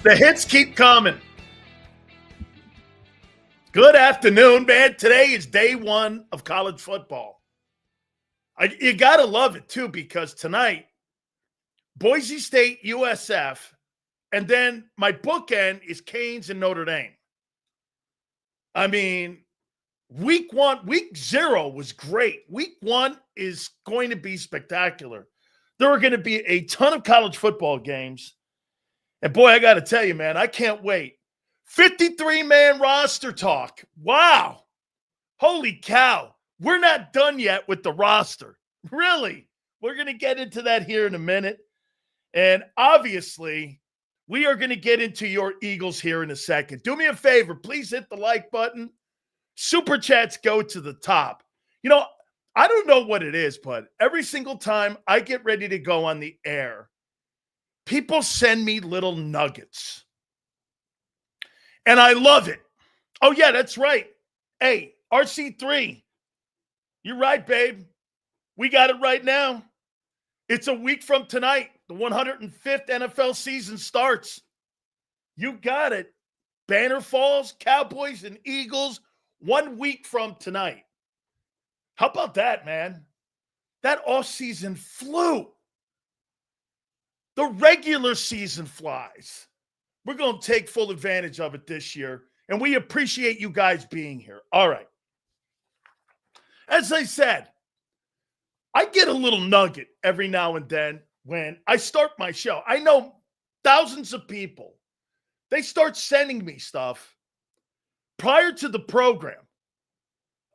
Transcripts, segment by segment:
The hits keep coming. Good afternoon, man. Today is day one of college football. You got to love it, too, because tonight, Boise State, USF, and then my bookend is Canes and Notre Dame. I mean, week 0 was great. Week 1 is going to be spectacular. There are going to be a ton of college football games. And boy, I got to tell you, man, I can't wait. 53-man roster talk. Wow. Holy cow. We're not done yet with the roster. Really. We're going to get into that here in a minute. And obviously, we are going to get into your Eagles here in a second. Do me a favor. Please hit the like button. Super chats go to the top. You know, I don't know what it is, but every single time I get ready to go on the air, people send me little nuggets. And I love it. Oh, yeah, that's right. Hey, RC3, you're right, babe. We got it right now. It's a week from tonight. The 105th NFL season starts. You got it. Banner falls, Cowboys and Eagles, 1 week from tonight. How about that, man? That offseason flew. The regular season flies. We're going to take full advantage of it this year, and we appreciate you guys being here. All right. As I said, I get a little nugget every now and then when I start my show. I know thousands of people, they start sending me stuff prior to the program,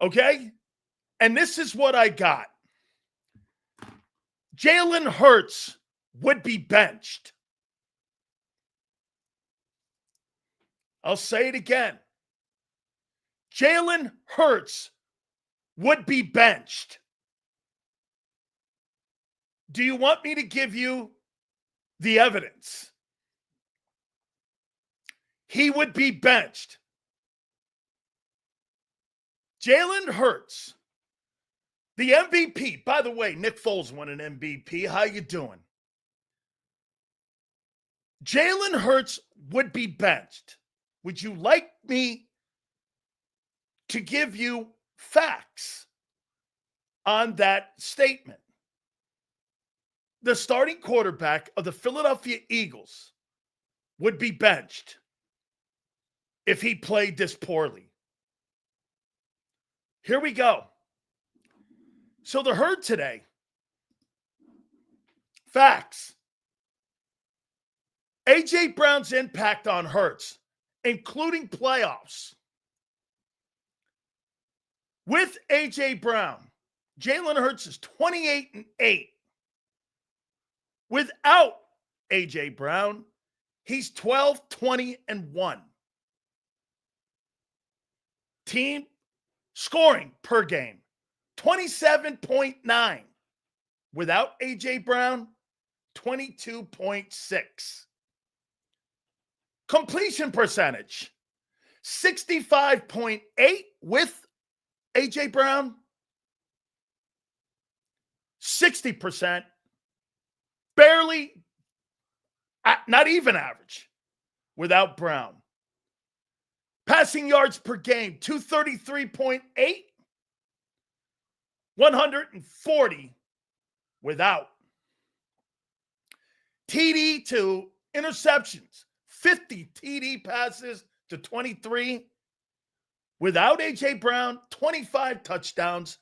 okay? And this is what I got. Jalen Hurts would be benched. I'll say it again. Jalen Hurts would be benched. Do you want me to give you the evidence? He would be benched. Jalen Hurts, the MVP. By the way, Nick Foles won an MVP. How you doing? Jalen Hurts would be benched. Would you like me to give you facts on that statement? The starting quarterback of the Philadelphia Eagles would be benched if he played this poorly. Here we go. So the herd today. Facts. A.J. Brown's impact on Hurts, including playoffs. With A.J. Brown, Jalen Hurts is 28-8. Without A.J. Brown, he's 12-20-1. Team scoring per game, 27.9. Without A.J. Brown, 22.6. Completion percentage, 65.8 with A.J. Brown, 60%, barely, not even average, without Brown. Passing yards per game, 233.8, 140 without. TD to interceptions, 50 TD passes to 23. Without A.J. Brown, 25 touchdowns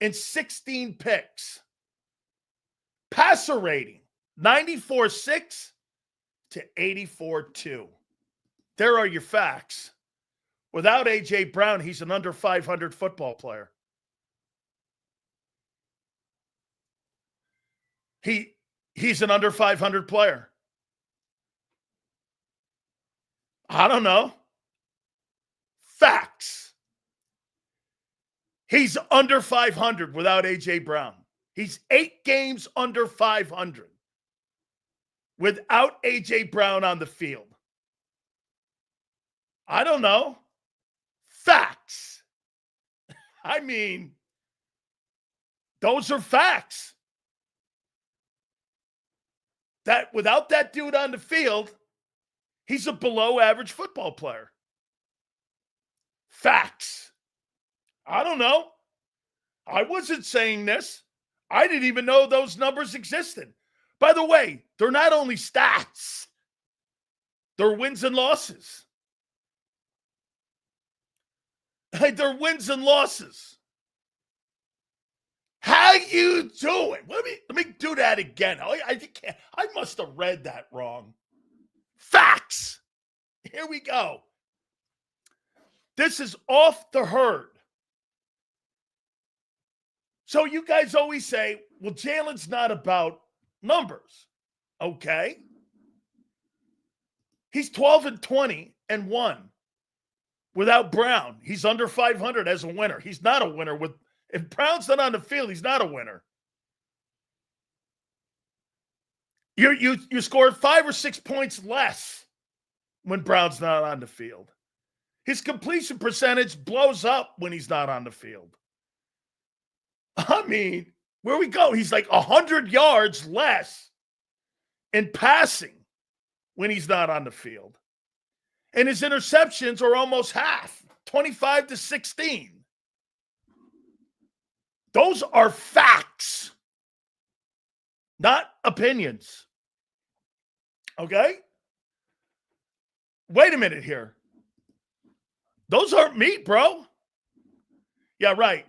and 16 picks. Passer rating, 94.6 to 84.2. There are your facts. Without A.J. Brown, he's an under 500 football player. He's an under 500 player. I don't know. Facts. He's under 500 without A.J. Brown. He's 8 games under 500 without A.J. Brown on the field. I don't know. Facts. I mean, those are facts. That without that dude on the field, He's a below average football player. Facts. I don't know. I wasn't saying this. I didn't even know those numbers existed. By the way, they're not only stats, they're wins and losses. They're wins and losses. How you doing? Let me do that again. I must have read that wrong. Facts. Here we go. This is off the herd. So you guys always say, well, Jalen's not about numbers. Okay. He's 12-20-1 without Brown. He's under 500 as a winner. He's not a winner. If Brown's not on the field, he's not a winner. You scored 5 or 6 points less when Brown's not on the field. His completion percentage blows up when he's not on the field. I mean, where we go? He's like 100 yards less in passing when he's not on the field. And his interceptions are almost half, 25-16. Those are facts, not opinions. Okay? Wait a minute here. Those aren't me, bro. Yeah, right.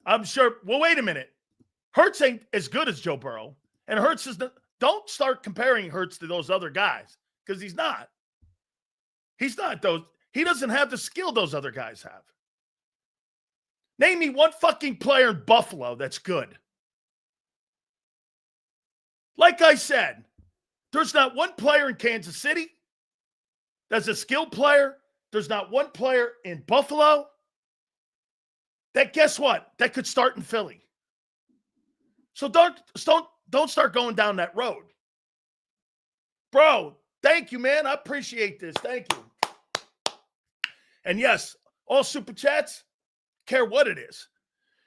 I'm sure. Well, wait a minute. Hurts ain't as good as Joe Burrow. And Hurts is not. Don't start comparing Hurts to those other guys because he's not. He's not those. He doesn't have the skill those other guys have. Name me one fucking player in Buffalo that's good. Like I said, there's not one player in Kansas City that's a skilled player. There's not one player in Buffalo that, guess what, that could start in Philly. So don't start going down that road. Bro, thank you, man. I appreciate this. Thank you. And yes, all super chats, care what it is.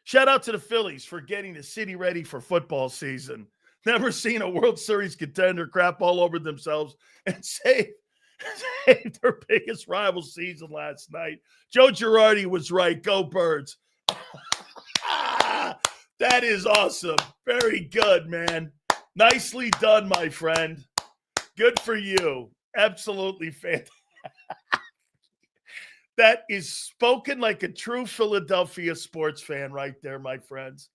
Shout out to the Phillies for getting the city ready for football season. Never seen a World Series contender crap all over themselves and save their biggest rival season last night. Joe Girardi was right. Go Birds. That is awesome. Very good, man. Nicely done, my friend. Good for you. Absolutely fantastic. That is spoken like a true Philadelphia sports fan right there, my friends.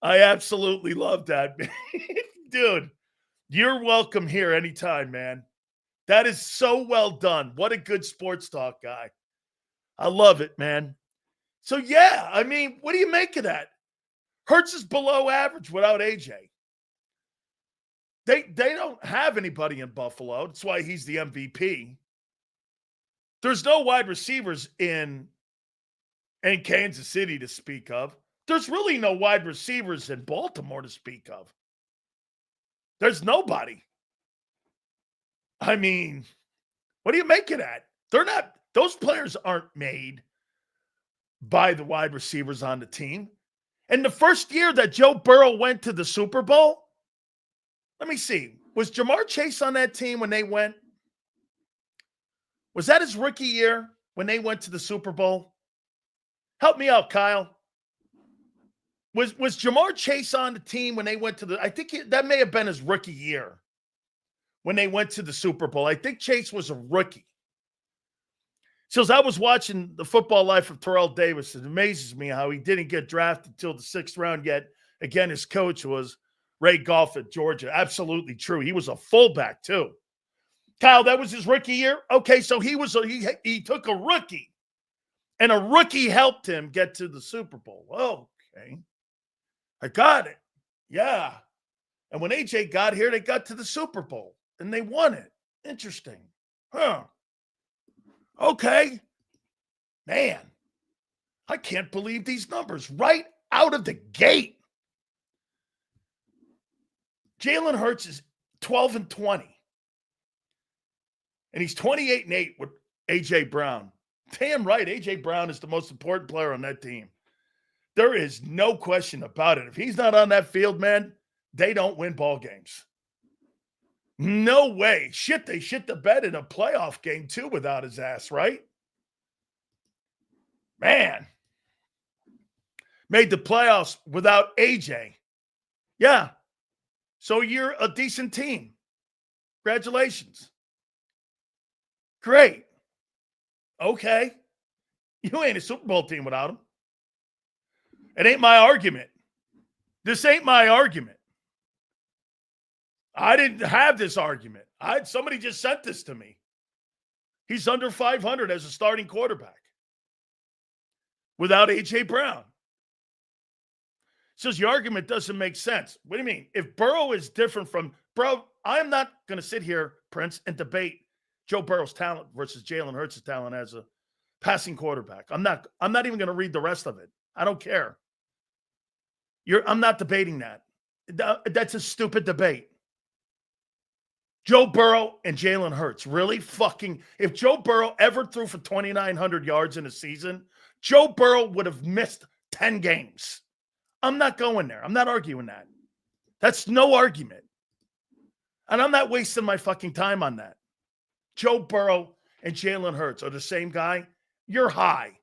I absolutely love that, man. Dude, you're welcome here anytime, man. That is so well done. What a good sports talk guy. I love it, man. So, yeah, I mean, what do you make of that? Hurts is below average without AJ. They don't have anybody in Buffalo. That's why he's the MVP. There's no wide receivers in Kansas City to speak of. There's really no wide receivers in Baltimore to speak of. There's nobody. I mean, what do you make of that? Those players aren't made by the wide receivers on the team. And the first year that Joe Burrow went to the Super Bowl, let me see. Was Jamar Chase on that team when they went? Was that his rookie year when they went to the Super Bowl? Help me out, Kyle. Was Jamar Chase on the team when they went to I think that may have been his rookie year when they went to the Super Bowl. I think Chase was a rookie. So as I was watching the football life of Terrell Davis, it amazes me how he didn't get drafted until the 6th round yet. Again, his coach was Ray Goff at Georgia. Absolutely true. He was a fullback too. Kyle, that was his rookie year? Okay, so he took a rookie, and a rookie helped him get to the Super Bowl. Okay. I got it. Yeah. And when AJ got here, they got to the Super Bowl, and they won it. Interesting. Huh. Okay. Man, I can't believe these numbers right out of the gate. Jalen Hurts is 12-20. And he's 28-8 with A.J. Brown. Damn right, A.J. Brown is the most important player on that team. There is no question about it. If he's not on that field, man, they don't win ball games. No way. Shit, they shit the bed in a playoff game too without his ass, right? Man. Made the playoffs without AJ. Yeah. So you're a decent team. Congratulations. Great. Okay. You ain't a Super Bowl team without him. It ain't my argument. This ain't my argument. I didn't have this argument. Somebody just sent this to me. He's under 500 as a starting quarterback without A.J. Brown. Says your argument doesn't make sense. What do you mean? If Burrow is different from bro, I'm not going to sit here, Prince, and debate Joe Burrow's talent versus Jalen Hurts' talent as a passing quarterback. I'm not even going to read the rest of it. I don't care. I'm not debating that. That's a stupid debate. Joe Burrow and Jalen Hurts. Really? If Joe Burrow ever threw for 2,900 yards in a season, Joe Burrow would have missed 10 games. I'm not going there. I'm not arguing that. That's no argument. And I'm not wasting my fucking time on that. Joe Burrow and Jalen Hurts are the same guy. You're high.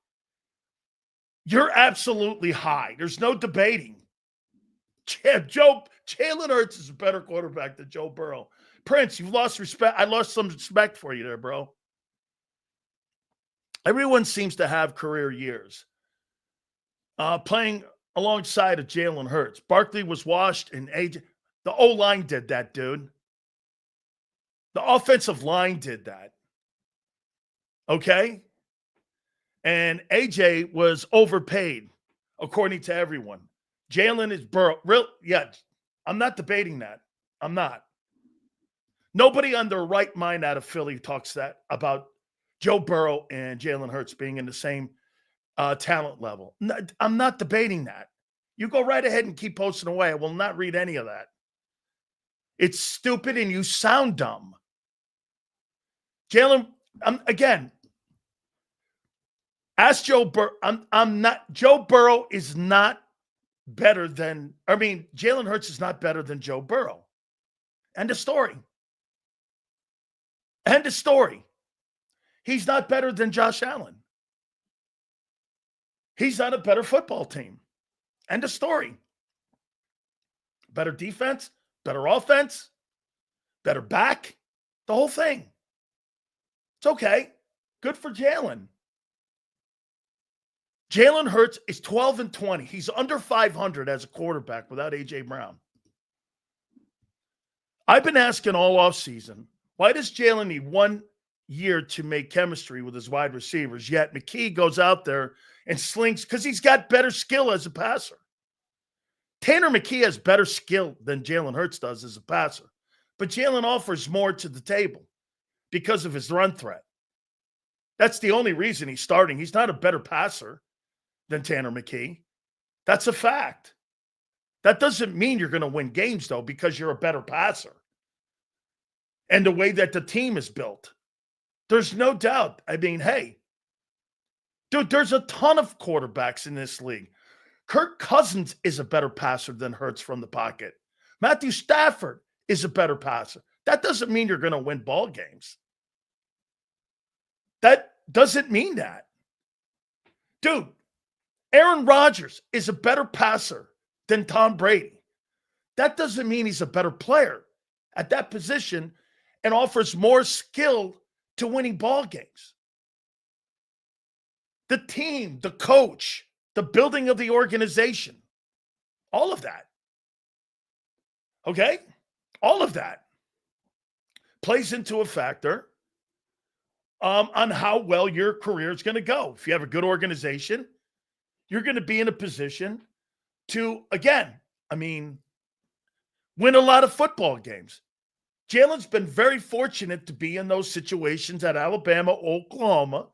You're absolutely high. There's no debating. Jalen Hurts is a better quarterback than Joe Burrow. Prince, you've lost respect. I lost some respect for you there, bro. Everyone seems to have career years. Playing alongside of Jalen Hurts. Barkley was washed, and AJ. The O-line did that, dude. The offensive line did that. Okay? And AJ was overpaid, according to everyone. Jalen is Burrow. I'm not debating that. I'm not. Nobody on their right mind out of Philly talks that about Joe Burrow and Jalen Hurts being in the same talent level. No, I'm not debating that. You go right ahead and keep posting away. I will not read any of that. It's stupid and you sound dumb. Jalen, again, ask Joe Burrow. I'm not. Joe Burrow is not better than. Jalen Hurts is not better than Joe Burrow. End of story. End of story. He's not better than Josh Allen. He's on a better football team. End of story. Better defense, better offense, better back, the whole thing. It's okay. Good for Jalen. Jalen Hurts is 12-20. He's under 500 as a quarterback without A.J. Brown. I've been asking all offseason, why does Jalen need 1 year to make chemistry with his wide receivers, yet McKee goes out there and slings because he's got better skill as a passer. Tanner McKee has better skill than Jalen Hurts does as a passer, but Jalen offers more to the table because of his run threat. That's the only reason he's starting. He's not a better passer than Tanner McKee. That's a fact. That doesn't mean you're going to win games, though, because you're a better passer. And the way that the team is built. There's no doubt. Hey, dude, there's a ton of quarterbacks in this league. Kirk Cousins is a better passer than Hurts from the pocket. Matthew Stafford is a better passer. That doesn't mean you're going to win ball games. That doesn't mean that. Dude, Aaron Rodgers is a better passer than Tom Brady. That doesn't mean he's a better player at that position and offers more skill to winning ball games. The team, the coach, the building of the organization, all of that. Okay? All of that plays into a factor on how well your career is going to go. If you have a good organization, you're going to be in a position to, again, win a lot of football games. Jalen's been very fortunate to be in those situations at Alabama, Oklahoma,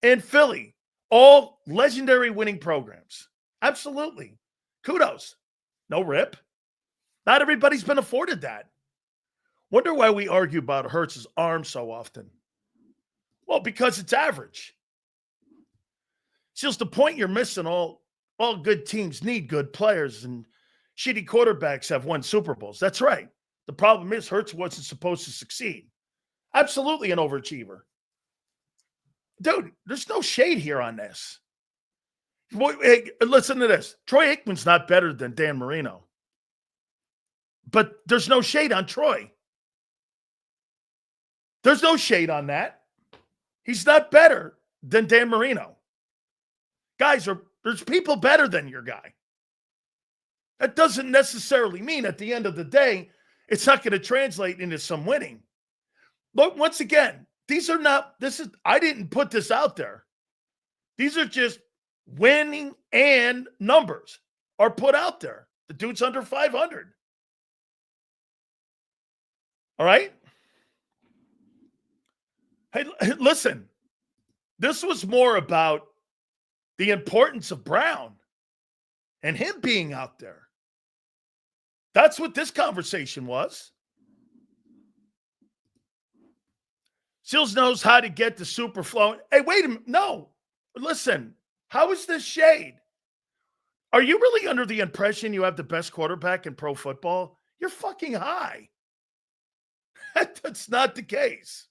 and Philly. All legendary winning programs. Absolutely. Kudos. No rip. Not everybody's been afforded that. Wonder why we argue about Hurts' arm so often. Well, because it's average. It's just the point you're missing. All good teams need good players, and shitty quarterbacks have won Super Bowls. That's right. The problem is Hurts wasn't supposed to succeed. Absolutely an overachiever. Dude, there's no shade here on this. Hey, listen to this. Troy Aikman's not better than Dan Marino. But there's no shade on Troy. There's no shade on that. He's not better than Dan Marino. Guys, there's people better than your guy. That doesn't necessarily mean at the end of the day, it's not going to translate into some winning. Look, once again, I didn't put this out there. These are just winning and numbers are put out there. The dude's under 500. All right? Hey, listen, this was more about the importance of Brown and him being out there. That's what this conversation was. Seals knows how to get the super flow. Hey, wait a minute. No, listen. How is this shade? Are you really under the impression you have the best quarterback in pro football? You're fucking high. That's not the case.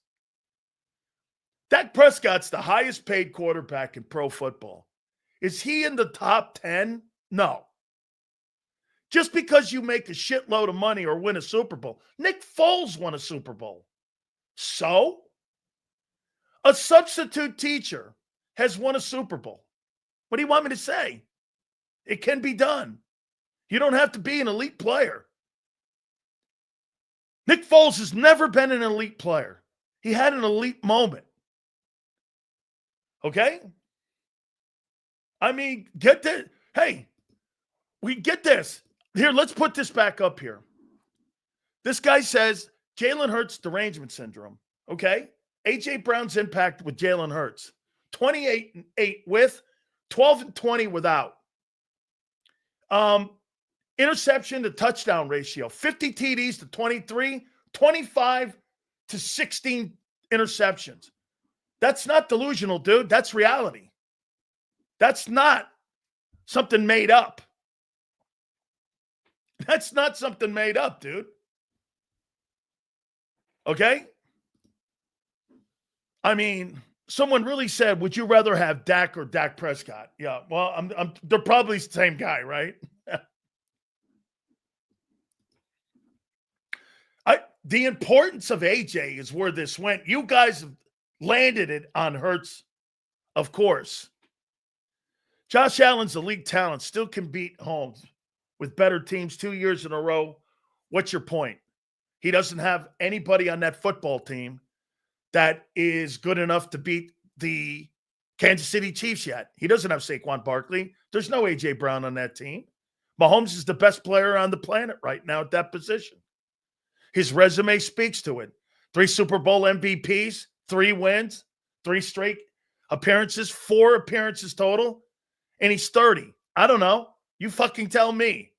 Dak Prescott's the highest paid quarterback in pro football. Is he in the top 10? No. Just because you make a shitload of money or win a Super Bowl. Nick Foles won a Super Bowl. So? A substitute teacher has won a Super Bowl. What do you want me to say? It can be done. You don't have to be an elite player. Nick Foles has never been an elite player. He had an elite moment. Okay? I mean, get this. Hey, we get this. Here, let's put this back up here. This guy says Jalen Hurts derangement syndrome. Okay? A.J. Brown's impact with Jalen Hurts. 28-8 with, 12-20 without. Interception to touchdown ratio. 50 TDs to 23, 25 to 16 interceptions. That's not delusional, dude. That's reality. That's not something made up. That's not something made up, dude. Okay? I mean, someone really said, would you rather have Dak or Dak Prescott? Yeah, well, they're probably the same guy, right? The importance of AJ is where this went. You guys have landed it on Hurts, of course. Josh Allen's elite talent still can beat Holmes with better teams 2 years in a row. What's your point? He doesn't have anybody on that football team that is good enough to beat the Kansas City Chiefs yet. He doesn't have Saquon Barkley. There's no A.J. Brown on that team. Mahomes is the best player on the planet right now at that position. His resume speaks to it. 3 Super Bowl MVPs, 3 wins, 3 straight appearances, 4 appearances total, and he's 30. I don't know. You fucking tell me.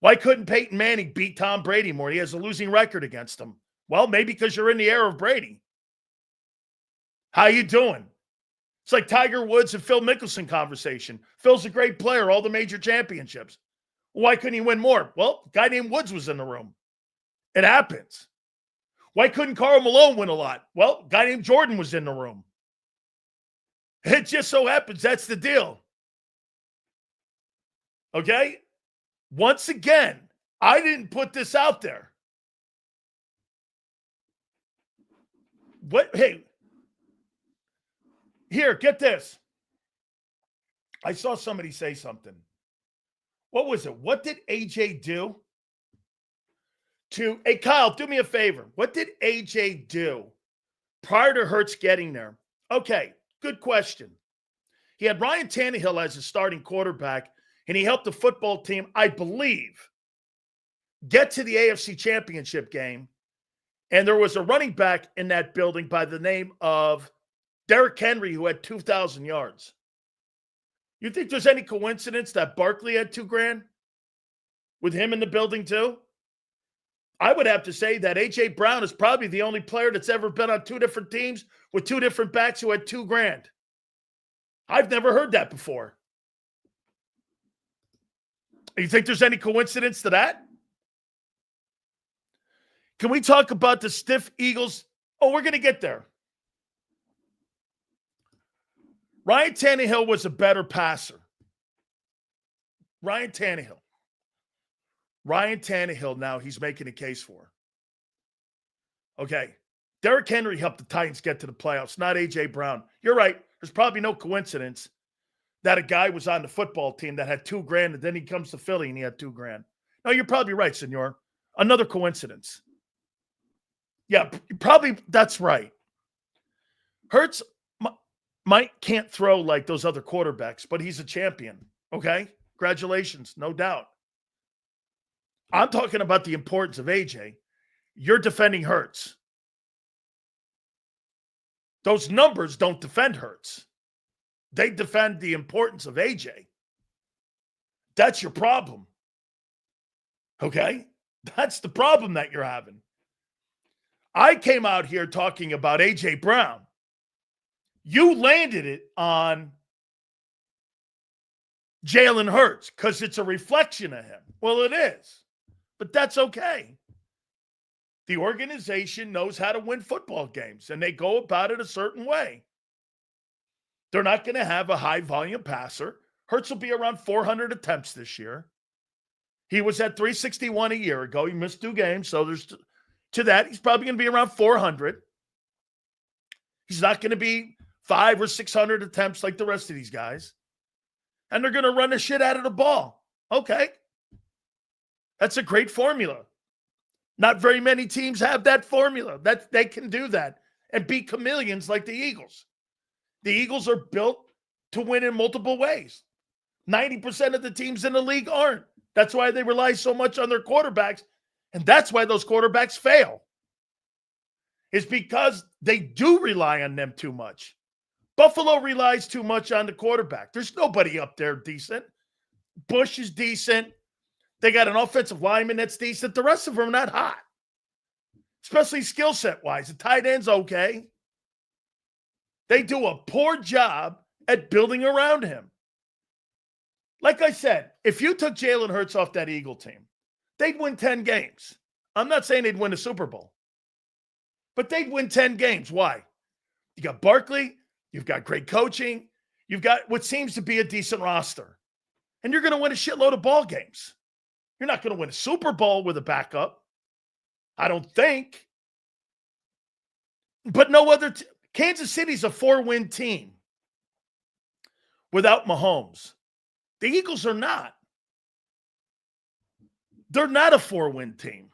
Why couldn't Peyton Manning beat Tom Brady more? He has a losing record against him. Well, maybe because you're in the era of Brady. How you doing? It's like Tiger Woods and Phil Mickelson conversation. Phil's a great player, all the major championships. Why couldn't he win more? Well, a guy named Woods was in the room. It happens. Why couldn't Karl Malone win a lot? Well, a guy named Jordan was in the room. It just so happens that's the deal. Okay? Once again, I didn't put this out there. What? Hey, here, get this. I saw somebody say something. What was it? What did AJ do? Hey, Kyle, do me a favor. What did AJ do prior to Hurts getting there? Okay, good question. He had Ryan Tannehill as his starting quarterback, and he helped the football team, I believe, get to the AFC Championship game. And there was a running back in that building by the name of Derrick Henry who had 2,000 yards. You think there's any coincidence that Barkley had $2,000 with him in the building too? I would have to say that A.J. Brown is probably the only player that's ever been on 2 different teams with 2 different backs who had $2,000. I've never heard that before. You think there's any coincidence to that? Can we talk about the stiff Eagles? Oh, we're going to get there. Ryan Tannehill was a better passer. Ryan Tannehill, now he's making a case for. Okay. Derrick Henry helped the Titans get to the playoffs, not A.J. Brown. You're right. There's probably no coincidence that a guy was on the football team that had $2,000 and then he comes to Philly and he had $2,000. No, you're probably right, senor. Another coincidence. Yeah, probably that's right. Hurts can't throw like those other quarterbacks, but he's a champion. Okay? Congratulations, no doubt. I'm talking about the importance of AJ. You're defending Hurts. Those numbers don't defend Hurts. They defend the importance of AJ. That's your problem. Okay? That's the problem that you're having. I came out here talking about AJ Brown. You landed it on Jalen Hurts because it's a reflection of him. Well, it is. But that's okay. The organization knows how to win football games, and they go about it a certain way. They're not going to have a high-volume passer. Hurts will be around 400 attempts this year. He was at 361 a year ago. He missed 2 games, so there's to that. He's probably going to be around 400. He's not going to be 500 or 600 attempts like the rest of these guys. And they're going to run the shit out of the ball. Okay. That's a great formula. Not very many teams have that formula. That they can do that and beat chameleons like the Eagles. The Eagles are built to win in multiple ways. 90% of the teams in the league aren't. That's why they rely so much on their quarterbacks, and that's why those quarterbacks fail. It's because they do rely on them too much. Buffalo relies too much on the quarterback. There's nobody up there decent. Bush is decent. They got an offensive lineman that's decent. The rest of them are not hot, especially skill set wise. The tight end's okay. They do a poor job at building around him. Like I said, if you took Jalen Hurts off that Eagle team, they'd win 10 games. I'm not saying they'd win a Super Bowl, but they'd win 10 games. Why? You got Barkley. You've got great coaching. You've got what seems to be a decent roster. And you're going to win a shitload of ball games. You're not going to win a Super Bowl with a backup. I don't think. But no other Kansas City's a 4-win team without Mahomes. The Eagles are not. They're not a 4-win team.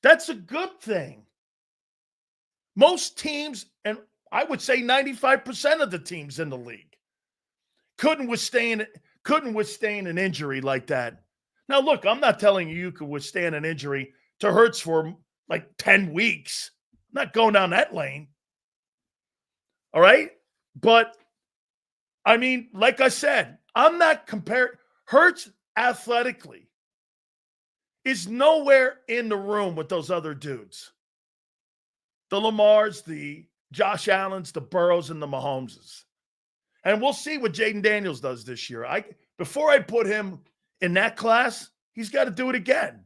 That's a good thing. Most teams, and I would say 95% of the teams in the league, couldn't withstand an injury like that. Now, look, I'm not telling you could withstand an injury to Hurts for like 10 weeks. I'm not going down that lane. All right? But, I mean, like I said, I'm not comparing. Hurts athletically is nowhere in the room with those other dudes. The Lamars, the Josh Allens, the Burrows, and the Mahomeses. And we'll see what Jaden Daniels does this year. Before I put him in that class, he's got to do it again.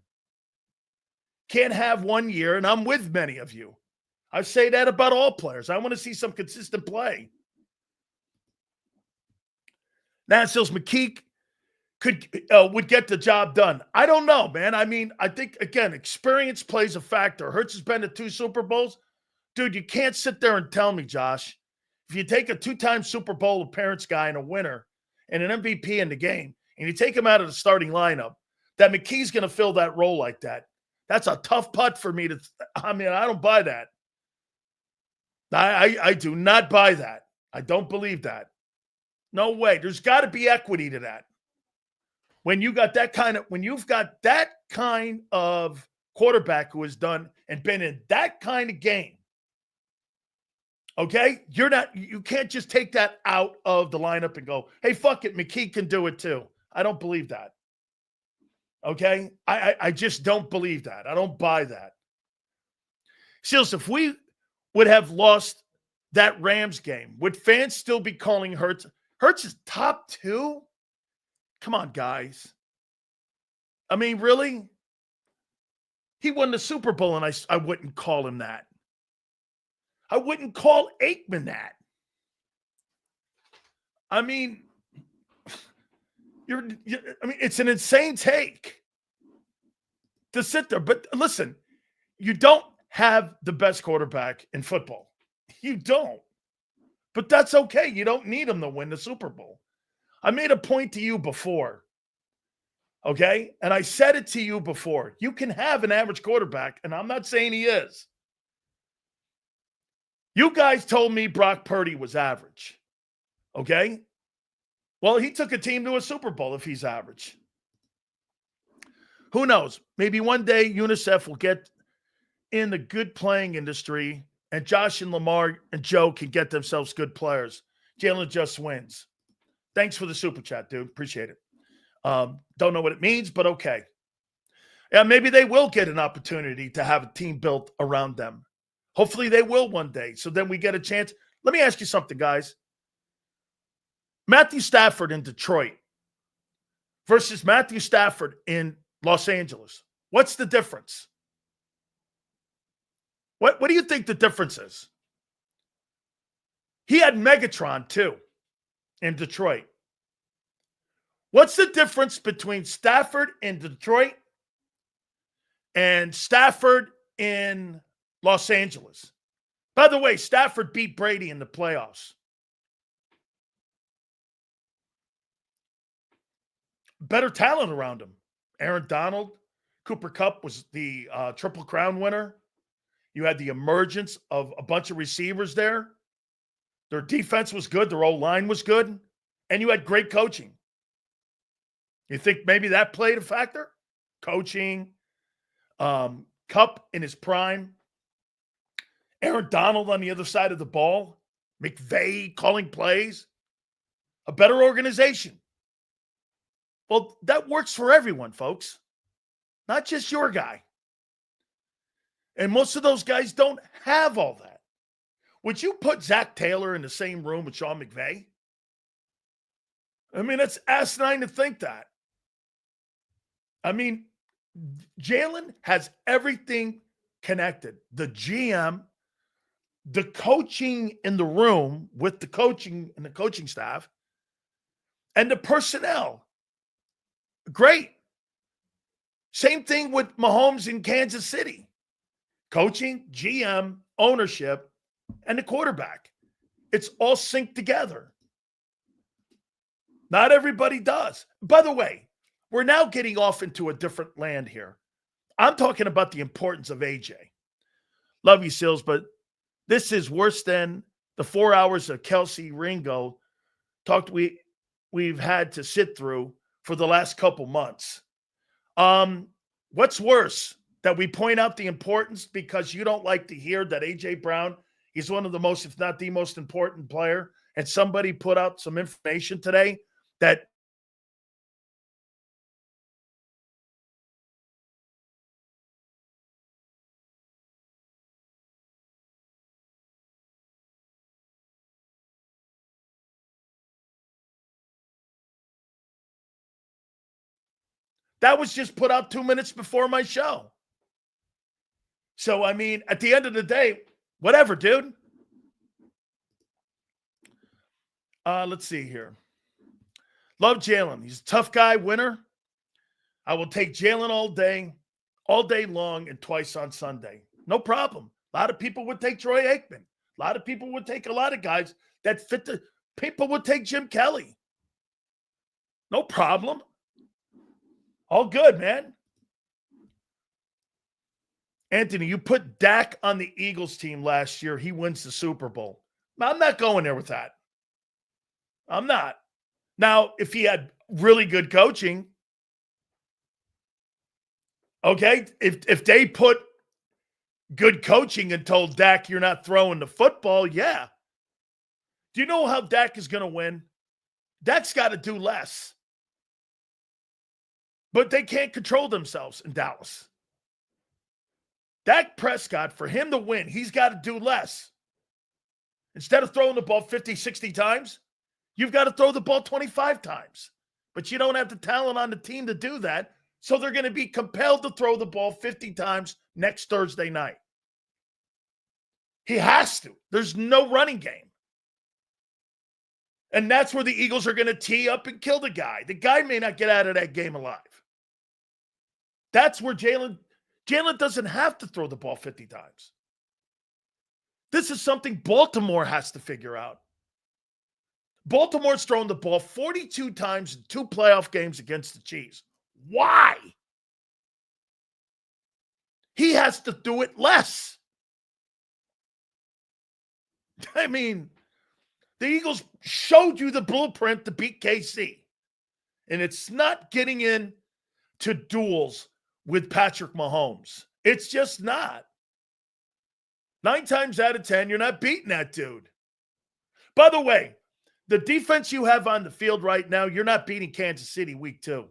Can't have 1 year, and I'm with many of you. I say that about all players. I want to see some consistent play. Nancils McKeek would get the job done. I don't know, man. I mean, I think, again, experience plays a factor. Hurts has been to 2 Super Bowls. Dude, you can't sit there and tell me, Josh, if you take a 2-time Super Bowl appearance guy and a winner and an MVP in the game, and you take him out of the starting lineup, that McKee's going to fill that role like that. That's a tough putt for me to – I mean, I don't buy that. I do not buy that. I don't believe that. No way. There's got to be equity to that. When you've got that kind of quarterback who has done and been in that kind of game, okay, you can't just take that out of the lineup and go, hey, fuck it, McKee can do it too. I don't believe that. Okay? I just don't believe that. I don't buy that. Seals, if we would have lost that Rams game, would fans still be calling Hurts? Hurts is top 2? Come on, guys. I mean, really? He won the Super Bowl, and I wouldn't call him that. I wouldn't call Aikman that. I mean, it's an insane take to sit there. But listen, you don't have the best quarterback in football. You don't. But that's okay. You don't need him to win the Super Bowl. I made a point to you before. Okay? And I said it to you before. You can have an average quarterback, and I'm not saying he is. You guys told me Brock Purdy was average. Okay? Well, he took a team to a Super Bowl if he's average. Who knows? Maybe one day UNICEF will get in the good playing industry, and Josh and Lamar and Joe can get themselves good players. Jalen just wins. Thanks for the super chat, dude. Appreciate it. Don't know what it means, but okay. Yeah, maybe they will get an opportunity to have a team built around them. Hopefully they will one day. So then we get a chance. Let me ask you something, guys. Matthew Stafford in Detroit versus Matthew Stafford in Los Angeles. What's the difference? What do you think the difference is? He had Megatron, too, in Detroit. What's the difference between Stafford in Detroit and Stafford in Los Angeles? By the way, Stafford beat Brady in the playoffs. Better talent around him. Aaron Donald, Cooper Kupp was the Triple Crown winner. You had the emergence of a bunch of receivers there. Their defense was good. Their O-line was good. And you had great coaching. You think maybe that played a factor? Coaching. Kupp in his prime. Aaron Donald on the other side of the ball. McVay calling plays. A better organization. Well, that works for everyone, folks. Not just your guy. And most of those guys don't have all that. Would you put Zach Taylor in the same room with Sean McVay? I mean, that's asinine to think that. I mean, Jalen has everything connected. The GM, the coaching in the room with the coaching and the coaching staff, and the personnel. Great. Same thing with Mahomes in Kansas City. Coaching, GM, ownership, and the quarterback. It's all synced together. Not everybody does. By the way, we're now getting off into a different land here. I'm talking about the importance of AJ. Love you, Sills, but this is worse than the 4 hours of Kelsey Ringo we've had to sit through for the last couple months. What's worse? That we point out the importance because you don't like to hear that A.J. Brown, he's one of the most, if not the most important player, and somebody put out some information today that was just put out 2 minutes before my show. So, I mean, at the end of the day, whatever, dude. Let's see here. Love Jalen. He's a tough guy, winner. I will take Jalen all day long, and twice on Sunday. No problem. A lot of people would take Troy Aikman. A lot of people would take a lot of guys that fit the – people would take Jim Kelly. No problem. All good, man. Anthony, you put Dak on the Eagles team last year. He wins the Super Bowl. I'm not going there with that. I'm not. Now, if he had really good coaching, okay, if they put good coaching and told Dak you're not throwing the football, yeah. Do you know how Dak is going to win? Dak's got to do less. But they can't control themselves in Dallas. Dak Prescott, for him to win, he's got to do less. Instead of throwing the ball 50, 60 times, you've got to throw the ball 25 times. But you don't have the talent on the team to do that So they're going to be compelled to throw the ball 50 times next Thursday night. He has to. There's no running game. And that's where the Eagles are going to tee up and kill the guy. The guy may not get out of that game alive. That's where Jalen doesn't have to throw the ball 50 times. This is something Baltimore has to figure out. Baltimore's thrown the ball 42 times in 2 playoff games against the Chiefs. Why? He has to do it less. I mean, the Eagles showed you the blueprint to beat KC. And it's not getting in to duels with Patrick Mahomes. It's just not. 9 times out of 10, you're not beating that dude. By the way, the defense you have on the field right now, you're not beating Kansas City week 2.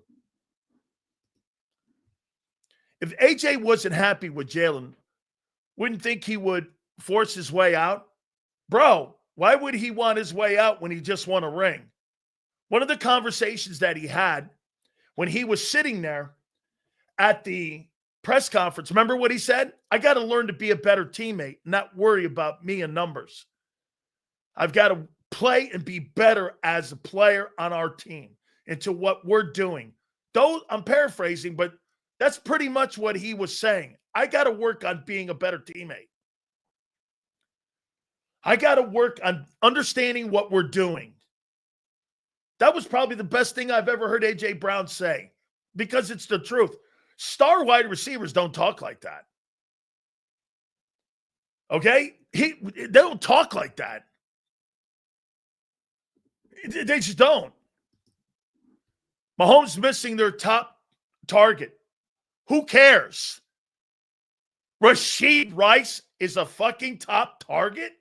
If AJ wasn't happy with Jalen, wouldn't think he would force his way out? Bro, why would he want his way out when he just won a ring? One of the conversations that he had when he was sitting there at the press conference, remember what he said? I got to learn to be a better teammate, not worry about me and numbers. I've got to play and be better as a player on our team into what we're doing. Though I'm paraphrasing, but that's pretty much what he was saying. I got to work on being a better teammate. I got to work on understanding what we're doing. That was probably the best thing I've ever heard A.J. Brown say, because it's the truth. Star wide receivers don't talk like that. Okay? They don't talk like that. They just don't. Mahomes missing their top target. Who cares? Rashid Rice is a fucking top target?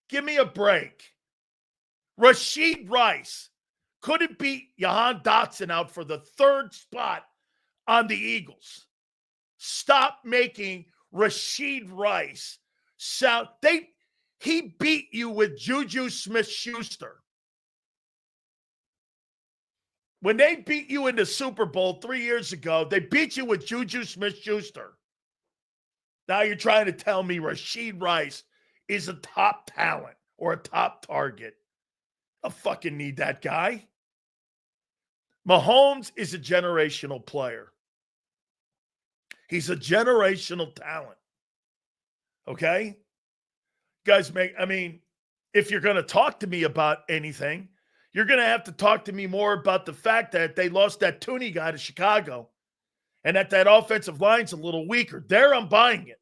Give me a break. Rashid Rice couldn't beat Jahan Dotson out for the 3rd spot on the Eagles. Stop making Rashid Rice sound. He beat you with Juju Smith-Schuster. When they beat you in the Super Bowl 3 years ago, they beat you with Juju Smith-Schuster. Now you're trying to tell me Rashid Rice is a top talent or a top target. I fucking need that guy. Mahomes is a generational player. He's a generational talent. Okay? Guys, if you're going to talk to me about anything, you're going to have to talk to me more about the fact that they lost that Tooney guy to Chicago and that offensive line's a little weaker. There, I'm buying it.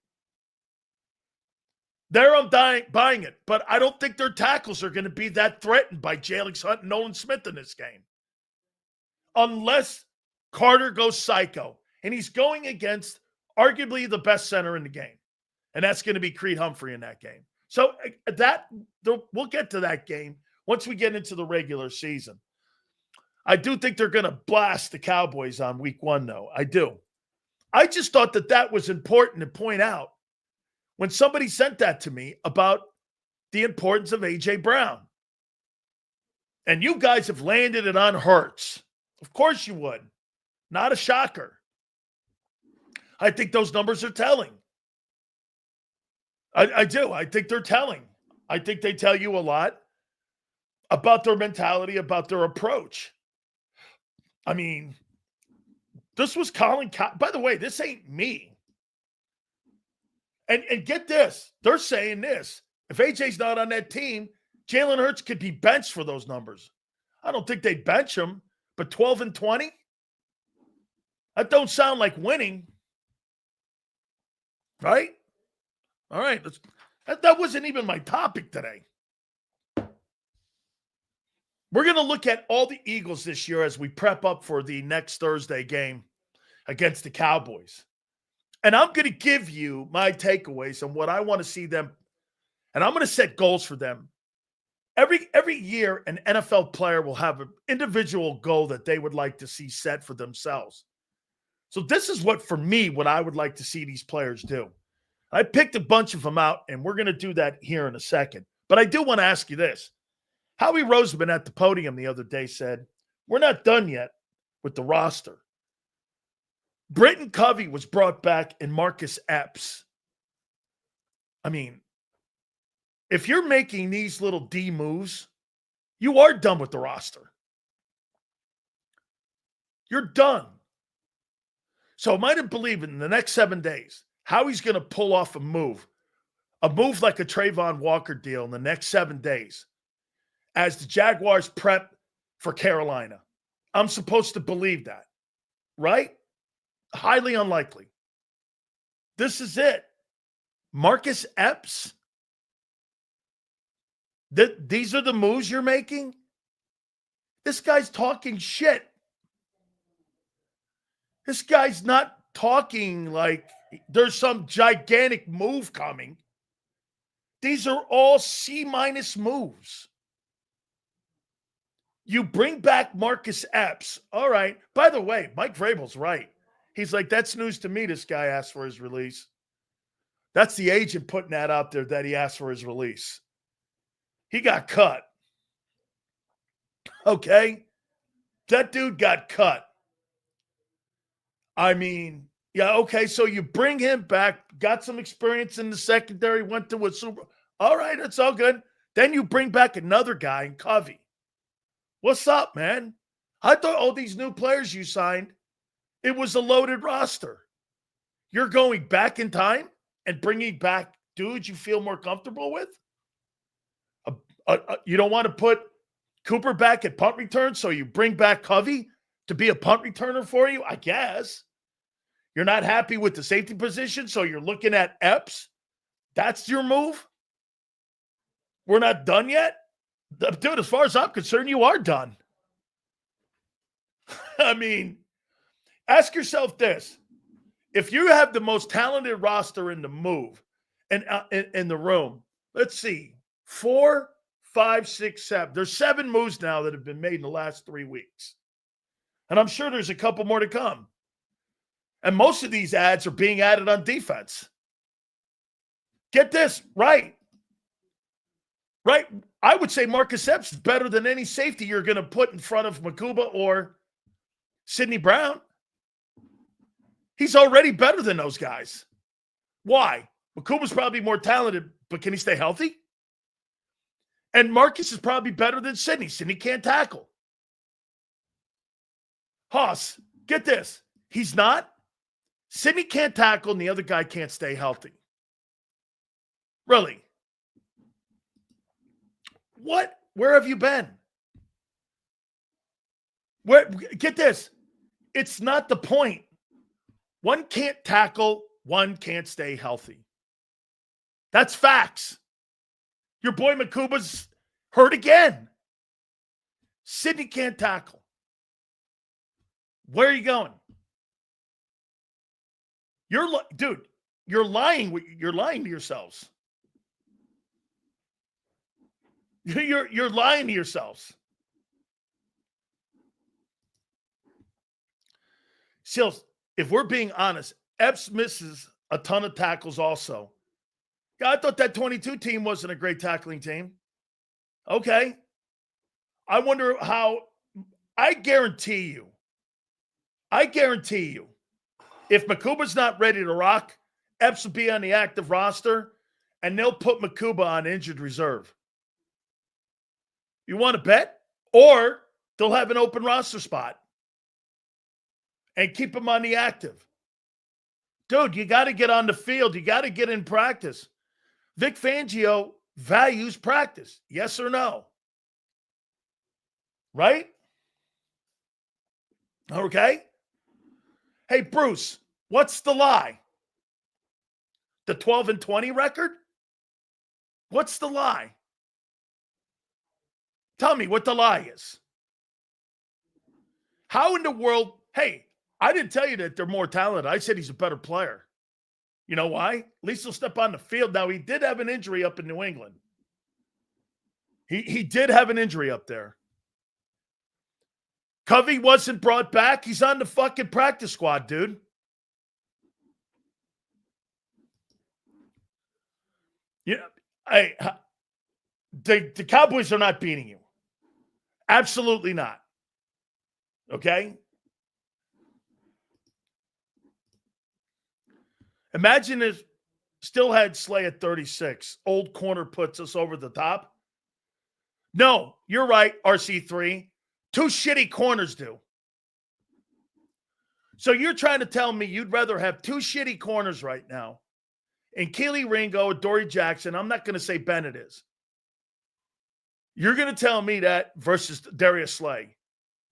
Buying it. But I don't think their tackles are going to be that threatened by Jalen Hunt and Nolan Smith in this game. Unless Carter goes psycho. And he's going against arguably the best center in the game. And that's going to be Creed Humphrey in that game. So we'll get to that game once we get into the regular season. I do think they're going to blast the Cowboys on week 1, though. I do. I just thought that was important to point out when somebody sent that to me about the importance of A.J. Brown. And you guys have landed it on Hurts. Of course you would. Not a shocker. I think those numbers are telling. I do. I think they're telling. I think they tell you a lot about their mentality, about their approach. I mean, this was Colin Cowherd. By the way, this ain't me. And get this. They're saying this. If AJ's not on that team, Jalen Hurts could be benched for those numbers. I don't think they'd bench him, but 12-20? That don't sound like winning. Right? All right. That wasn't even my topic today. We're going to look at all the Eagles this year as we prep up for the next Thursday game against the Cowboys. And I'm going to give you my takeaways on what I want to see them. And I'm going to set goals for them. Every year, an NFL player will have an individual goal that they would like to see set for themselves. So this is what I would like to see these players do. I picked a bunch of them out, and we're going to do that here in a second. But I do want to ask you this. Howie Roseman at the podium the other day said, we're not done yet with the roster. Britton Covey was brought back and Marcus Epps. I mean, if you're making these little D moves, you are done with the roster. You're done. So I might believe in the next 7 days how he's going to pull off a move like a Trayvon Walker deal in the next 7 days as the Jaguars prep for Carolina. I'm supposed to believe that, right? Highly unlikely. This is it. Marcus Epps. These are the moves you're making? This guy's talking shit. This guy's not talking like there's some gigantic move coming. These are all C- moves. You bring back Marcus Epps. All right. By the way, Mike Vrabel's right. He's like, that's news to me. This guy asked for his release. That's the agent putting that out there that he asked for his release. He got cut. Okay? That dude got cut. I mean, yeah, okay, so you bring him back, got some experience in the secondary, went to a Super. All right, it's all good. Then you bring back another guy in Covey. What's up, man? I thought all these new players you signed, it was a loaded roster. You're going back in time and bringing back dudes you feel more comfortable with? You don't want to put Cooper back at punt return, so you bring back Covey to be a punt returner for you, I guess. You're not happy with the safety position, so you're looking at Epps. That's your move? We're not done yet? Dude, as far as I'm concerned, you are done. I mean, ask yourself this. If you have the most talented roster in the move and in the room, let's see, 4, 5, 6, 7. There's 7 moves now that have been made in the last 3 weeks. And I'm sure there's a couple more to come. And most of these ads are being added on defense. Get this, right. Right. I would say Marcus Epps is better than any safety you're going to put in front of Makuba or Sidney Brown. He's already better than those guys. Why? Makuba's probably more talented, but can he stay healthy? And Marcus is probably better than Sidney. Sidney can't tackle. Haas, get this. He's not. Sidney can't tackle and the other guy can't stay healthy. Really? What? Where have you been? Get this. It's not the point. One can't tackle, one can't stay healthy. That's facts. Your boy Makuba's hurt again. Sidney can't tackle. Where are you going? Dude, you're lying to yourselves. You're lying to yourselves. Seals, if we're being honest, Epps misses a ton of tackles also. I thought that 22 team wasn't a great tackling team. Okay. I wonder how – I guarantee you, if Makuba's not ready to rock, Epps will be on the active roster, and they'll put Makuba on injured reserve. You want to bet? Or they'll have an open roster spot and keep him on the active. Dude, you got to get on the field. You got to get in practice. Vic Fangio values practice. Yes or no? Right? Okay. Hey, Bruce, what's the lie? The 12-20 record? What's the lie? Tell me what the lie is. How in the world? Hey, I didn't tell you that they're more talented. I said he's a better player. You know why? At least he'll step on the field. Now, he did have an injury up in New England. He did have an injury up there. Covey wasn't brought back. He's on the fucking practice squad, dude. Yeah, the Cowboys are not beating you. Absolutely not. Okay? Imagine if still had Slay at 36. Old corner puts us over the top. No, you're right, RC3. Two shitty corners do. So you're trying to tell me you'd rather have two shitty corners right now and Keely Ringo or Dory Jackson. I'm not going to say Bennett is. You're going to tell me that versus Darius Slay.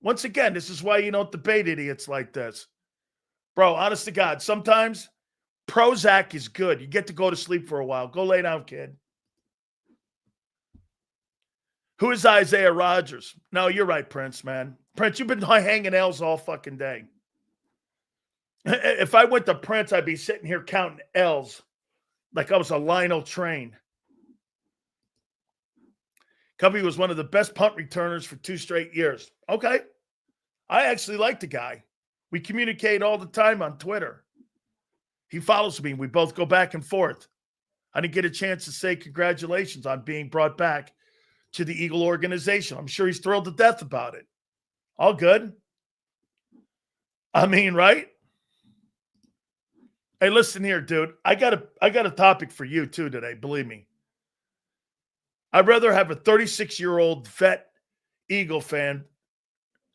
Once again, this is why you don't debate idiots like this. Bro, honest to God, sometimes Prozac is good. You get to go to sleep for a while. Go lay down, kid. Who is Isaiah Rodgers? No, you're right, Prince, man. Prince, you've been hanging L's all fucking day. If I went to Prince, I'd be sitting here counting L's like I was a Lionel train. Covey was one of the best punt returners for 2 straight years. Okay. I actually like the guy. We communicate all the time on Twitter. He follows me. We both go back and forth. I didn't get a chance to say congratulations on being brought back to the Eagle organization. I'm sure he's thrilled to death about it. All good. I mean, right? Hey, listen here, dude. I got a topic for you too today, believe me. I'd rather have a 36-year-old vet Eagle fan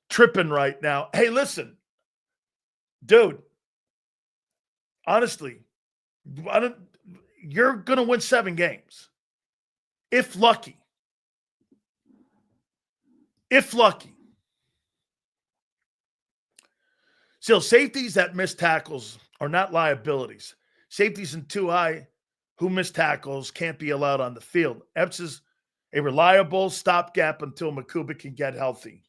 tripping right now. Hey, listen. Dude, honestly, you're going to win 7 games. If lucky. If lucky. Still, safeties that miss tackles are not liabilities. Safeties in 2 high who miss tackles can't be allowed on the field. Epps is a reliable stopgap until Makuba can get healthy.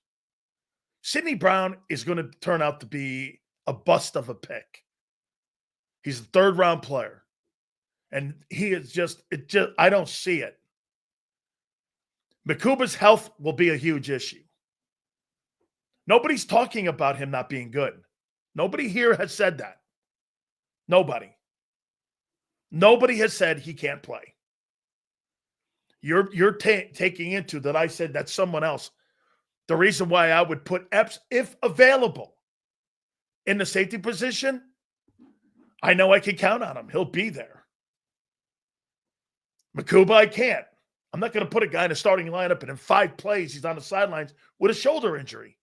Sidney Brown is going to turn out to be a bust of a pick. He's a 3rd-round player. And he is I don't see it. Makuba's health will be a huge issue. Nobody's talking about him not being good. Nobody here has said that. Nobody. Nobody has said he can't play. You're taking into that I said that's someone else. The reason why I would put Epps, if available, in the safety position, I know I can count on him. He'll be there. Makuba, I can't. I'm not going to put a guy in a starting lineup and in 5 plays he's on the sidelines with a shoulder injury.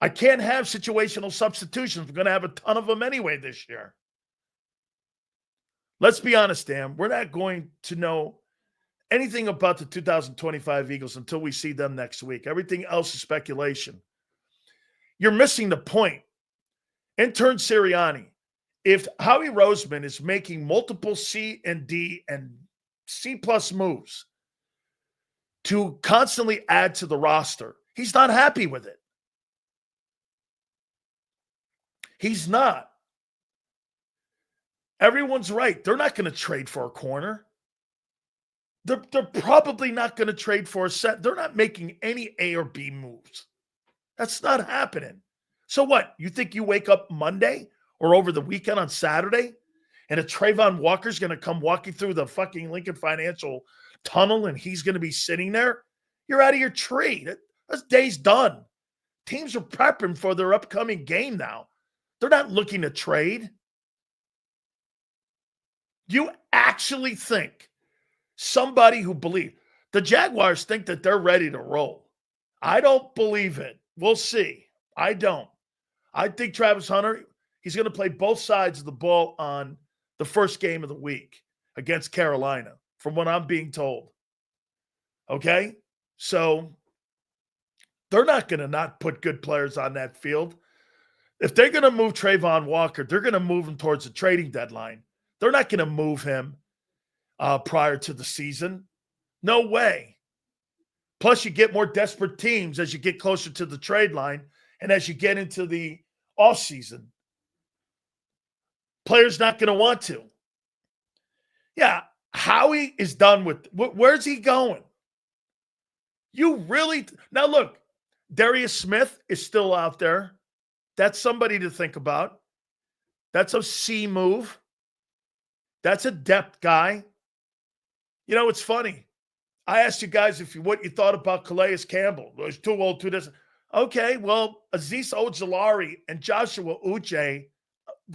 I can't have situational substitutions. We're going to have a ton of them anyway this year. Let's be honest, Dan. We're not going to know anything about the 2025 Eagles until we see them next week. Everything else is speculation. You're missing the point. Intern Sirianni, if Howie Roseman is making multiple C and D and C-plus moves to constantly add to the roster, he's not happy with it. He's not. Everyone's right. They're not going to trade for a corner. They're probably not going to trade for a set. They're not making any A or B moves. That's not happening. So what? You think you wake up Monday or over the weekend on Saturday and a Trayvon Walker's going to come walking through the fucking Lincoln Financial Tunnel and he's going to be sitting there? You're out of your tree. That day's done. Teams are prepping for their upcoming game now. They're not looking to trade. You actually think somebody who believes the Jaguars think that they're ready to roll? I don't believe it. We'll see. I don't. I think Travis Hunter, he's going to play both sides of the ball on the first game of the week against Carolina, from what I'm being told. Okay? So they're not going to not put good players on that field. If they're going to move Trayvon Walker, they're going to move him towards the trading deadline. They're not going to move him prior to the season. No way. Plus, you get more desperate teams as you get closer to the trade line and as you get into the offseason. Players not going to want to. Yeah, Howie is done with – where's he going? You really – now, look, Darius Smith is still out there. That's somebody to think about. That's a C move. That's a depth guy. You know, it's funny. I asked you guys what you thought about Calais Campbell. He's too old to this. Okay, well, Azeez Ojulari and Joshua Uche,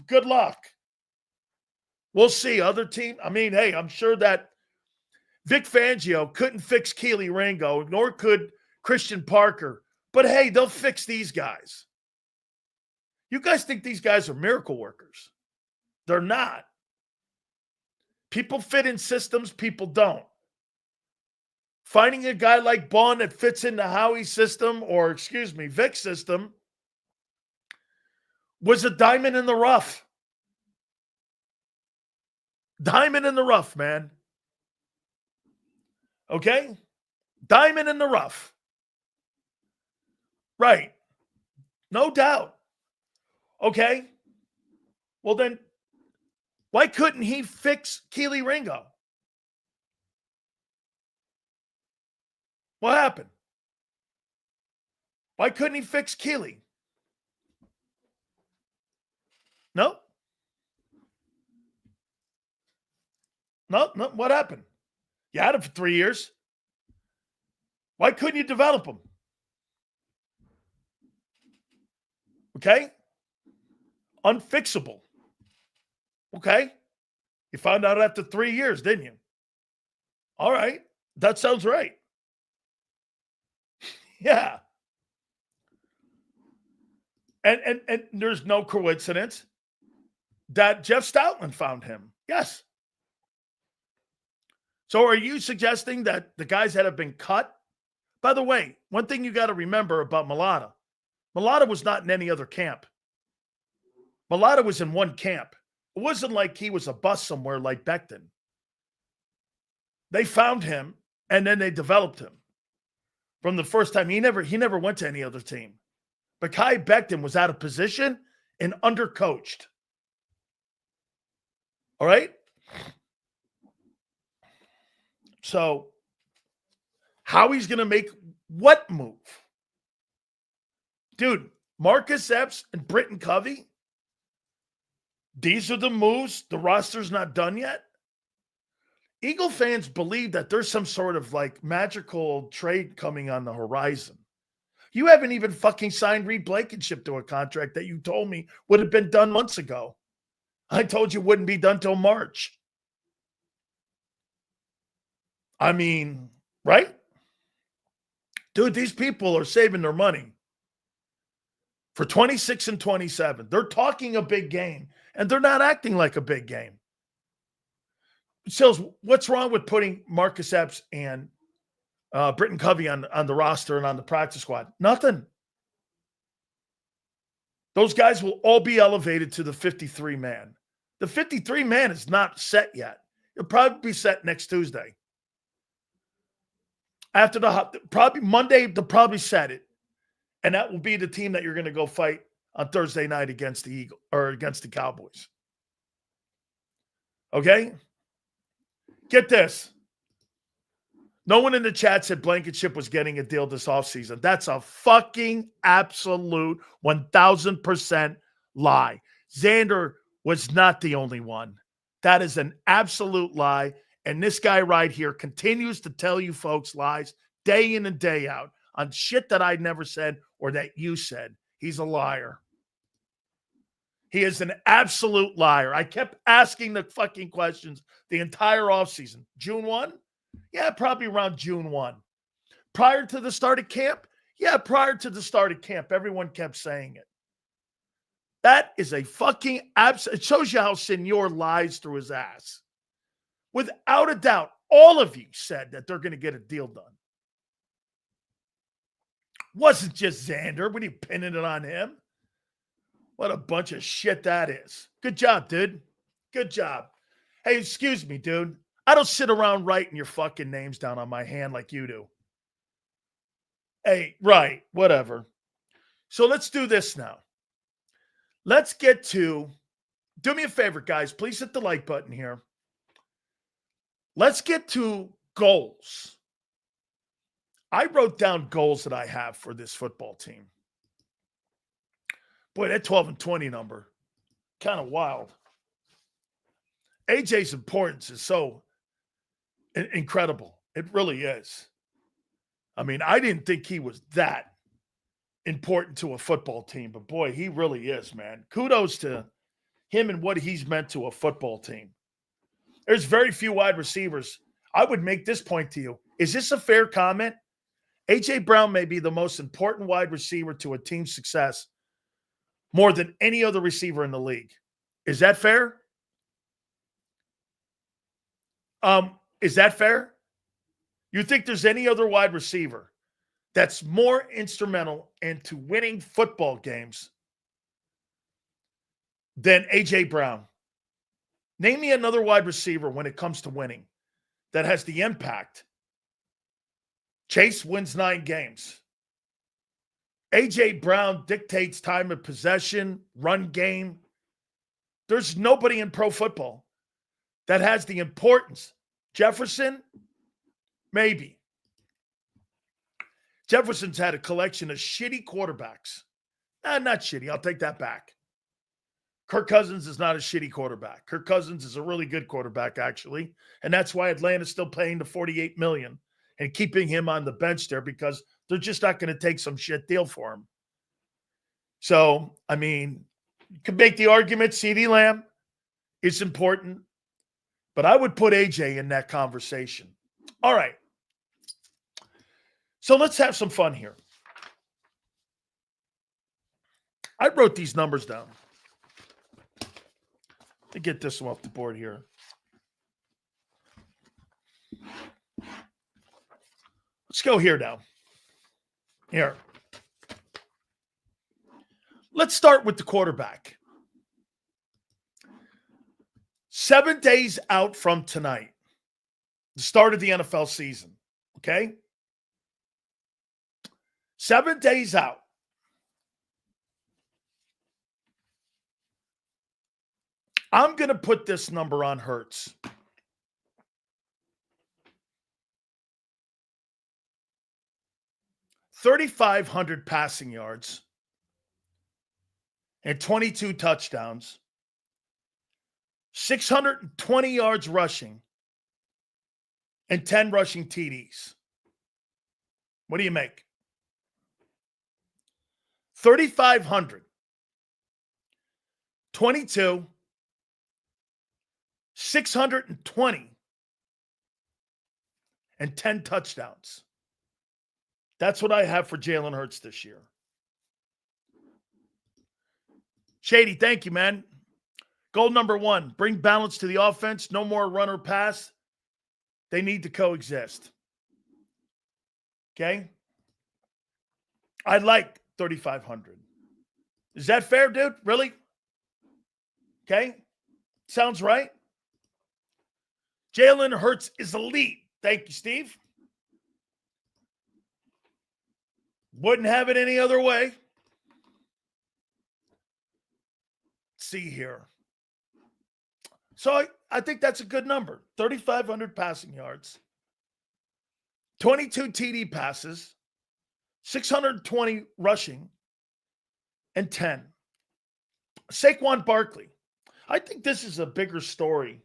good luck. We'll see. Other team. I mean, hey, I'm sure that Vic Fangio couldn't fix Keely Ringo, nor could Christian Parker. But hey, they'll fix these guys. You guys think these guys are miracle workers. They're not. People fit in systems, people don't. Finding a guy like Bond that fits into Howie's system, or Vic's system, was a diamond in the rough. Diamond in the rough, man. Okay? Diamond in the rough. Right. No doubt. Okay? Well, then, why couldn't he fix Keely Ringo? What happened? Why couldn't he fix Keely? No? No, what happened? You had him for 3 years. Why couldn't you develop him? Okay? Unfixable. Okay? You found out after 3 years, didn't you? All right. That sounds right. Yeah. And there's no coincidence that Jeff Stoutland found him. Yes. So are you suggesting that the guys that have been cut? By the way, one thing you got to remember about Mulata was not in any other camp. Mulata was in one camp. It wasn't like he was a bust somewhere like Becton. They found him, and then they developed him. From the first time, he never went to any other team. But Kai Becton was out of position and undercoached. All right? So, how he's going to make what move? Dude, Marcus Epps and Britton Covey, these are the moves. The roster's not done yet. Eagle fans believe that there's some sort of like magical trade coming on the horizon. You haven't even fucking signed Reed Blankenship to a contract that you told me would have been done months ago. I told you it wouldn't be done till March. I mean, right? Dude, these people are saving their money for 26 and 27. They're talking a big game, and they're not acting like a big game. Sills, what's wrong with putting Marcus Epps and Britton Covey on the roster and on the practice squad? Nothing. Those guys will all be elevated to the 53-man. The 53-man is not set yet. It'll probably be set next Tuesday. After probably Monday, they'll probably set it. And that will be the team that you're going to go fight on Thursday night against the Eagle or against the Cowboys. Okay? Get this. No one in the chat said Blankenship was getting a deal this offseason. That's a fucking absolute 1,000% lie. Xander was not the only one. That is an absolute lie. And this guy right here continues to tell you folks lies day in and day out on shit that I never said or that you said. He's a liar. He is an absolute liar. I kept asking the fucking questions the entire offseason. June 1? Yeah, probably around June 1. Prior to the start of camp? Yeah, prior to the start of camp. Everyone kept saying it. That is a fucking it shows you how Senor lies through his ass. Without a doubt, all of you said that they're going to get a deal done. Wasn't just Xander. What are you pinning it on him? What a bunch of shit that is. Good job, dude. Good job. Hey, excuse me, dude. I don't sit around writing your fucking names down on my hand like you do. Hey, right, whatever. So let's do this now. Let's get to, do me a favor, guys. Please hit the like button here. Let's get to goals. I wrote down goals that I have for this football team. Boy, that 12 and 20 number, kind of wild. AJ's importance is so incredible. It really is. I mean, I didn't think he was that important to a football team, but boy, he really is, man. Kudos to him and what he's meant to a football team. There's very few wide receivers. I would make this point to you. Is this a fair comment? A.J. Brown may be the most important wide receiver to a team's success more than any other receiver in the league. Is that fair? Is that fair? You think there's any other wide receiver that's more instrumental into winning football games than A.J. Brown? Name me another wide receiver when it comes to winning that has the impact. Chase wins 9 games. A.J. Brown dictates time of possession, run game. There's nobody in pro football that has the importance. Jefferson, maybe. Jefferson's had a collection of shitty quarterbacks. Not shitty. I'll take that back. Kirk Cousins is not a shitty quarterback. Kirk Cousins is a really good quarterback, actually. And that's why Atlanta's still paying the $48 million and keeping him on the bench there, because they're just not going to take some shit deal for him. So, I mean, you can make the argument CeeDee Lamb is important, but I would put AJ in that conversation. All right. So let's have some fun here. I wrote these numbers down. To get this one off the board here. Let's go here now. Here. Let's start with the quarterback. 7 days out from tonight, the start of the NFL season. Okay? 7 days out. I'm going to put this number on Hurts. $3,500 passing yards and 22 touchdowns, 620 yards rushing, and 10 rushing TDs. What do you make? 3,500, 22, 620, and 10 touchdowns. That's what I have for Jalen Hurts this year. Shady, thank you, man. Goal number 1, bring balance to the offense. No more run or pass. They need to coexist. Okay? I like 3,500. Is that fair, dude? Really? Okay? Sounds right. Jalen Hurts is elite. Thank you, Steve. Wouldn't have it any other way. Let's see here. So I think that's a good number. 3,500 passing yards, 22 TD passes, 620 rushing, and 10. Saquon Barkley. I think this is a bigger story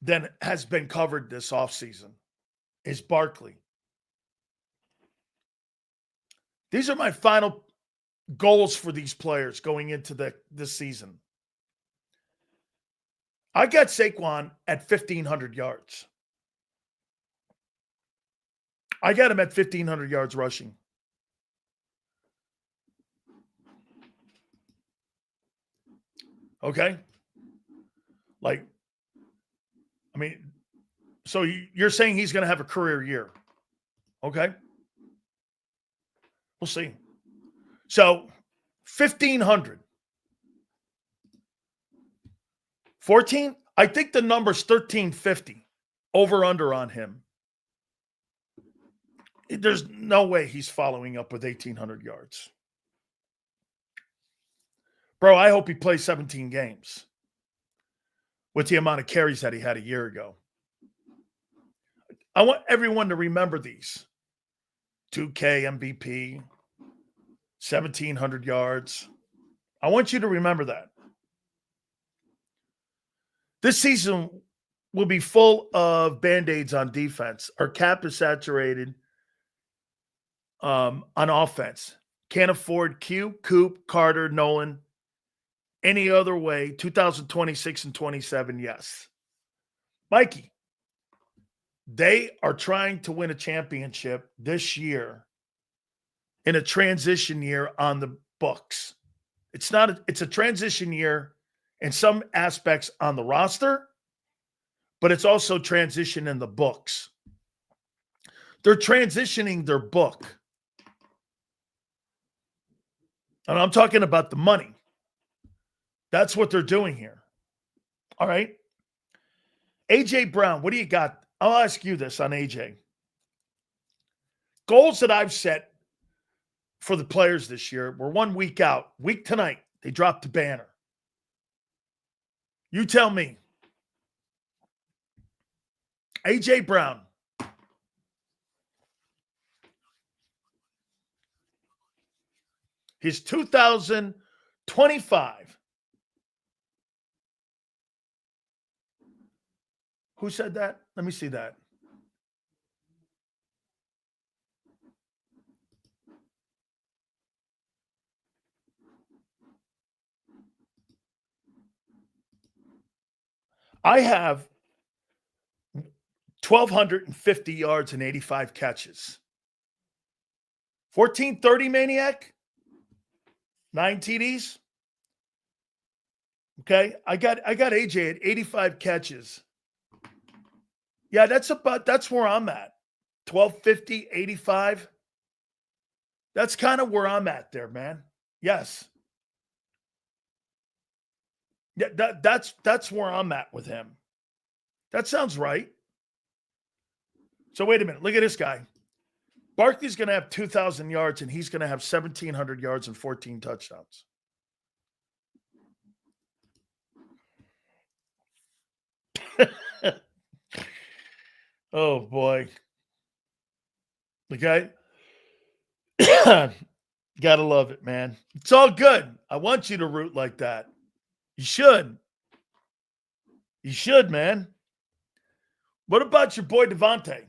than has been covered this offseason, is Barkley. These are my final goals for these players going into this season. I got Saquon at 1,500 yards. I got him at 1,500 yards rushing. Okay? Like, I mean, so you're saying he's going to have a career year. Okay? We'll see. So, 1,500. 14? I think the number's 1,350. Over under on him. There's no way he's following up with 1,800 yards. Bro, I hope he plays 17 games with the amount of carries that he had a year ago. I want everyone to remember these. 2K MVP, 1,700 yards. I want you to remember that. This season will be full of Band-Aids on defense. Our cap is saturated on offense. Can't afford Q, Coop, Carter, Nolan, Any other way, 2026 and 27, yes. Mikey, they are trying to win a championship this year in a transition year on the books. It's a transition year in some aspects on the roster, but it's also transition in the books. They're transitioning their book. And I'm talking about the money. That's what they're doing here. All right. A.J. Brown, what do you got? I'll ask you this on A.J. Goals that I've set for the players this year were 1 week out. Week tonight, they dropped the banner. You tell me. A.J. Brown. His 2025. Who said that? Let me see that. I have 1,250 yards and 85 catches. 1430 Maniac. 9 TDs. Okay. I got AJ at 85 catches. Yeah, that's where I'm at. 1,250, 85. That's kind of where I'm at there, man. Yes. Yeah, that's where I'm at with him. That sounds right. So wait a minute. Look at this guy. Barkley's going to have 2,000 yards, and he's going to have 1,700 yards and 14 touchdowns. Oh, boy. Okay? Gotta love it, man. It's all good. I want you to root like that. You should. You should, man. What about your boy Devontae?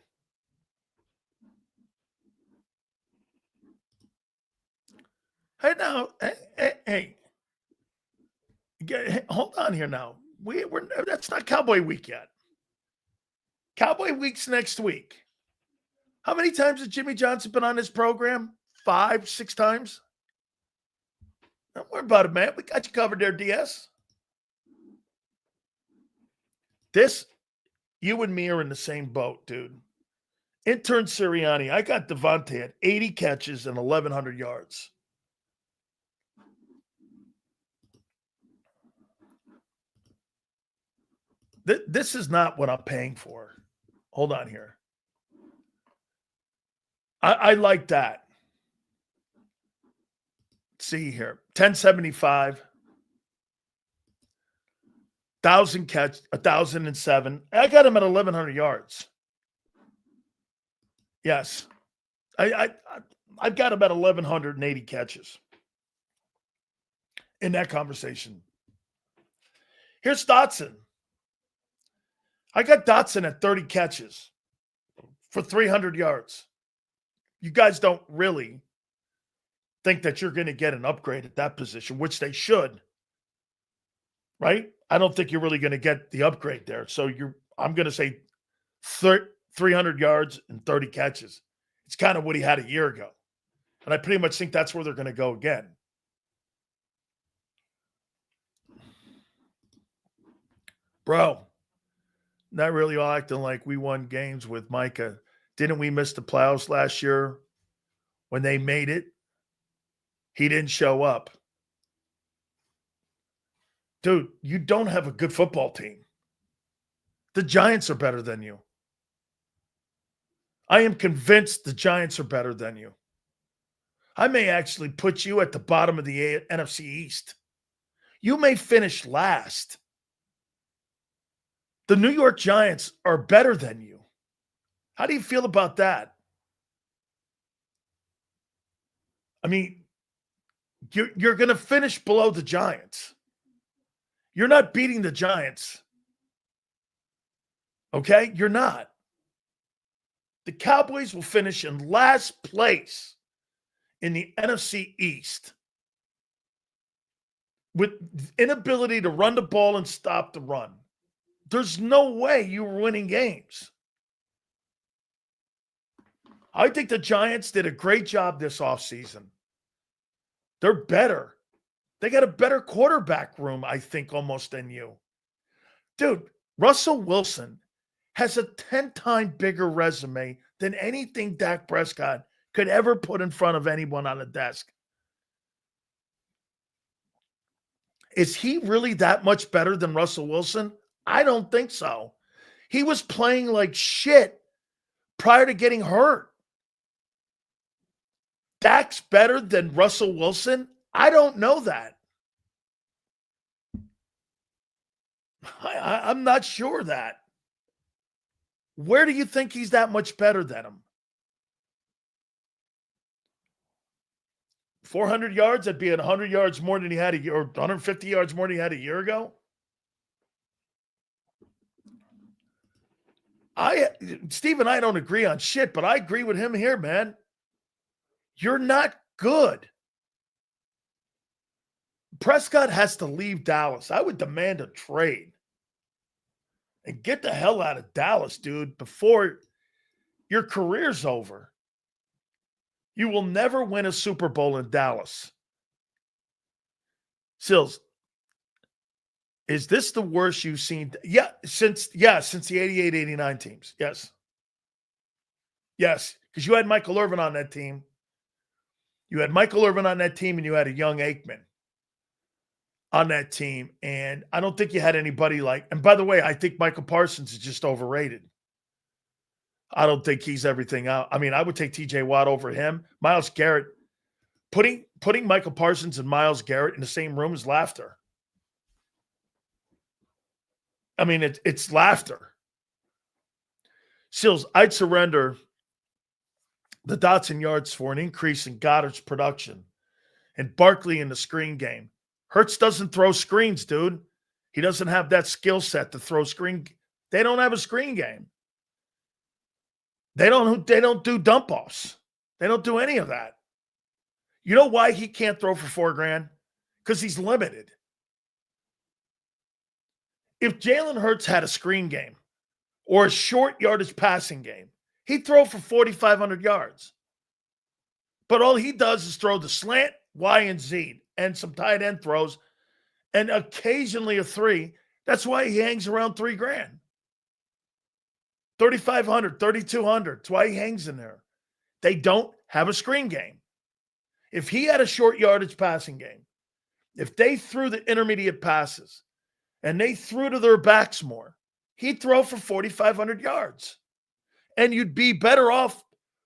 Hey, now, hey. Hold on here now. We're that's not Cowboy Week yet. Cowboy Week's next week. How many times has Jimmy Johnson been on this program? 5, 6 times? Don't worry about it, man. We got you covered there, DS. You and me are in the same boat, dude. Intern Sirianni, I got Devontae at 80 catches and 1,100 yards. This is not what I'm paying for. Hold on here. I like that. Let's see here. 1075. 1,000 catch, 1,007. I got him at 1,100 yards. Yes. I've got him at 1,180 catches in that conversation. Here's Dotson. I got Dotson at 30 catches for 300 yards. You guys don't really think that you're going to get an upgrade at that position, which they should, right? I don't think you're really going to get the upgrade there. So I'm going to say 300 yards and 30 catches. It's kind of what he had a year ago. And I pretty much think that's where they're going to go again. Bro, not really all acting like we won games with Micah. Didn't we miss the playoffs last year when they made it? He didn't show up. Dude, you don't have a good football team. The Giants are better than you. I am convinced the Giants are better than you. I may actually put you at the bottom of the NFC East. You may finish last. The New York Giants are better than you. How do you feel about that? I mean, you're going to finish below the Giants. You're not beating the Giants. Okay? You're not. The Cowboys will finish in last place in the NFC East. with inability to run the ball and stop the run. There's no way you were winning games. I think the Giants did a great job this offseason. They're better. They got a better quarterback room, I think, almost than you. Dude, Russell Wilson has a 10-time bigger resume than anything Dak Prescott could ever put in front of anyone on a desk. Is he really that much better than Russell Wilson? I don't think so. He was playing like shit prior to getting hurt. Dak's better than Russell Wilson? I don't know that. I'm not sure that. Where do you think he's that much better than him? 400 yards, that'd be 100 yards more than he had a year, or 150 yards more than he had a year ago. Steve and I don't agree on shit, but I agree with him here, man. You're not good. Prescott has to leave Dallas. I would demand a trade. And get the hell out of Dallas, dude, before your career's over. You will never win a Super Bowl in Dallas. Sills, is this the worst you've seen? Yeah, since the 88-89 teams. Yes. Yes, because you had Michael Irvin on that team. You had Michael Irvin on that team, and you had a young Aikman on that team. And I don't think you had anybody like, and by the way, I think Micah Parsons is just overrated. I don't think he's everything out. I mean, I would take TJ Watt over him. Myles Garrett, putting Micah Parsons and Myles Garrett in the same room is laughter. I mean, it's laughter. Sills, I'd surrender the Dotson yards for an increase in Goddard's production and Barkley in the screen game. Hurts doesn't throw screens, dude. He doesn't have that skill set to throw screen. They don't have a screen game. They don't do dump offs. They don't do any of that. You know why he can't throw for $4,000? Because he's limited. If Jalen Hurts had a screen game or a short yardage passing game, he'd throw for 4,500 yards. But all he does is throw the slant, Y, and Z, and some tight end throws, and occasionally a 3. That's why he hangs around $3,000. 3,500, 3,200. That's why he hangs in there. They don't have a screen game. If he had a short yardage passing game, if they threw the intermediate passes and they threw to their backs more, he'd throw for 4,500 yards. And you'd be better off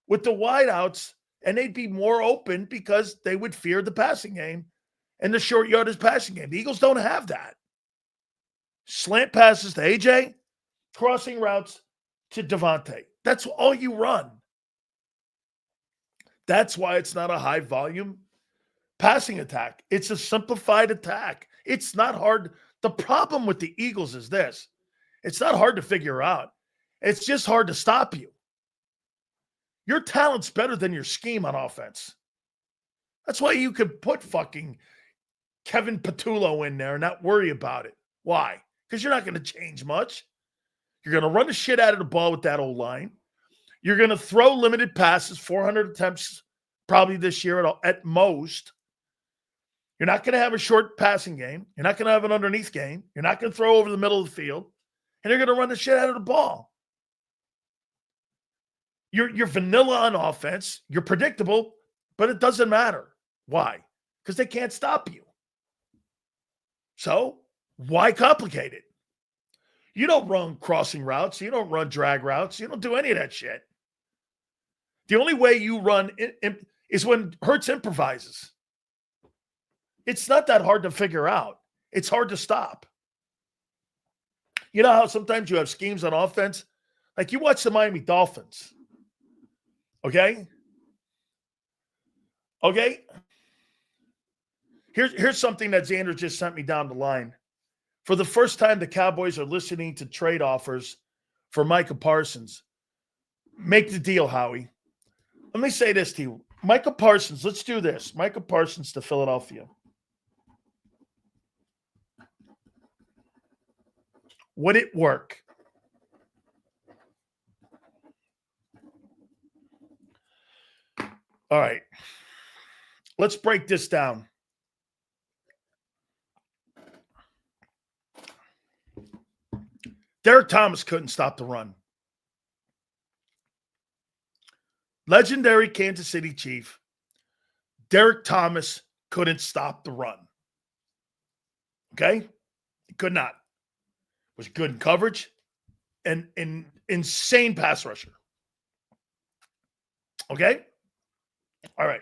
with the wideouts, and they'd be more open because they would fear the passing game and the short yardage passing game. The Eagles don't have that. Slant passes to AJ, crossing routes to Devontae. That's all you run. That's why it's not a high volume passing attack. It's a simplified attack. It's not hard. The problem with the Eagles is this. It's not hard to figure out. It's just hard to stop you. Your talent's better than your scheme on offense. That's why you could put fucking Kevin Patullo in there and not worry about it. Why? Because you're not going to change much. You're going to run the shit out of the ball with that old line. You're going to throw limited passes, 400 attempts probably this year at most. You're not going to have a short passing game. You're not going to have an underneath game. You're not going to throw over the middle of the field. And you're going to run the shit out of the ball. You're vanilla on offense. You're predictable, but it doesn't matter. Why? Because they can't stop you. So why complicate it? You don't run crossing routes. You don't run drag routes. You don't do any of that shit. The only way you run is when Hurts improvises. It's not that hard to figure out. It's hard to stop. You know how sometimes you have schemes on offense? Like you watch the Miami Dolphins. Okay? Okay? Here's something that Xander just sent me down the line. For the first time, the Cowboys are listening to trade offers for Micah Parsons. Make the deal, Howie. Let me say this to you. Micah Parsons, let's do this. Micah Parsons to Philadelphia. Would it work? All right. Let's break this down. Derek Thomas couldn't stop the run. Legendary Kansas City Chief, Derek Thomas couldn't stop the run. Okay? He could not. Was good in coverage and an insane pass rusher. Okay? All right.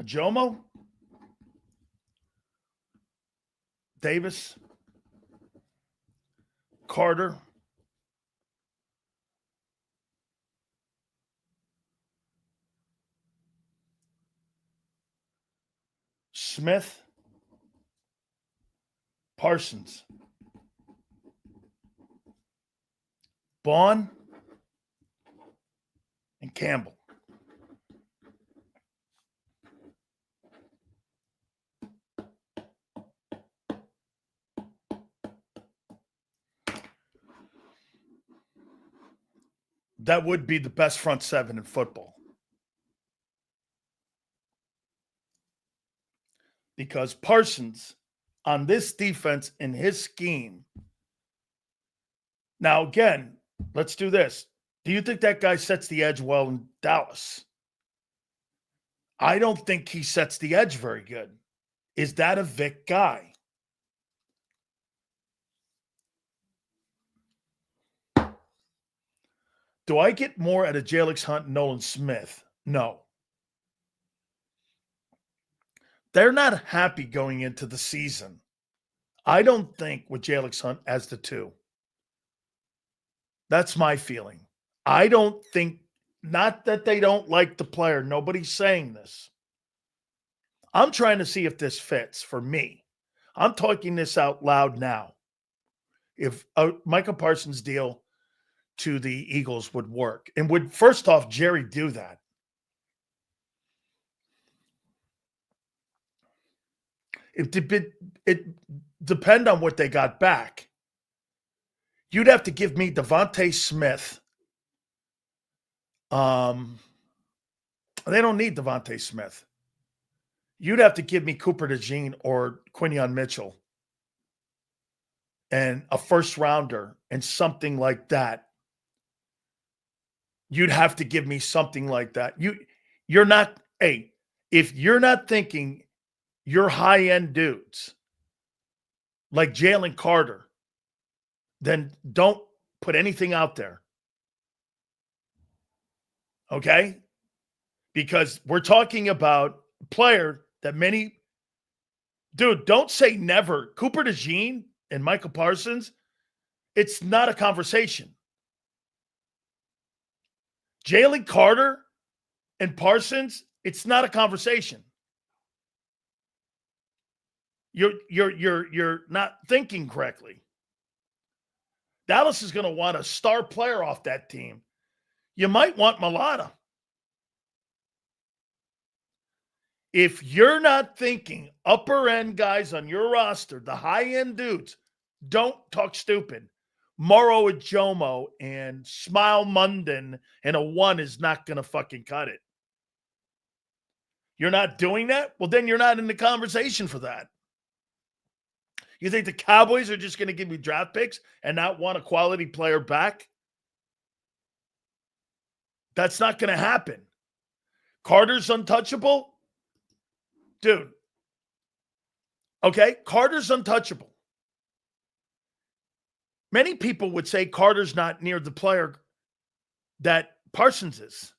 Ajomo, Davis, Carter, Smith, Parsons, Bond, and Campbell. That would be the best front seven in football. Because Parsons, on this defense in his scheme. Now, again, let's do this. Do you think that guy sets the edge well in Dallas? I don't think he sets the edge very good. Is that a Vic guy? Do I get more out of Jalen Hunt and Nolan Smith? No. They're not happy going into the season. I don't think with Jalen Hunt as the two. That's my feeling. I don't think, not that they don't like the player. Nobody's saying this. I'm trying to see if this fits for me. I'm talking this out loud now. If Micah Parsons' deal to the Eagles would work. And would, first off, Jerry do that? It depend on what they got back. You'd have to give me Devontae Smith. They don't need Devontae Smith. You'd have to give me Cooper DeJean or Quinion Mitchell and a first rounder and something like that. You'd have to give me something like that. You're not, hey, if you're not thinking you're high-end dudes like Jalen Carter, then don't put anything out there. Okay? Because we're talking about a player that many, dude, don't say never. Cooper DeJean and Micah Parsons, it's not a conversation. Jalen Carter and Parsons, it's not a conversation. You're not thinking correctly. Dallas is going to want a star player off that team. You might want Mulata. If you're not thinking upper end guys on your roster, the high end dudes, don't talk stupid. Moro Ajomo and Smile Munden and a 1 is not going to fucking cut it. You're not doing that? Well, then you're not in the conversation for that. You think the Cowboys are just going to give you draft picks and not want a quality player back? That's not going to happen. Carter's untouchable? Dude. Okay, Carter's untouchable. Many people would say Carter's not near the player that Parsons is,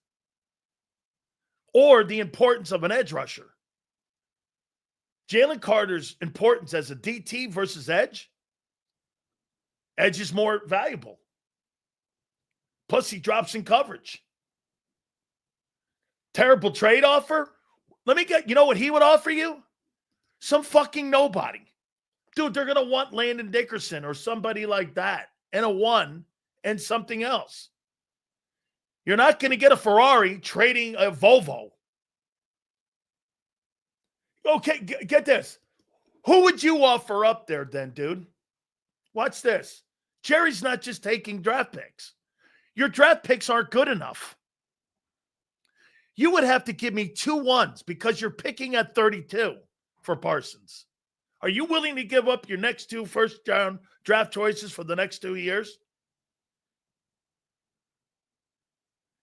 or the importance of an edge rusher. Jalen Carter's importance as a DT versus edge, edge is more valuable. Plus, he drops in coverage. Terrible trade offer? Let me get, you know what he would offer you? Some fucking nobody. Dude, they're going to want Landon Dickerson or somebody like that and a 1 and something else. You're not going to get a Ferrari trading a Volvo. Okay, get this. Who would you offer up there then, dude? Watch this. Jerry's not just taking draft picks. Your draft picks aren't good enough. You would have to give me 2 ones because you're picking at 32 for Parsons. Are you willing to give up your next 2 first-round draft choices for the next 2 years?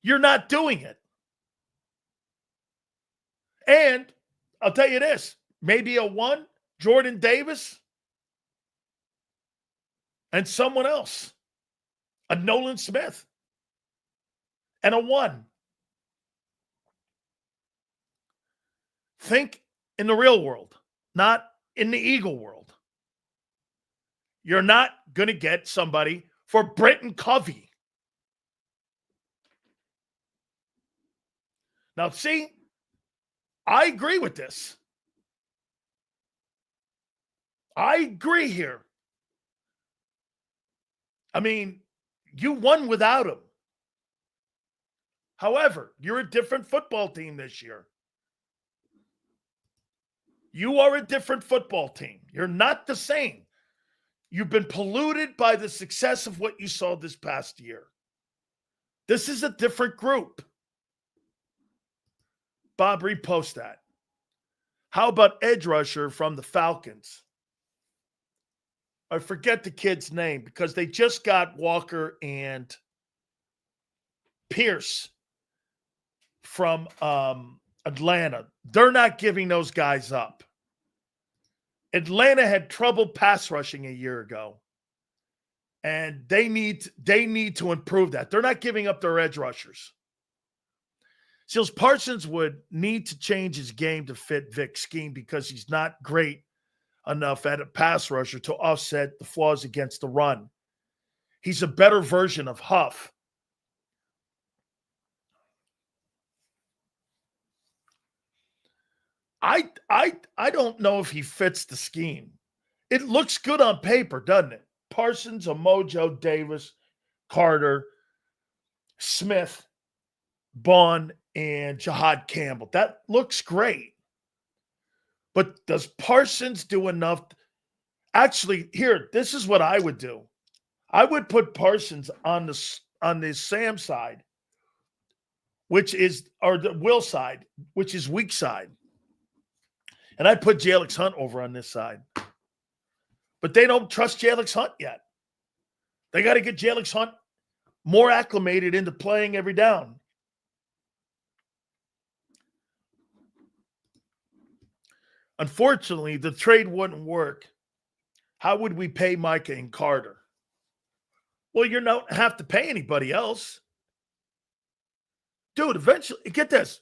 You're not doing it. And I'll tell you this, maybe a 1, Jordan Davis, and someone else, a Nolan Smith, and a 1. Think in the real world, not in the Eagle world. You're not going to get somebody for Britton Covey. Now, see, I agree with this. I agree here. I mean, you won without him. However, you're a different football team this year. You are a different football team. You're not the same. You've been polluted by the success of what you saw this past year. This is a different group. Bob, repost that. How about edge rusher from the Falcons? I forget the kid's name because they just got Walker and Pierce from Atlanta. They're not giving those guys up. Atlanta had trouble pass rushing a year ago, and they need to improve that. They're not giving up their edge rushers. Seals Parsons would need to change his game to fit Vic's scheme because he's not great enough at a pass rusher to offset the flaws against the run. He's a better version of Huff. I don't know if he fits the scheme. It looks good on paper, doesn't it? Parsons, Amojo, Davis, Carter, Smith, Bond, and Jahad Campbell. That looks great. But does Parsons do enough? Actually, here, this is what I would do. I would put Parsons on the Sam side, which is, or the Will side, which is weak side. And I'd put Jalix Hunt over on this side. But they don't trust Jalix Hunt yet. They got to get Jalix Hunt more acclimated into playing every down. Unfortunately, the trade wouldn't work. How would we pay Micah and Carter? Well, you don't have to pay anybody else. Dude, eventually, get this.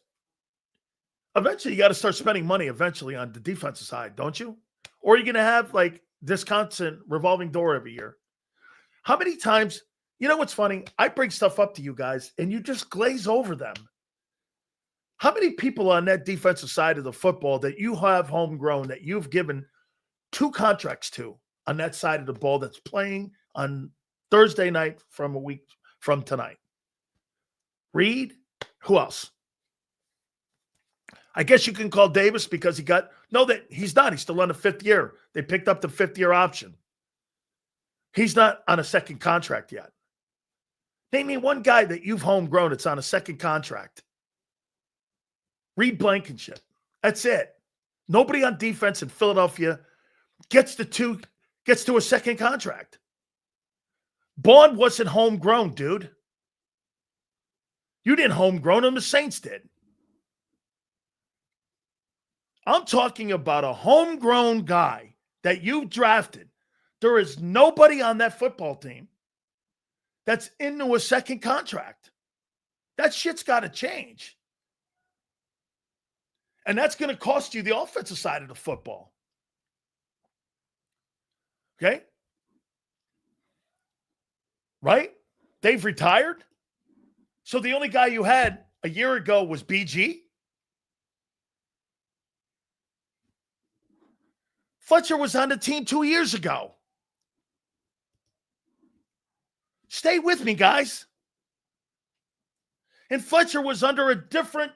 Eventually, you got to start spending money eventually on the defensive side, don't you? Or are you going to have like this constant revolving door every year? How many times, you know what's funny? I bring stuff up to you guys and you just glaze over them. How many people on that defensive side of the football that you have homegrown that you've given 2 contracts to on that side of the ball that's playing on Thursday night from a week from tonight? Reed? Who else? I guess you can call Davis because he's not. He's still on the 5th year. They picked up the 5th-year option. He's not on a second contract yet. Name me one guy that you've homegrown that's on a second contract. Reed Blankenship. That's it. Nobody on defense in Philadelphia gets to a second contract. Bond wasn't homegrown, dude. You didn't homegrown him. The Saints did. I'm talking about a homegrown guy that you've drafted. There is nobody on that football team that's into a second contract. That shit's got to change. And that's going to cost you the offensive side of the football. Okay? Right? They've retired. So the only guy you had a year ago was BG. Fletcher was on the team 2 years ago. Stay with me, guys. And Fletcher was under a different.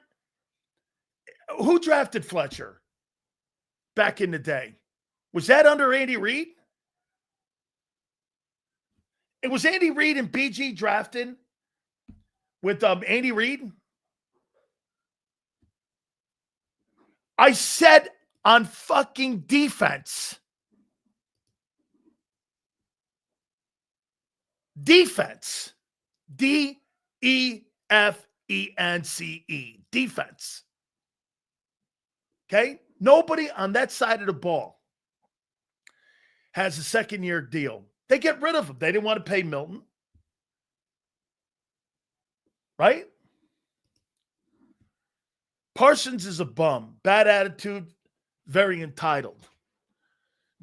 Who drafted Fletcher back in the day? Was that under Andy Reid? It was Andy Reid and BG drafted with Andy Reid. I said on fucking defense. Defense. D-E-F-E-N-C-E. Defense. Okay? Nobody on that side of the ball has a second-year deal. They get rid of him. They didn't want to pay Milton. Right? Parsons is a bum. Bad attitude. Very entitled.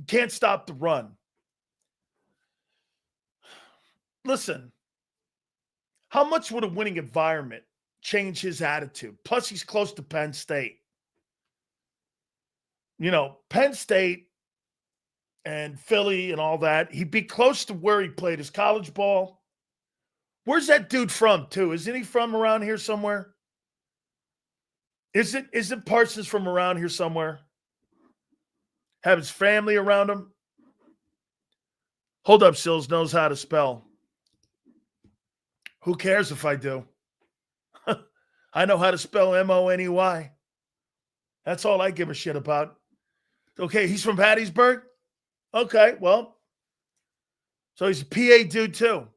Can't stop the run. Listen, how much would a winning environment change his attitude? Plus, he's close to Penn State. You know, Penn State and Philly and all that. He'd be close to where he played his college ball. Where's that dude from, too? Isn't he from around here somewhere? Isn't Parsons from around here somewhere? Have his family around him? Hold up, Sills knows how to spell. Who cares if I do? I know how to spell M-O-N-E-Y. That's all I give a shit about. Okay, he's from Hattiesburg? Okay, well, so he's a PA dude too.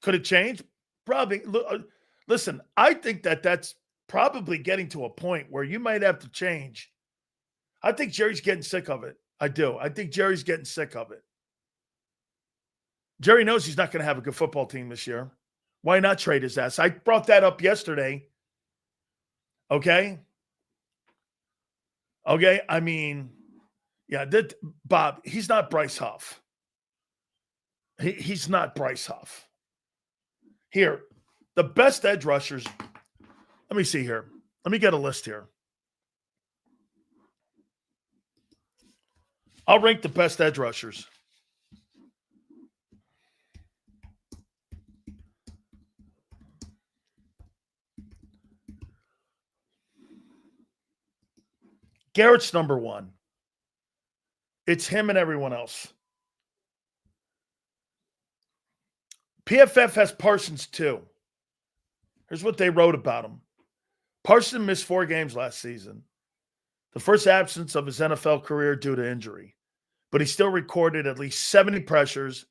Could it change? Probably. Listen, I think that's probably getting to a point where you might have to change. I think Jerry's getting sick of it. I do. I think Jerry's getting sick of it. Jerry knows he's not going to have a good football team this year. Why not trade his ass? I brought that up yesterday. Okay? Okay? I mean, yeah, Bob, he's not Bryce Huff. He's not Bryce Huff. Here, the best edge rushers. Let me see here. Let me get a list here. I'll rank the best edge rushers. Garrett's number one. It's him and everyone else. PFF has Parsons too. Here's what they wrote about him. Parsons missed 4 games last season. The first absence of his NFL career due to injury. But he still recorded at least 70 pressures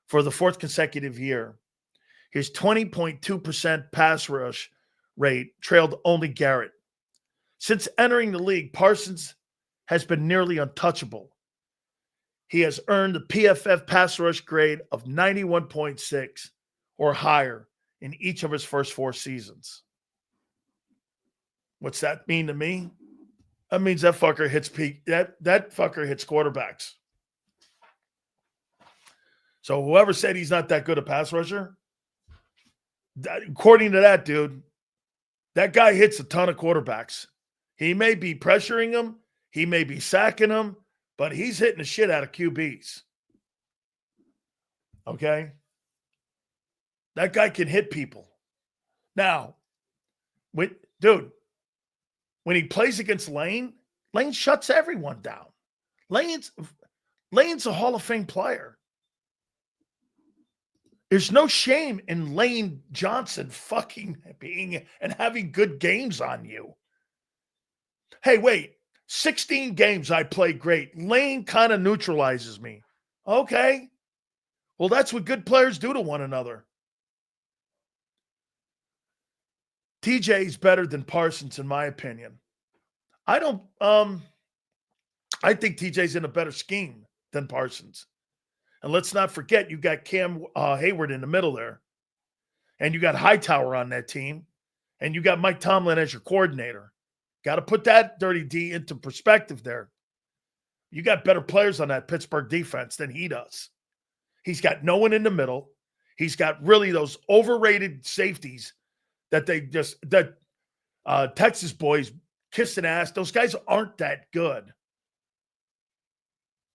for the 4th consecutive year. His 20.2% pass rush rate trailed only Garrett. Since entering the league, Parsons has been nearly untouchable. He has earned the PFF pass rush grade of 91.6 or higher in each of his first 4 seasons. What's that mean to me? That means that fucker hits that fucker hits quarterbacks. So whoever said he's not that good a pass rusher, according to that dude, that guy hits a ton of quarterbacks. He may be pressuring them, he may be sacking them, but he's hitting the shit out of QBs. Okay? That guy can hit people. Now, when he plays against Lane, Lane shuts everyone down. Lane's a Hall of Fame player. There's no shame in Lane Johnson fucking being and having good games on you. Hey, wait, 16 games I played great. Lane kind of neutralizes me. Okay. Well, that's what good players do to one another. TJ's better than Parsons, in my opinion. I think TJ's in a better scheme than Parsons. And let's not forget, you got Cam Hayward in the middle there. And you got Hightower on that team. And you got Mike Tomlin as your coordinator. Got to put that dirty D into perspective there. You got better players on that Pittsburgh defense than he does. He's got no one in the middle. He's got really those overrated safeties that Texas boys kissing ass. Those guys aren't that good.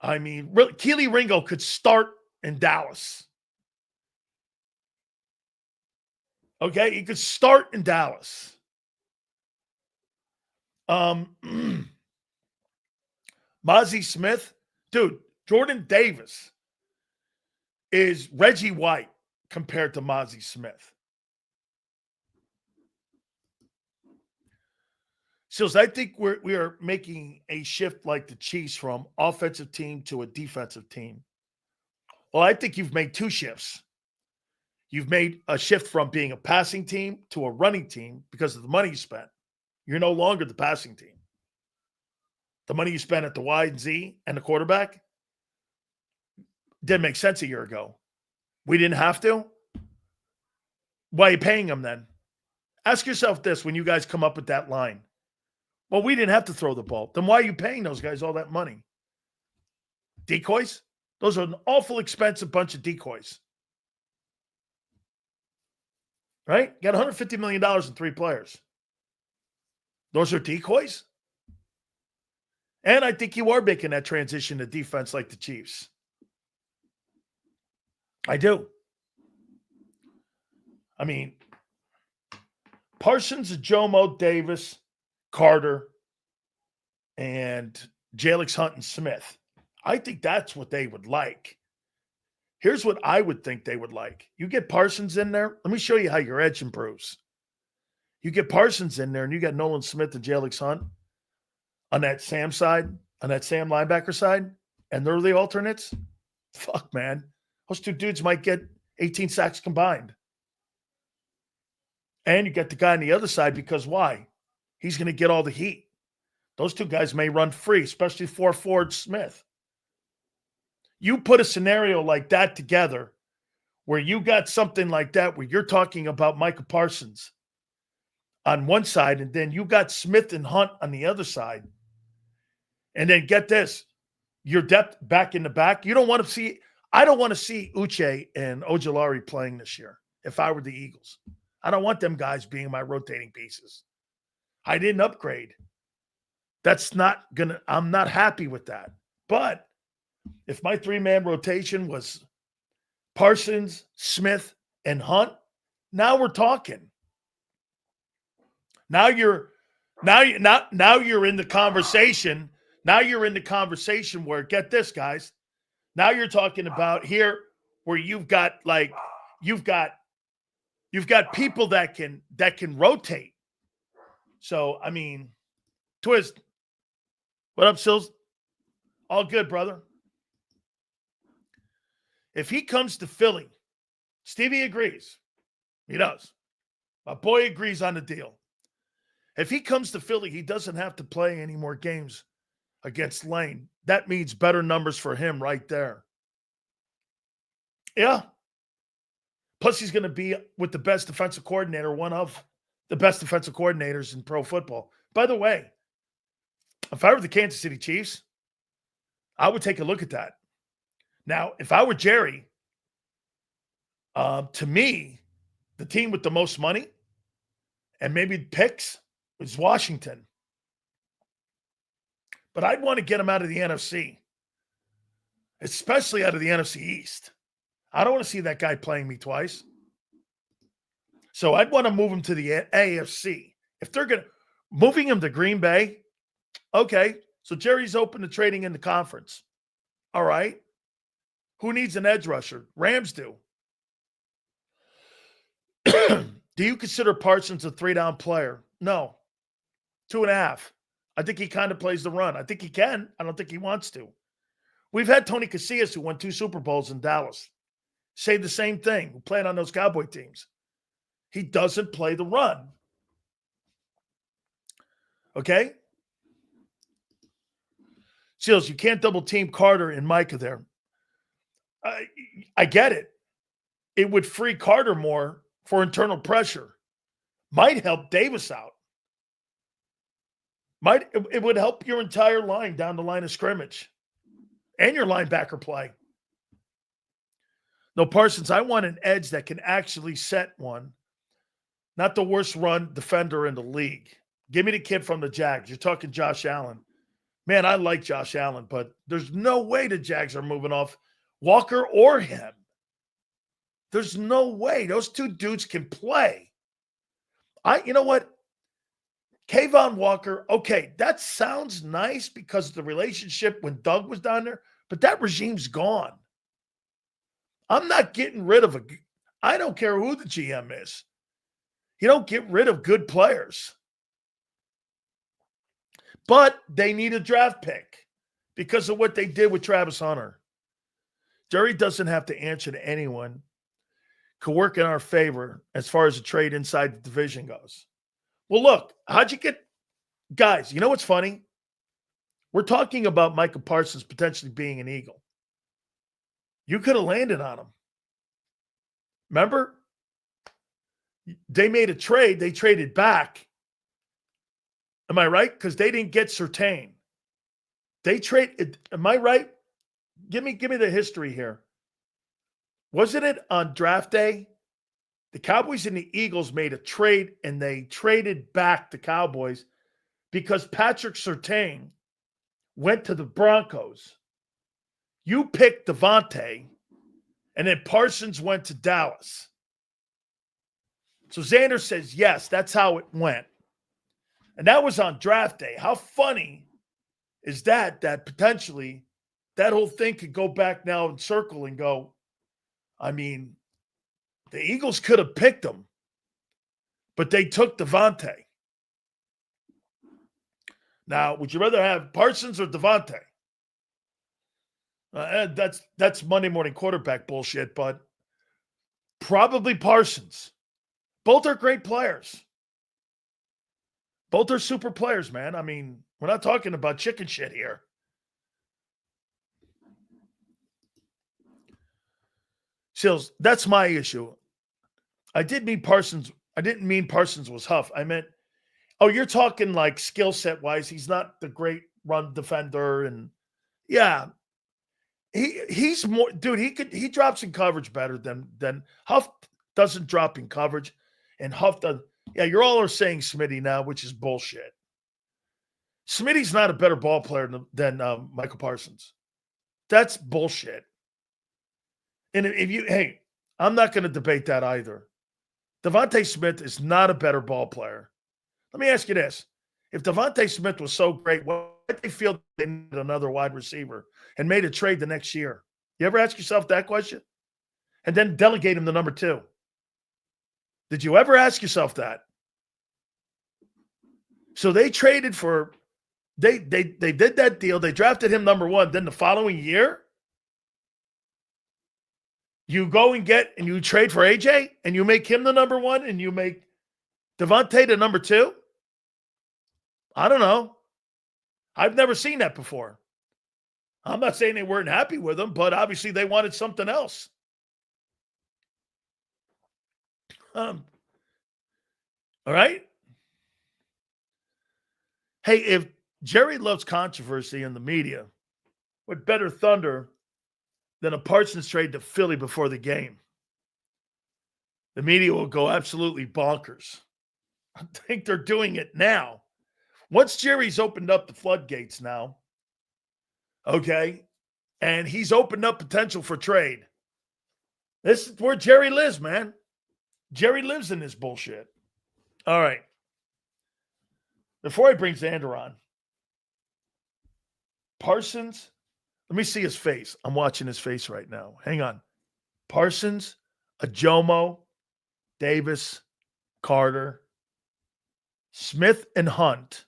I mean, really, Keely Ringo could start in Dallas. Okay, he could start in Dallas. Mozzie Smith, dude, Jordan Davis is Reggie White compared to Mozzie Smith. So I think we are making a shift like the Chiefs from offensive team to a defensive team. Well, I think you've made two shifts. You've made a shift from being a passing team to a running team because of the money you spent. You're no longer the passing team. The money you spent at the Y and Z and the quarterback didn't make sense a year ago. We didn't have to. Why are you paying them then? Ask yourself this when you guys come up with that line. Well, we didn't have to throw the ball. Then why are you paying those guys all that money? Decoys? Those are an awful expensive bunch of decoys. Right? Got $150 million in 3 players. Those are decoys? And I think you are making that transition to defense like the Chiefs. I do. I mean, Parsons, Jomo, Davis, Carter, and Jalix Hunt and Smith. I think that's what they would like. Here's what I would think they would like. You get Parsons in there. Let me show you how your edge improves. You get Parsons in there, and you got Nolan Smith and Jalix Hunt on that Sam side, on that Sam linebacker side, and they're the alternates. Fuck, man. Those two dudes might get 18 sacks combined. And you get the guy on the other side because why? He's going to get all the heat. Those two guys may run free, especially for Ford Smith. You put a scenario like that together where you got something like that where you're talking about Micah Parsons on one side and then you got Smith and Hunt on the other side. And then get this, your depth back in the back. You don't want to see – I don't want to see Uche and Ojulari playing this year if I were the Eagles. I don't want them guys being my rotating pieces. I didn't upgrade. That's not going to – I'm not happy with that. But if my 3-man rotation was Parsons, Smith, and Hunt, now we're talking. Now you're in the conversation. Now you're in the conversation where, get this, guys. Now you're talking about here where you've got people that can rotate. So, I mean, Twist. What up, Sills? All good, brother. If he comes to Philly, Stevie agrees. He does. My boy agrees on the deal. If he comes to Philly, he doesn't have to play any more games against Lane. That means better numbers for him right there. Yeah. Plus, he's going to be with the best defensive coordinator, one of the best defensive coordinators in pro football. By the way, if I were the Kansas City Chiefs, I would take a look at that. Now, if I were Jerry, to me, the team with the most money and maybe picks is Washington. But I'd want to get him out of the NFC, especially out of the NFC East. I don't want to see that guy playing me twice. So I'd want to move him to the AFC. If they're going to – moving him to Green Bay, okay. So Jerry's open to trading in the conference. All right. Who needs an edge rusher? Rams do. Do you consider Parsons a 3-down player? No. 2.5. I think he kind of plays the run. I think he can. I don't think he wants to. We've had Tony Casillas, who won 2 Super Bowls in Dallas, say the same thing, who played on those Cowboy teams. He doesn't play the run. Okay? Seals, you can't double team Carter and Micah there. I get it. It would free Carter more for internal pressure. Might help Davis out. It would help your entire line down the line of scrimmage and your linebacker play. No, Parsons, I want an edge that can actually set one. Not the worst run defender in the league. Give me the kid from the Jags. You're talking Josh Allen. Man, I like Josh Allen, but there's no way the Jags are moving off Walker or him. There's no way. Those two dudes can play. You know what? Kayvon Walker, okay, that sounds nice because of the relationship when Doug was down there, but that regime's gone. I'm not getting rid of I don't care who the GM is. You don't get rid of good players. But they need a draft pick because of what they did with Travis Hunter. Jerry doesn't have to answer to anyone. Could work in our favor as far as the trade inside the division goes. Well, look, how'd you get – guys, you know what's funny? We're talking about Micah Parsons potentially being an Eagle. You could have landed on him. Remember? They made a trade. They traded back. Am I right? Because they didn't get Surtain. They traded. Am I right? Give me the history here. Wasn't it on draft day? The Cowboys and the Eagles made a trade, and they traded back the Cowboys because Patrick Surtain went to the Broncos. You picked Devontae, and then Parsons went to Dallas. So Xander says, yes, that's how it went. And that was on draft day. How funny is that potentially that whole thing could go back now and circle and go, I mean, the Eagles could have picked him, but they took Devontae. Now, would you rather have Parsons or Devontae? That's Monday morning quarterback bullshit, but probably Parsons. Both are great players. Both are super players, man. I mean, we're not talking about chicken shit here. Sills, that's my issue. I didn't mean Parsons was Huff. I meant, you're talking like skill set wise. He's not the great run defender, and yeah, he's more, dude. He drops in coverage better than Huff doesn't drop in coverage, and Huff does. Yeah, you're all are saying Smitty now, which is bullshit. Smitty's not a better ball player than Micah Parsons. That's bullshit. And I'm not going to debate that either. Devontae Smith is not a better ball player. Let me ask you this. If Devontae Smith was so great, why did they feel they needed another wide receiver and made a trade the next year? You ever ask yourself that question? And then delegate him to number 2. Did you ever ask yourself that? So they traded for they did that deal. They drafted him number 1. Then the following year, you go and you trade for AJ and you make him the number 1 and you make Devontae the number 2. I don't know. I've never seen that before. I'm not saying they weren't happy with him, but obviously they wanted something else. All right. Hey, if Jerry loves controversy in the media, what better thunder than a Parsons trade to Philly before the game? The media will go absolutely bonkers. I think they're doing it now. Once Jerry's opened up the floodgates now, okay, and he's opened up potential for trade. This is where Jerry lives, man. Jerry lives in this bullshit. All right. Before I bring Xander on, Parsons, let me see his face. I'm watching his face right now. Hang on. Parsons, Ajomo, Davis, Carter, Smith and Hunt,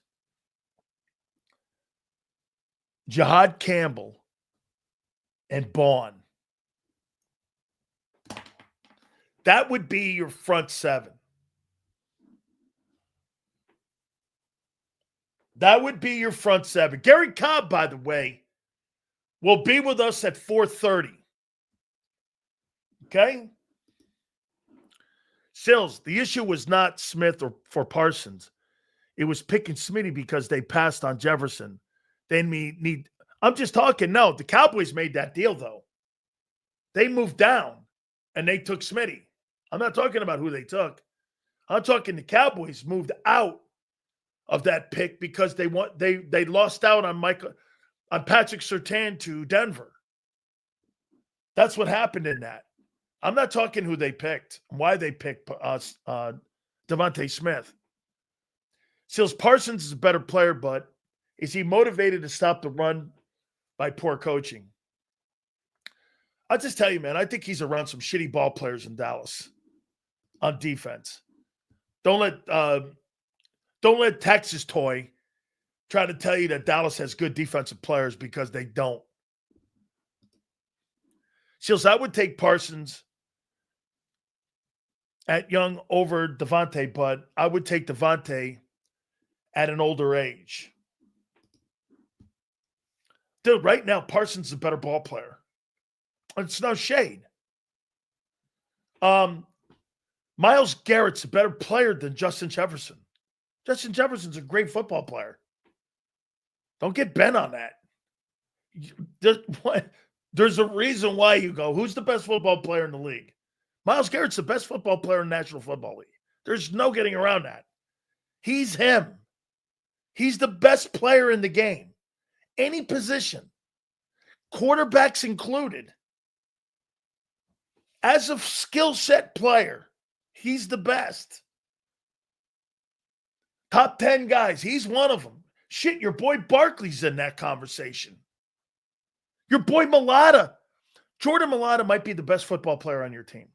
Jihad Campbell, and Bond. That would be your front 7. That would be your front 7. Gary Cobb, by the way, will be with us at 4:30. Okay? Sills, the issue was not Smith or for Parsons. It was picking Smitty because they passed on Jefferson. I'm just talking, no, the Cowboys made that deal, though. They moved down, and they took Smitty. I'm not talking about who they took. I'm talking the Cowboys moved out of that pick because they lost out on Patrick Surtain to Denver. That's what happened in that. I'm not talking who they picked, why they picked Devontae Smith. Seals, Parsons is a better player, but is he motivated to stop the run by poor coaching? I'll just tell you, man, I think he's around some shitty ball players in Dallas on defense. Don't let Texas toy try to tell you that Dallas has good defensive players, because they don't. Seals, I would take Parsons at young over Devontae, but I would take Devontae at an older age. Dude, right now, Parsons is a better ball player. It's no shade. Myles Garrett's a better player than Justin Jefferson. Justin Jefferson's a great football player. Don't get bent on that. There's a reason why you go, who's the best football player in the league? Myles Garrett's the best football player in the National Football League. There's no getting around that. He's him. He's the best player in the game. Any position, quarterbacks included. As a skill set player, he's the best. Top 10 guys, he's one of them. Shit, your boy Barkley's in that conversation. Your boy Mailata. Jordan Mailata might be the best football player on your team.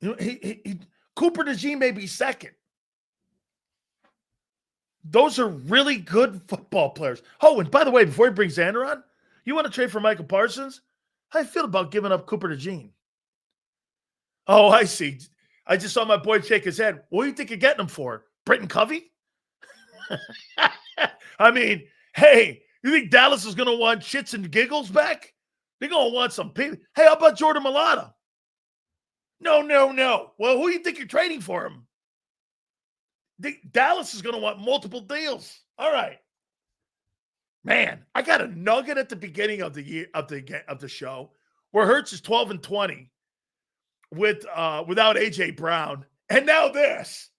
Cooper DeJean may be second. Those are really good football players. Oh, and by the way, before he brings Xander on, you want to trade for Micah Parsons? How do you feel about giving up Cooper DeJean? Oh, I see. I just saw my boy shake his head. What do you think you're getting him for? Britton Covey? I mean, hey, you think Dallas is going to want shits and giggles back? They're going to want some people. Hey, how about Jordan Mailata? No. Well, who do you think you're trading for him? Dallas is going to want multiple deals. All right. Man, I got a nugget at the beginning of the year of the show where Hurts is 12-20 without AJ Brown, and now this.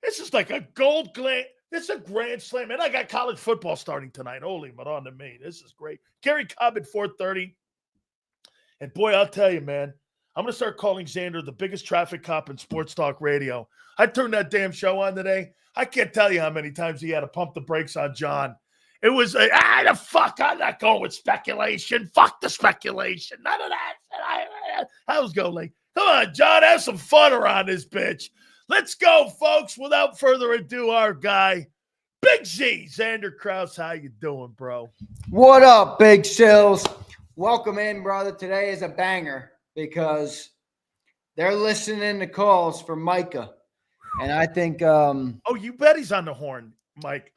This is like a gold glam. This is a grand slam, and I got college football starting tonight. Holy Madonna me, this is great. Gary Cobb at 4:30, and boy, I'll tell you, man, I'm gonna start calling Xander the biggest traffic cop in sports talk radio. I turned that damn show on today. I can't tell you how many times he had to pump the brakes on John. It was the fuck. I'm not going with speculation. Fuck the speculation. None of that. I was going like, come on, John, have some fun around this bitch. Let's go, folks. Without further ado, our guy, Big Z, Xander Krause. How you doing, bro? What up, Big Sills? Welcome in, brother. Today is a banger because they're listening to calls for Micah. And I think oh, you bet he's on the horn, Mike,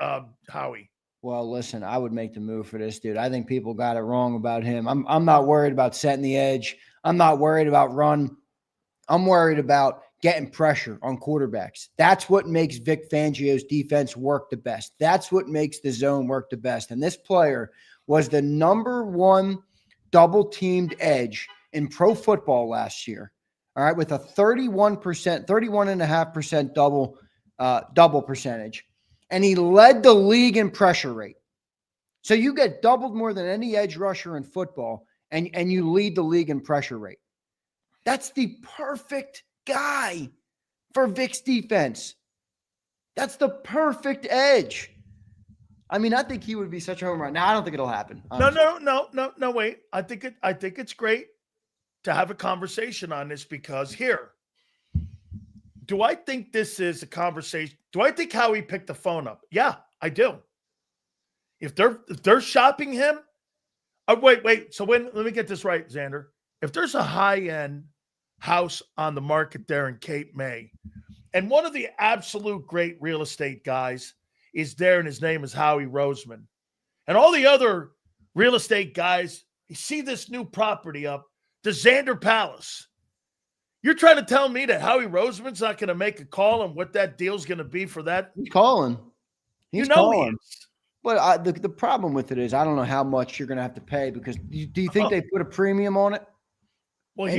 Howie. Well, listen, I would make the move for this dude. I think people got it wrong about him. I'm not worried about setting the edge. I'm not worried about run. I'm worried about getting pressure on quarterbacks. That's what makes Vic Fangio's defense work the best. That's what makes the zone work the best. And this player was the #1 double-teamed edge in pro football last year. All right, with a 31.5% double percentage. And he led the league in pressure rate. So you get doubled more than any edge rusher in football, and you lead the league in pressure rate. That's the perfect guy for Vic's defense. That's the perfect edge. I mean, I think he would be such a home run. Now, I don't think it'll happen. No, wait. I think it's great to have a conversation on this because here, do I think this is a conversation? Do I think Howie picked the phone up? Yeah, I do. If they're shopping him, wait. So let me get this right, Xander. If there's a high-end house on the market there in Cape May, and one of the absolute great real estate guys is there, and his name is Howie Roseman, and all the other real estate guys, you see this new property up, the Xander Palace. You're trying to tell me that Howie Roseman's not going to make a call on what that deal's going to be for that? He's calling. He's calling. He is. But the problem with it is I don't know how much you're going to have to pay because do you think they put a premium on it? Well,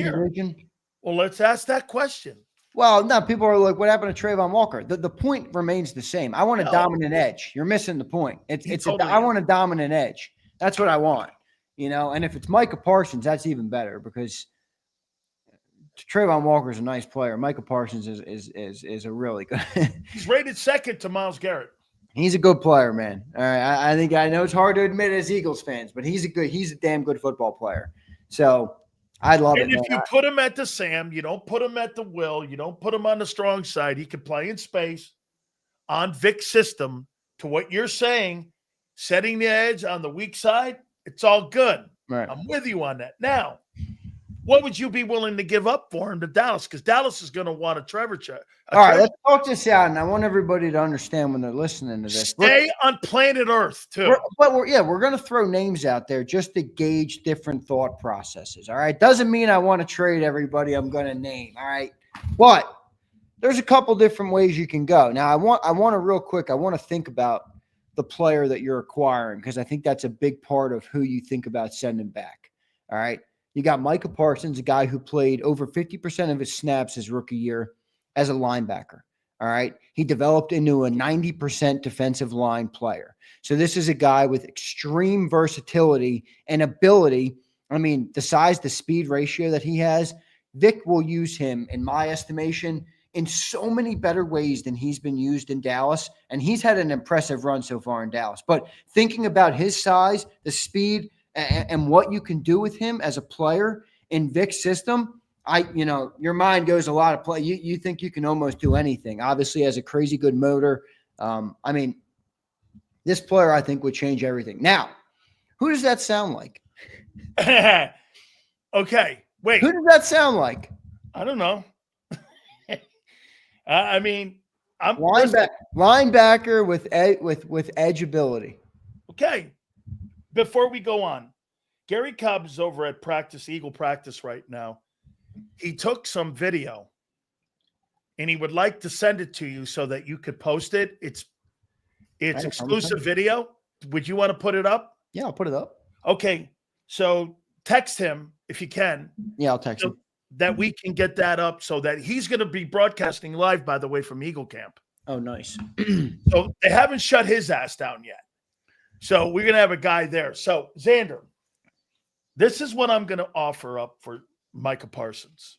let's ask that question. Well, no, people are like, what happened to Trayvon Walker? The point remains the same. I want a dominant edge. You're missing the point. I want a dominant edge. That's what I want. And if it's Micah Parsons, that's even better because Trayvon Walker's a nice player. Micah Parsons is a really good. He's rated second to Myles Garrett. He's a good player, man. All right, I think I know it's hard to admit as Eagles fans, but he's a damn good football player. So I love it. And if you put him at the Sam, you don't put him at the Will, you don't put him on the strong side. He can play in space on Vic's system. To what you're saying, setting the edge on the weak side, it's all good. Right. I'm with you on that. Now, what would you be willing to give up for him to Dallas? Because Dallas is going to want a Trevor check. All right, let's talk this out, and I want everybody to understand when they're listening to this. Stay on planet Earth, too. We're going to throw names out there just to gauge different thought processes. All right, doesn't mean I want to trade everybody I'm going to name. All right, but there's a couple different ways you can go. Now, I want to real quick. I want to think about the player that you're acquiring because I think that's a big part of who you think about sending back. All right, you got Micah Parsons, a guy who played over 50% of his snaps his rookie year as a linebacker. All right. He developed into a 90% defensive line player. So this is a guy with extreme versatility and ability. I mean, the size, the speed ratio that he has, Vic will use him, in my estimation, in so many better ways than he's been used in Dallas. And he's had an impressive run so far in Dallas. But thinking about his size, the speed, and what you can do with him as a player in Vic's system, your mind goes a lot of play. You think you can almost do anything. Obviously, has a crazy good motor. I mean, this player I think would change everything. Now, who does that sound like? Okay, wait. Who does that sound like? I don't know. I mean, I'm linebacker with edge ability. Okay, before we go on, Gary Cobb is over at Eagle practice right now. He took some video and he would like to send it to you so that you could post it. It's exclusive video. Would you want to put it up? Yeah, I'll put it up. Okay. So text him if you can. Yeah, I'll text him. That we can get that up so that he's going to be broadcasting live, by the way, from Eagle Camp. Oh, nice. So they haven't shut his ass down yet. So we're going to have a guy there. So Xander, this is what I'm going to offer up for Micah Parsons.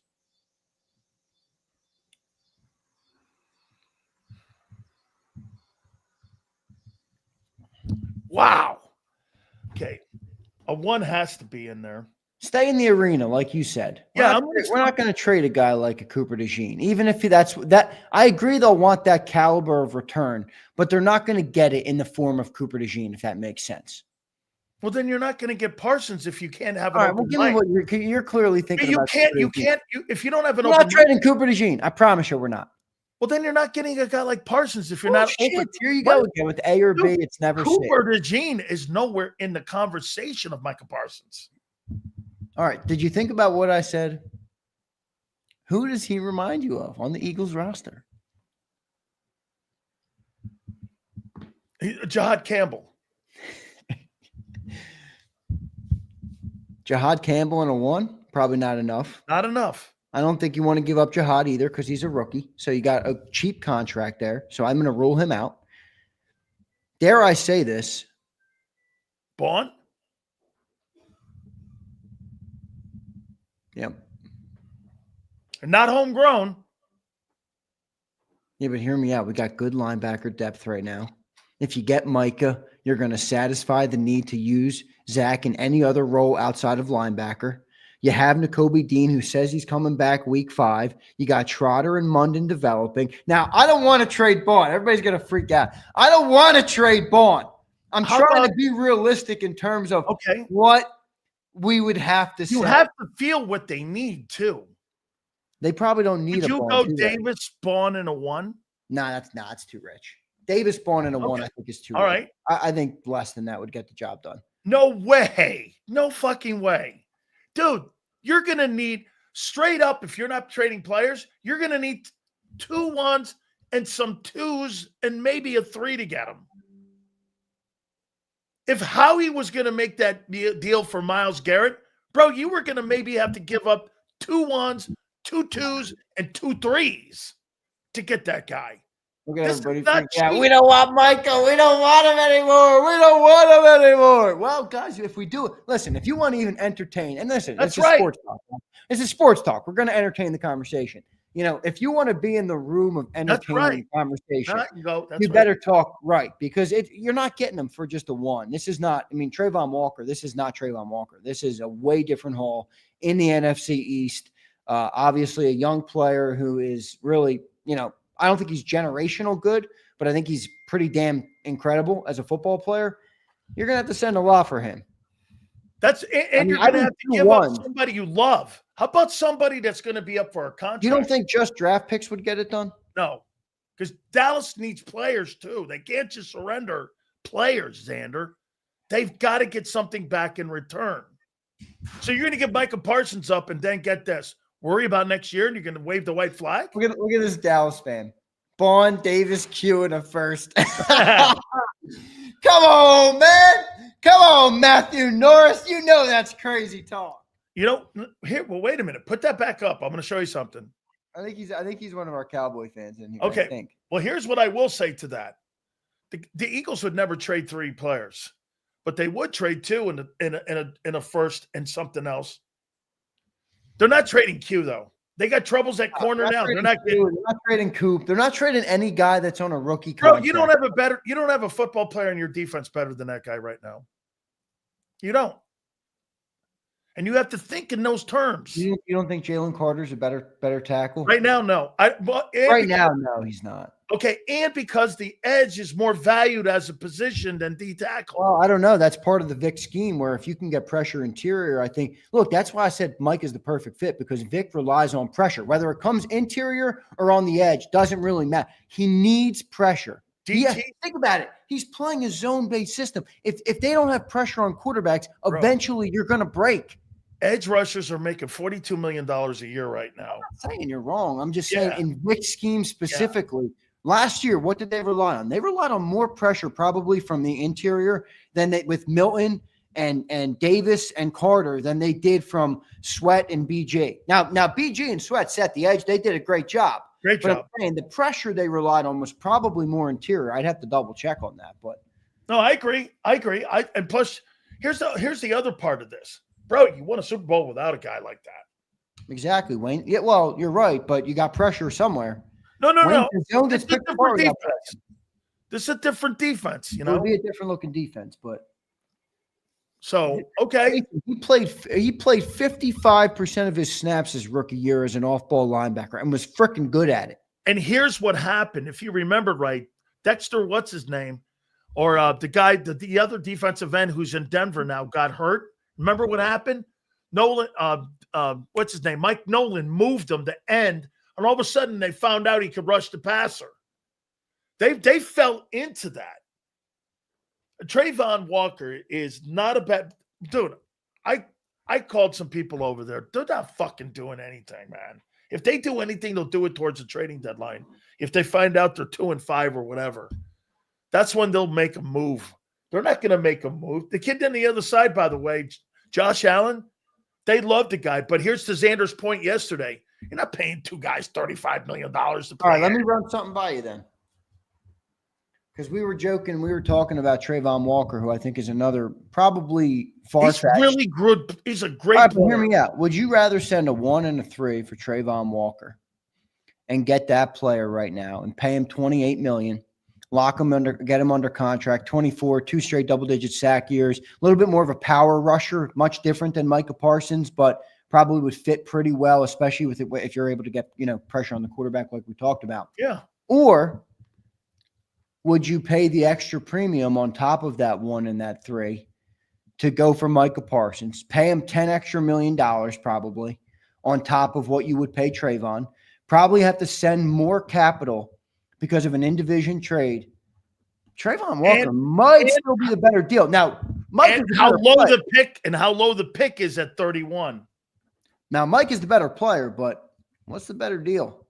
Wow. Okay. A 1 has to be in there. Stay in the arena, like you said. Yeah, we're not going to trade a guy like a Cooper DeJean, even if that's that. I agree they'll want that caliber of return, but they're not going to get it in the form of Cooper DeJean, if that makes sense. Well, then you're not going to get Parsons if you can't have an All right, open well, give me what you're clearly thinking about. If you don't have an we're open not trading Cooper DeJean. I promise you we're not. Well, then you're not getting a guy like Parsons if you're not open. Here you go again with A or B. It's never Cooper DeJean is nowhere in the conversation of Micah Parsons. All right. Did you think about what I said? Who does he remind you of on the Eagles roster? Jahad Campbell. Jahad Campbell in a 1? Probably not enough. Not enough. I don't think you want to give up Jahad either because he's a rookie. So you got a cheap contract there. So I'm going to rule him out. Dare I say this? Bond? Yep. Not homegrown. Yeah, but hear me out. We got good linebacker depth right now. If you get Micah, you're going to satisfy the need to use Zach in any other role outside of linebacker. You have Nakobe Dean, who says he's coming back week 5. You got Trotter and Munden developing. Now, I don't want to trade Bond. Everybody's going to freak out. I don't want to trade Bond. I'm trying to be realistic in terms of what we would have to say. You have to feel what they need, too. They probably don't need Would you go Davis, Bond in a 1? No, that's too rich. Davis, Bond in a 1, I think, is too rich. All right. I think less than that would get the job done. No way. No fucking way. Dude, you're going to need, straight up, if you're not trading players, you're going to need 2 1s and some 2s and maybe a 3 to get them. If Howie was going to make that deal for Myles Garrett, bro, you were going to maybe have to give up 2 1s, 2 2s, and 2 3s to get that guy. Look at This is everybody not freaking out. cheap. We don't want Micah. We don't want him anymore. We don't want him anymore. Well, guys, if we do it, listen, if you want to even entertain, and listen, That's this is right. sports talk. This is sports talk. We're going to entertain the conversation. You know, if you want to be in the room of entertaining right. the conversation, That's you right. better talk right, because you're not getting them for just a one. This is not, I mean, Trayvon Walker, this is not Trayvon Walker. This is a way different haul in the NFC East. Obviously, a young player who is really, you know, I don't think he's generational good, but I think he's pretty damn incredible as a football player. You're going to have to send a lot for him. You're going to have to give up somebody you love. How about somebody that's going to be up for a contract? You don't think just draft picks would get it done? No, because Dallas needs players too. They can't just surrender players, Xander. They've got to get something back in return. So you're going to get Micah Parsons up and then get this. Worry about next year and you're going to wave the white flag? Look at this Dallas fan. Bond Davis Q in a first. Come on, man. Come on, Matthew Norris. You know that's crazy talk. You know, here, well, wait a minute. Put that back up. I'm going to show you something. I think he's one of our Cowboy fans in here. Okay. I think. Well, here's what I will say to that. The Eagles would never trade 3 players, but they would trade 2 in a first and something else. They're not trading Q though. They got troubles at corner now. They're not trading Coop. They're not trading any guy that's on a rookie contract. Bro, you don't have a football player in your defense better than that guy right now. You don't. And you have to think in those terms. You don't think Jalen Carter's a better tackle? Right now, no. No, he's not. Okay, and because the edge is more valued as a position than D tackle. Well, I don't know. That's part of the Vic scheme where if you can get pressure interior, I think, look, that's why I said Mike is the perfect fit, because Vic relies on pressure. Whether it comes interior or on the edge, doesn't really matter. He needs pressure. Think about it. He's playing a zone-based system. If they don't have pressure on quarterbacks, eventually you're going to break. Edge rushers are making $42 million a year right now. I'm not saying you're wrong. I'm just saying in Vic's scheme specifically, last year, what did they rely on? They relied on more pressure probably from the interior than with Milton and Davis and Carter than they did from Sweat and BG. Now BG and Sweat set the edge. They did a great job. But I'm saying the pressure they relied on was probably more interior. I'd have to double check on that, but no, I agree. And plus, here's the other part of this. Bro, you won a Super Bowl without a guy like that. Exactly, Wayne. Yeah, well, you're right, but you got pressure somewhere. No. This is a different defense. This is a different defense, you know. It would be a different looking defense, but so okay. He played 55% of his snaps his rookie year as an off-ball linebacker and was freaking good at it. And here's what happened, if you remember right, Dexter, what's his name, or the guy, the other defensive end who's in Denver now got hurt. Remember what happened? Nolan, what's his name? Mike Nolan moved him to end, and all of a sudden they found out he could rush the passer. They fell into that. Trayvon Walker is not a bad dude. I called some people over there. They're not fucking doing anything, man. If they do anything, they'll do it towards the trading deadline. If they find out they're 2-5 or whatever, that's when they'll make a move. They're not going to make a move. The kid on the other side, by the way, Josh Allen, they love the guy. But here's to Xander's point yesterday. You're not paying 2 guys $35 million to play. All right, let me run something by you then. Because we were joking, we were talking about Trayvon Walker, who I think is another probably far-fetched. He's really good. He's a great player. Hear me out. Would you rather send a 1 and a 3 for Trayvon Walker and get that player right now and pay him $28 million? Lock him under, get him under contract, 24, 2 straight double-digit sack years, a little bit more of a power rusher, much different than Micah Parsons, but probably would fit pretty well, especially with it if you're able to get, pressure on the quarterback like we talked about. Yeah. Or would you pay the extra premium on top of that 1 and that 3 to go for Micah Parsons, pay him $10 million probably on top of what you would pay Trayvon, probably have to send more capital because of an in-division trade? Trayvon Walker might still be the better deal. Now, Mike, how low the pick is at 31. Now, Mike is the better player, but what's the better deal?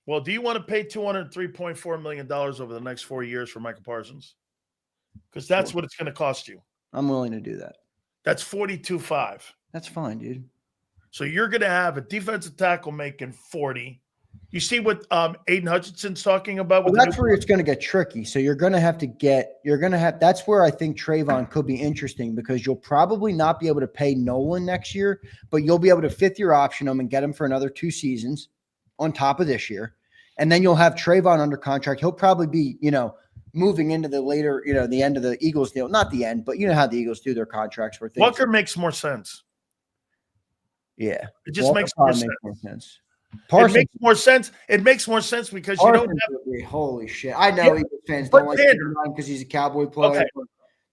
Well, do you want to pay $203.4 million over the next 4 years for Micah Parsons? Because that's what it's going to cost you. I'm willing to do that. That's $42.5. That's fine, dude. So you're going to have a defensive tackle making 40. You see what Aiden Hutchinson's talking about? Well, that's where it's going to get tricky. So you're going to have that's where I think Trayvon could be interesting, because you'll probably not be able to pay Nolan next year, but you'll be able to fifth-year option him and get him for another 2 seasons on top of this year. And then you'll have Trayvon under contract. He'll probably be, moving into the later, the end of the Eagles deal. Not the end, but you know how the Eagles do their contracts where things. Walker makes more sense. Yeah. It just makes more sense. Parsons, it makes more sense. It makes more sense because Parsons you don't have. Holy shit! I know Eagles fans don't like him because he's a Cowboy player. Okay.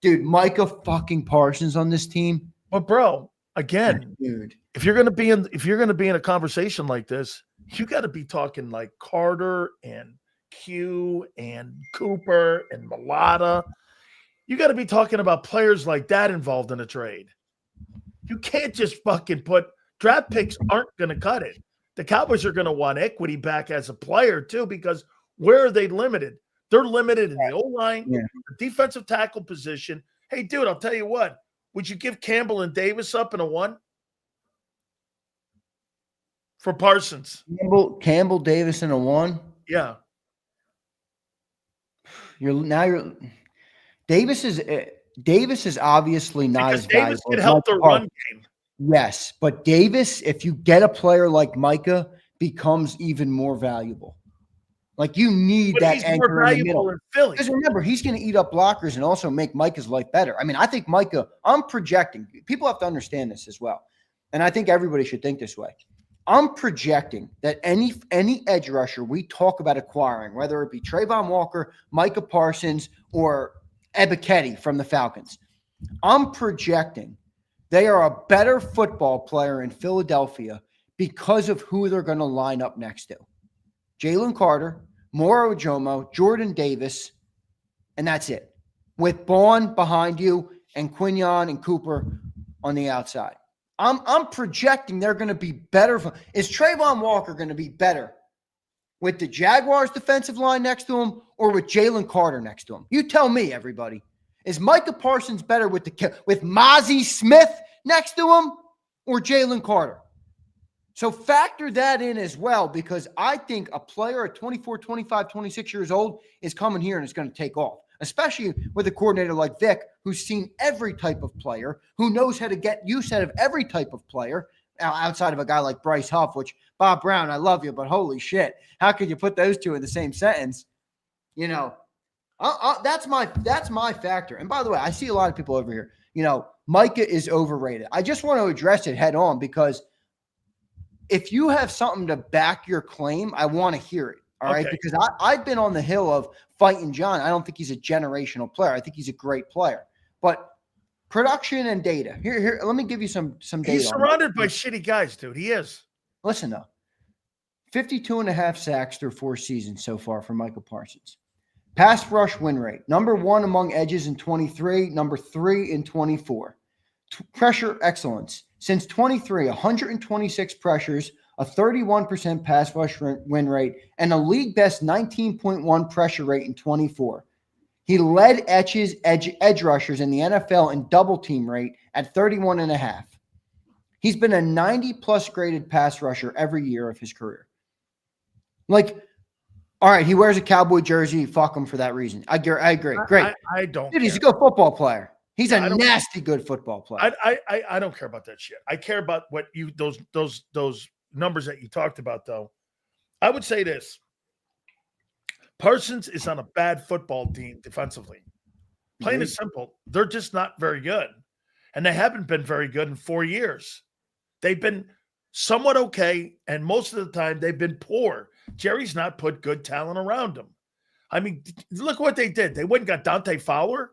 Dude, Micah fucking Parsons on this team. But bro, again, dude, if you're gonna be in a conversation like this, you got to be talking like Carter and Q and Cooper and Mulata. You got to be talking about players like that involved in a trade. You can't just fucking put draft picks aren't going to cut it. The Cowboys are going to want equity back as a player too, because where are they limited? They're limited in the O-line, the defensive tackle position. Hey, dude, I'll tell you what. Would you give Campbell and Davis up in a 1? For Parsons. Campbell Davis in a 1? Yeah. Davis is obviously not because as Davis valuable. Can help the run game. Yes, but Davis, if you get a player like Micah, becomes even more valuable. Like you need that anchor in the middle. Because remember, he's going to eat up blockers and also make Micah's life better. I mean, I think Micah, I'm projecting. People have to understand this as well. And I think everybody should think this way. I'm projecting that any edge rusher we talk about acquiring, whether it be Trayvon Walker, Micah Parsons, or Ebiketie from the Falcons, I'm projecting they are a better football player in Philadelphia because of who they're going to line up next to. Jalen Carter, Moro Ojomo, Jordan Davis, and that's it. With Bond behind you and Quinion and Cooper on the outside. I'm projecting they're going to be better. Is Trayvon Walker going to be better with the Jaguars defensive line next to him or with Jalen Carter next to him? You tell me, everybody. Is Micah Parsons better with Mozzie Smith next to him or Jalen Carter? So factor that in as well, because I think a player at 24, 25, 26 years old is coming here and it's going to take off, especially with a coordinator like Vic, who's seen every type of player, who knows how to get use out of every type of player, outside of a guy like Bryce Huff, which, Bob Brown, I love you, but holy shit, how could you put those two in the same sentence? That's my factor. And by the way, I see a lot of people over here. Micah is overrated. I just want to address it head on, because if you have something to back your claim, I want to hear it. All right. Because I've been on the hill of fighting John. I don't think he's a generational player. I think he's a great player. But production and data. Here, let me give you some data. He's surrounded by shitty guys, dude. He is. Listen, though. 52.5 sacks through 4 seasons so far for Micah Parsons. Pass rush win rate, number 1 among edges in 23, number 3 in 24. Pressure excellence. Since 23, 126 pressures, a 31% pass rush win rate, and a league best 19.1 pressure rate in 24. He led edge rushers in the NFL in double team rate at 31.5. He's been a 90-plus graded pass rusher every year of his career. All right, he wears a Cowboy jersey. Fuck him for that reason. I agree. Great. I don't. Dude, he's a good football player. He's a nasty good football player. I don't care about that shit. I care about what those numbers that you talked about, though. I would say this. Parsons is on a bad football team defensively. Plain and simple. They're just not very good. And they haven't been very good in 4 years. They've been somewhat okay, and most of the time they've been poor. Jerry's not put good talent around him. I mean, look what they did. They went and got Dante Fowler.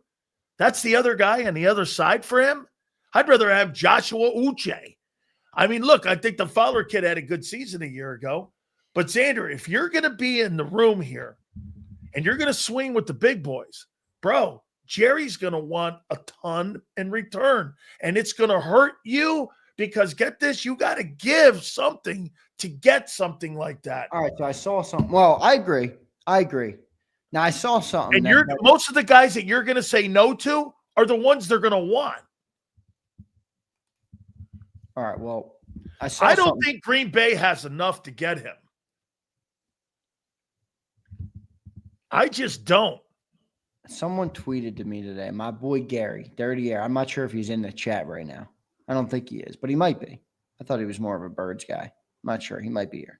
That's the other guy on the other side for him. I'd rather have Joshua Uche. I mean, look, I think the Fowler kid had a good season a year ago. But Xander, if you're going to be in the room here and you're going to swing with the big boys, bro, Jerry's going to want a ton in return. And it's going to hurt you because, get this, you got to give something to get something like that. All right, so I saw something. Well, I agree. Now, I saw something. And most of the guys that you're going to say no to are the ones they're going to want. All right, well, I don't think Green Bay has enough to get him. I just don't. Someone tweeted to me today, my boy Gary, Dirty Air. I'm not sure if he's in the chat right now. I don't think he is, but he might be. I thought he was more of a Birds guy. I'm not sure. He might be here.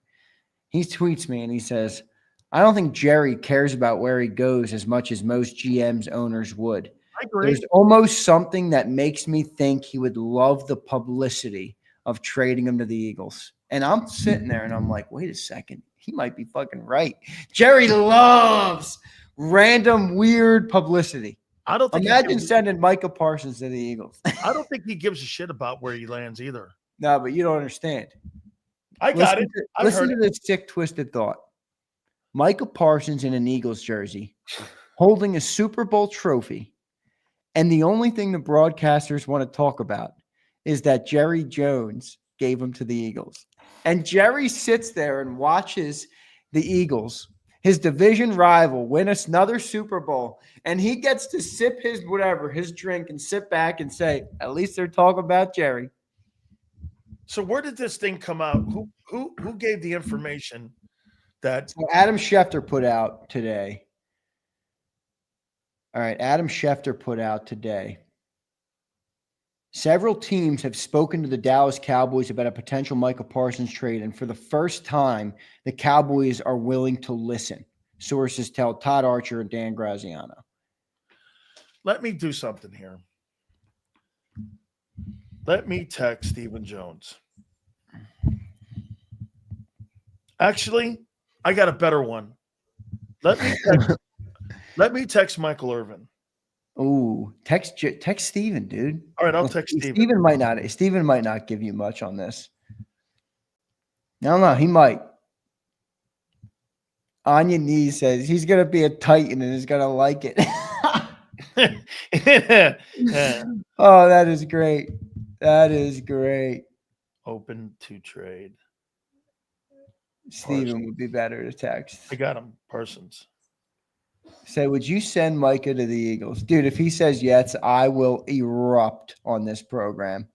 He tweets me and he says, I don't think Jerry cares about where he goes as much as most GMs owners would. I agree. There's almost something that makes me think he would love the publicity of trading him to the Eagles. And I'm sitting there and I'm like, wait a second. He might be fucking right. Jerry loves random weird publicity. I don't think Imagine sending Micah Parsons to the Eagles. I don't think he gives a shit about where he lands either. No, but you don't understand. I got it. Listen to this sick, twisted thought. Micah Parsons in an Eagles jersey, holding a Super Bowl trophy, and the only thing the broadcasters want to talk about is that Jerry Jones gave him to the Eagles. And Jerry sits there and watches the Eagles, his division rival, win another Super Bowl, and he gets to sip his drink and sit back and say, at least they're talking about Jerry. So where did this thing come out? Who gave the information that Adam Schefter put out today? All right, Adam Schefter put out today. Several teams have spoken to the Dallas Cowboys about a potential Micah Parsons trade, and for the first time, the Cowboys are willing to listen. Sources tell Todd Archer and Dan Graziano. Let me do something here. Let me text Stephen Jones. Actually, I got a better one. Let me text Michael Irvin. Ooh, text Steven, dude. All right, I'll text Steven. Steven might not give you much on this. I don't know. He might. Anya Nee says he's going to be a Titan and is going to like it. Yeah. Oh, that is great. That is great. Open to trade. Steven would be better to text. I got him. Parsons. Say, would you send Micah to the Eagles? Dude, if he says yes, I will erupt on this program.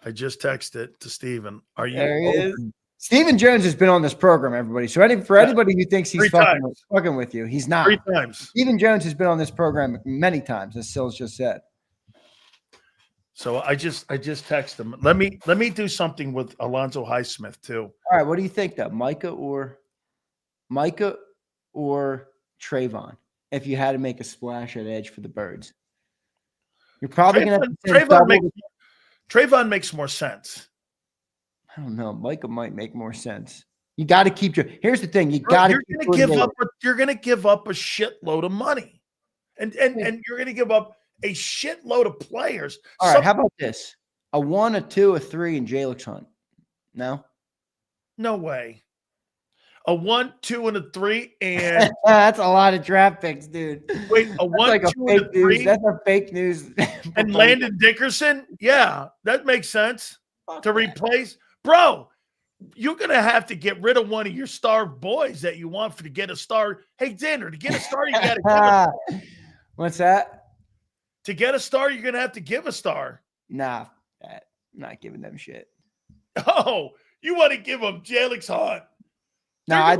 I just texted to Steven. Are you there he is. Stephen Jones has been on this program, everybody. So anybody who thinks he's fucking with you, he's not. 3 times. Stephen Jones has been on this program many times, as Sills just said. So I just texted him. Let me do something with Alonzo Highsmith too. All right, what do you think though? Micah or Trayvon? If you had to make a splash at edge for the Birds, you're probably going to have to Trayvon makes more sense. I don't know. Micah might make more sense. You got to keep your. Here's the thing. You're going to give up. You're going to give up a shitload of money, and you're going to give up a shitload of players. All right. How about this? A 1, a 2, a 3, and Jalen Hunt. No. No way. A 1, 2, and a 3, and that's a lot of draft picks, dude. Wait, a 1, 2, and a 3. That's a fake news. And Landon Dickerson, yeah, that makes sense to replace. Bro, you're gonna have to get rid of one of your star boys that you want to get a star. Hey, Dinner, to get a star, you got to give it. What's that? To get a star, you're gonna have to give a star. Nah, I'm not giving them shit. Oh, you want to give them Jalen Hunt? No, I'd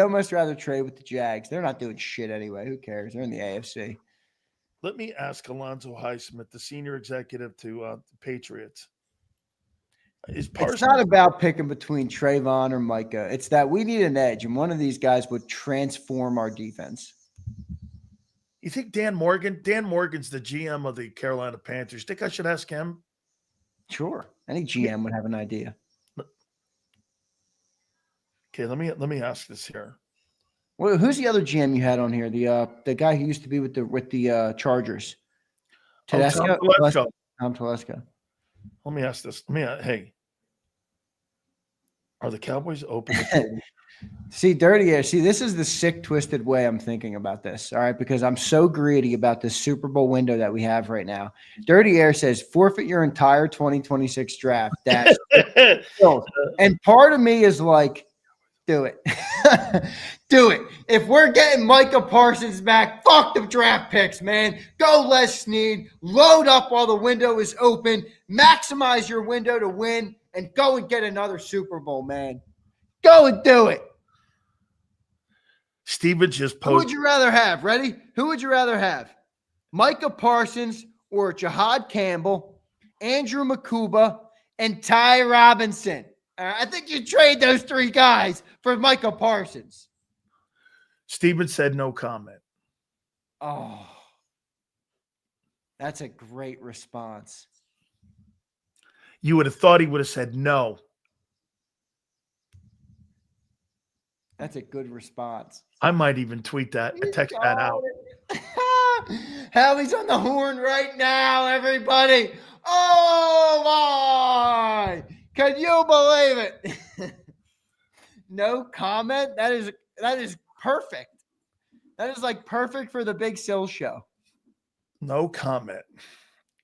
almost rather trade with the Jags. They're not doing shit anyway. Who cares? They're in the AFC. Let me ask Alonzo Highsmith, the senior executive to the Patriots. It's not about picking between Trayvon or Micah. It's that we need an edge, and one of these guys would transform our defense. You think Dan Morgan? Dan Morgan's the GM of the Carolina Panthers. Think I should ask him? Sure. Any GM would have an idea. Okay, let me ask this here. Well, who's the other GM you had on here? The guy who used to be with the Chargers. Tedesco? Tom Telesco. Let me ask this. Hey, are the Cowboys open? See, Dirty Air. See, this is the sick, twisted way I'm thinking about this. All right, because I'm so greedy about this Super Bowl window that we have right now. Dirty Air says forfeit your entire 2026 draft. That's and part of me is like, do it. Do it. If we're getting Micah Parsons back, fuck the draft picks, man. Go Les Snead. Load up while the window is open. Maximize your window to win and go and get another Super Bowl, man. Go and do it. Steven just posted. Who would you rather have? Ready? Who would you rather have? Micah Parsons or Jahad Campbell, Andrew Makuba, and Ty Robinson? I think you trade those three guys for Micah Parsons. Steven said no comment. Oh, that's a great response. You would have thought he would have said no. That's a good response. I might even tweet that, text that out. Howie's on the horn right now, everybody. Oh, my. Can you believe it? No comment? That is perfect. That is like perfect for the Big Sill show. No comment.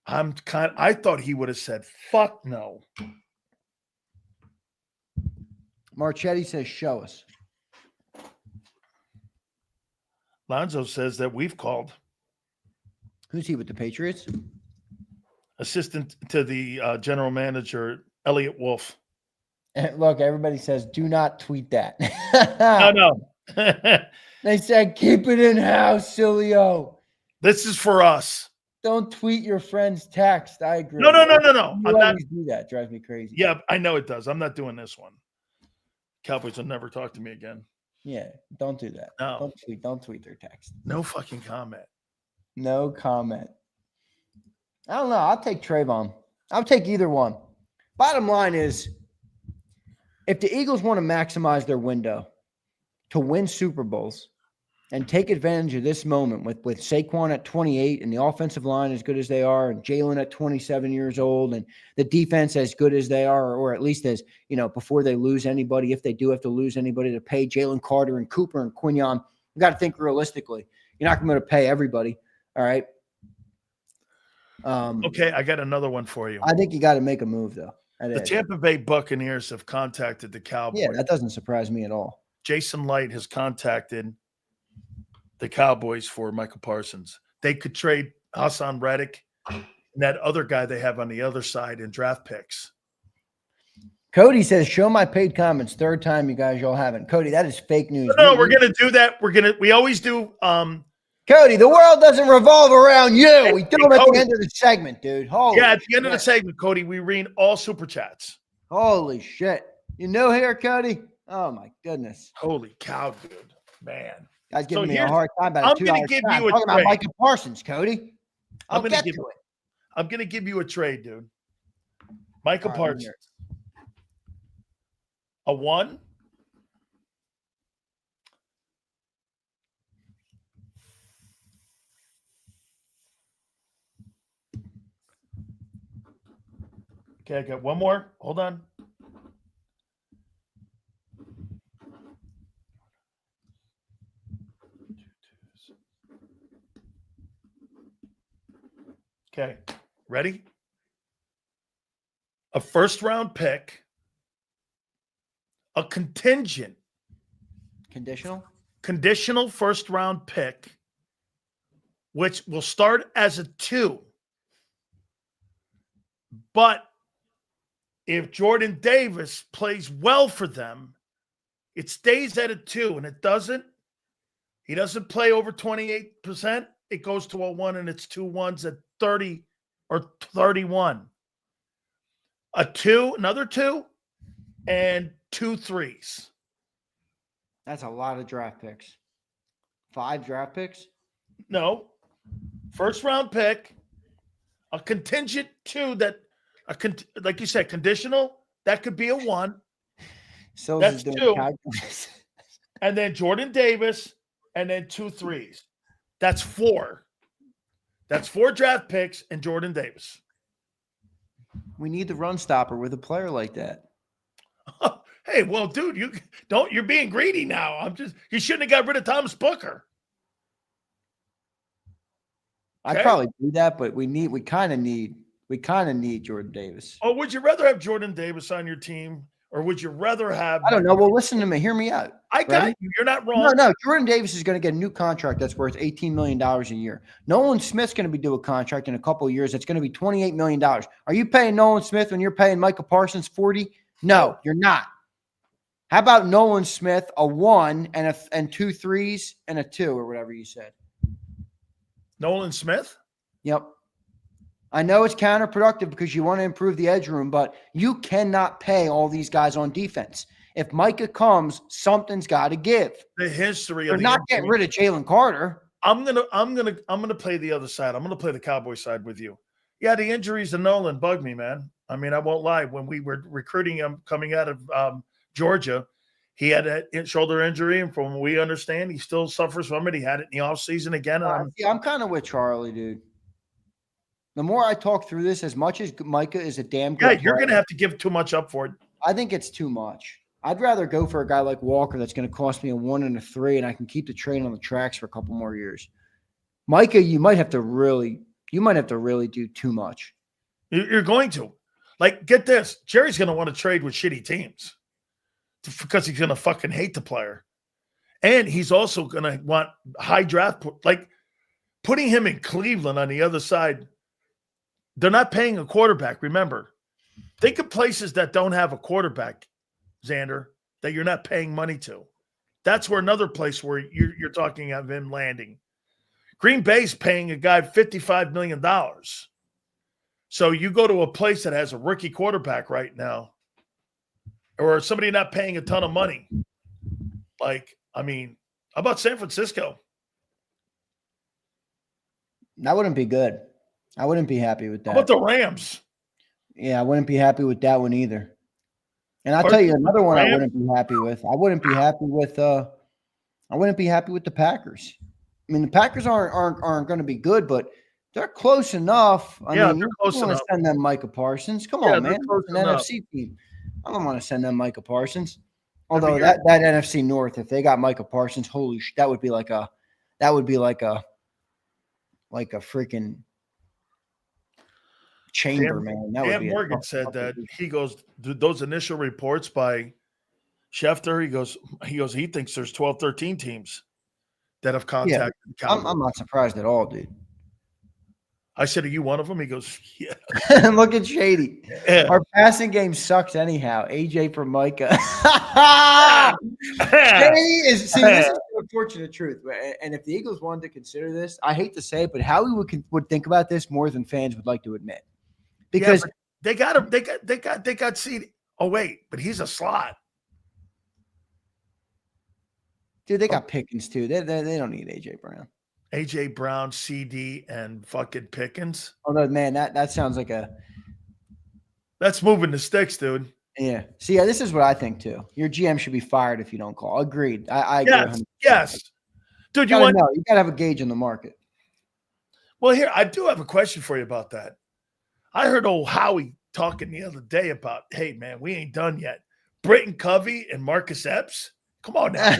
I thought he would have said, fuck no. Marchetti says, show us. Lonzo says that we've called. Who's he with the Patriots? Assistant to the general manager, Elliot Wolf. Look, everybody says, do not tweet that. No. They said, keep it in-house, Sileo. This is for us. Don't tweet your friend's text. I agree. No. You I'm not. always do that. Drives me crazy. Yeah, I know it does. I'm not doing this one. Cowboys will never talk to me again. Yeah, don't do that. No. Don't tweet their text. No fucking comment. No comment. I don't know. I'll take Trayvon. I'll take either one. Bottom line is, if the Eagles want to maximize their window to win Super Bowls and take advantage of this moment with Saquon at 28 and the offensive line as good as they are, and Jalen at 27 years old, and the defense as good as they are, or at least as, before they lose anybody, if they do have to lose anybody, to pay Jalen Carter and Cooper and Quinion, you got to think realistically. You're not going to pay everybody. All right. Okay, I got another one for you. I think you got to make a move, though. The Tampa Bay Buccaneers have contacted the Cowboys. Yeah, that doesn't surprise me at all. Jason Light has contacted the Cowboys for Micah Parsons. They could trade Hassan Reddick and that other guy they have on the other side in draft picks. Cody says, show my paid comments. Third time you guys all haven't. Cody, that is fake news. No, we're going to do that. We always do. Cody, the world doesn't revolve around you. We do it at Cody, the end of the segment, dude. Holy at the end of the shit. segment, Cody, we read all super chats. Holy shit. You new here, Cody? Oh, my goodness. Holy cow, dude. Man. Guys giving me a hard time about I'm 2 hours. give I'm you a talking about trade. Micah Parsons, Cody. I'm going to give you a trade, dude. Micah Parsons. A 1. Okay, I got one more. Hold on. Okay, ready? A first-round pick, a contingent, conditional first-round pick, which will start as a 2. But if Jordan Davis plays well for them, it stays at a 2, and he doesn't play over 28%, it goes to a 1, and it's 2 1s at 30 or 31. A 2, another 2, and 2 3s. That's a lot of draft picks. 5 draft picks? No. First round pick, a contingent 2 like you said, conditional, that could be a 1. So that's 2. And then Jordan Davis, and then 2 3s. That's 4. That's 4 draft picks and Jordan Davis. We need the run stopper with a player like that. Hey, well, dude, you're being greedy now. You shouldn't have got rid of Thomas Booker. Okay? I'd probably do that, but we kind of need Jordan Davis. Oh, would you rather have Jordan Davis on your team, or would you rather have? I don't know. Well, listen to me. Hear me out. I got you. You're not wrong. No. Jordan Davis is going to get a new contract that's worth $18 million a year. Nolan Smith's going to be due a contract in a couple of years that's going to be $28 million. Are you paying Nolan Smith when you're paying Micah Parsons $40? No, you're not. How about Nolan Smith, a 1 and 2 3s and a 2 or whatever you said? Nolan Smith? Yep. I know it's counterproductive because you want to improve the edge room, but you cannot pay all these guys on defense. If Micah comes, something's got to give. The history They're of the not getting rid of Jalen Carter. I'm gonna play the other side. I'm gonna play the Cowboy side with you. Yeah, the injuries to Nolan bug me, man. I mean, I won't lie. When we were recruiting him coming out of Georgia, he had a shoulder injury, and from what we understand, he still suffers from it. He had it in the offseason again. And I'm kind of with Charlie, dude. The more I talk through this, as much as Micah is a damn good you're player, gonna have to give too much up for it. I think it's too much. I'd rather go for a guy like Walker that's going to cost me a 1 and a 3, and I can keep the train on the tracks for a couple more years. Micah, you might have to really do too much. You're going to. Like, get this. Jerry's going to want to trade with shitty teams because he's going to fucking hate the player. And he's also going to want high draft. Like, putting him in Cleveland on the other side, they're not paying a quarterback. Remember, think of places that don't have a quarterback, Xander, that you're not paying money to. That's where another place where you're talking of him landing. Green Bay's paying a guy $55 million. So you go to a place that has a rookie quarterback right now, or somebody not paying a ton of money. Like, I mean, how about San Francisco? That wouldn't be good. I wouldn't be happy with that. How about the Rams? Yeah, I wouldn't be happy with that one either. And I'll tell you another one I wouldn't be happy with. I wouldn't be happy with the Packers. I mean, the Packers aren't going to be good, but they're close enough. I mean, they're close enough. Want to send them Micah Parsons. Come on, man. It's an NFC team. I don't want to send them Micah Parsons. Although that NFC North, if they got Micah Parsons, holy shit, that would be like a freaking chamber, man. Dan Morgan said that he goes, those initial reports by Schefter, he thinks there's 12, 13 teams that have contacted the Cowboys. I'm not surprised at all, dude. I said, are you one of them? He goes, yeah. Look at Shady. Yeah. Our passing game sucks anyhow. AJ for Micah. Shady is, this is the unfortunate truth. And if the Eagles wanted to consider this, I hate to say it, but Howie would think about this more than fans would like to admit. Because they got him. They got seed. Oh, wait, but he's a slot. Dude, they got Pickens too. They don't need AJ Brown. AJ Brown, CD, and fucking Pickens. Oh no, man, that sounds like that's moving the sticks, dude. Yeah. See, this is what I think too. Your GM should be fired if you don't call. Agreed. I agree. Yes. Dude, you gotta have a gauge in the market. Well, here, I do have a question for you about that. I heard old Howie talking the other day about, hey man, we ain't done yet. Britton Covey and Marcus Epps. Come on now.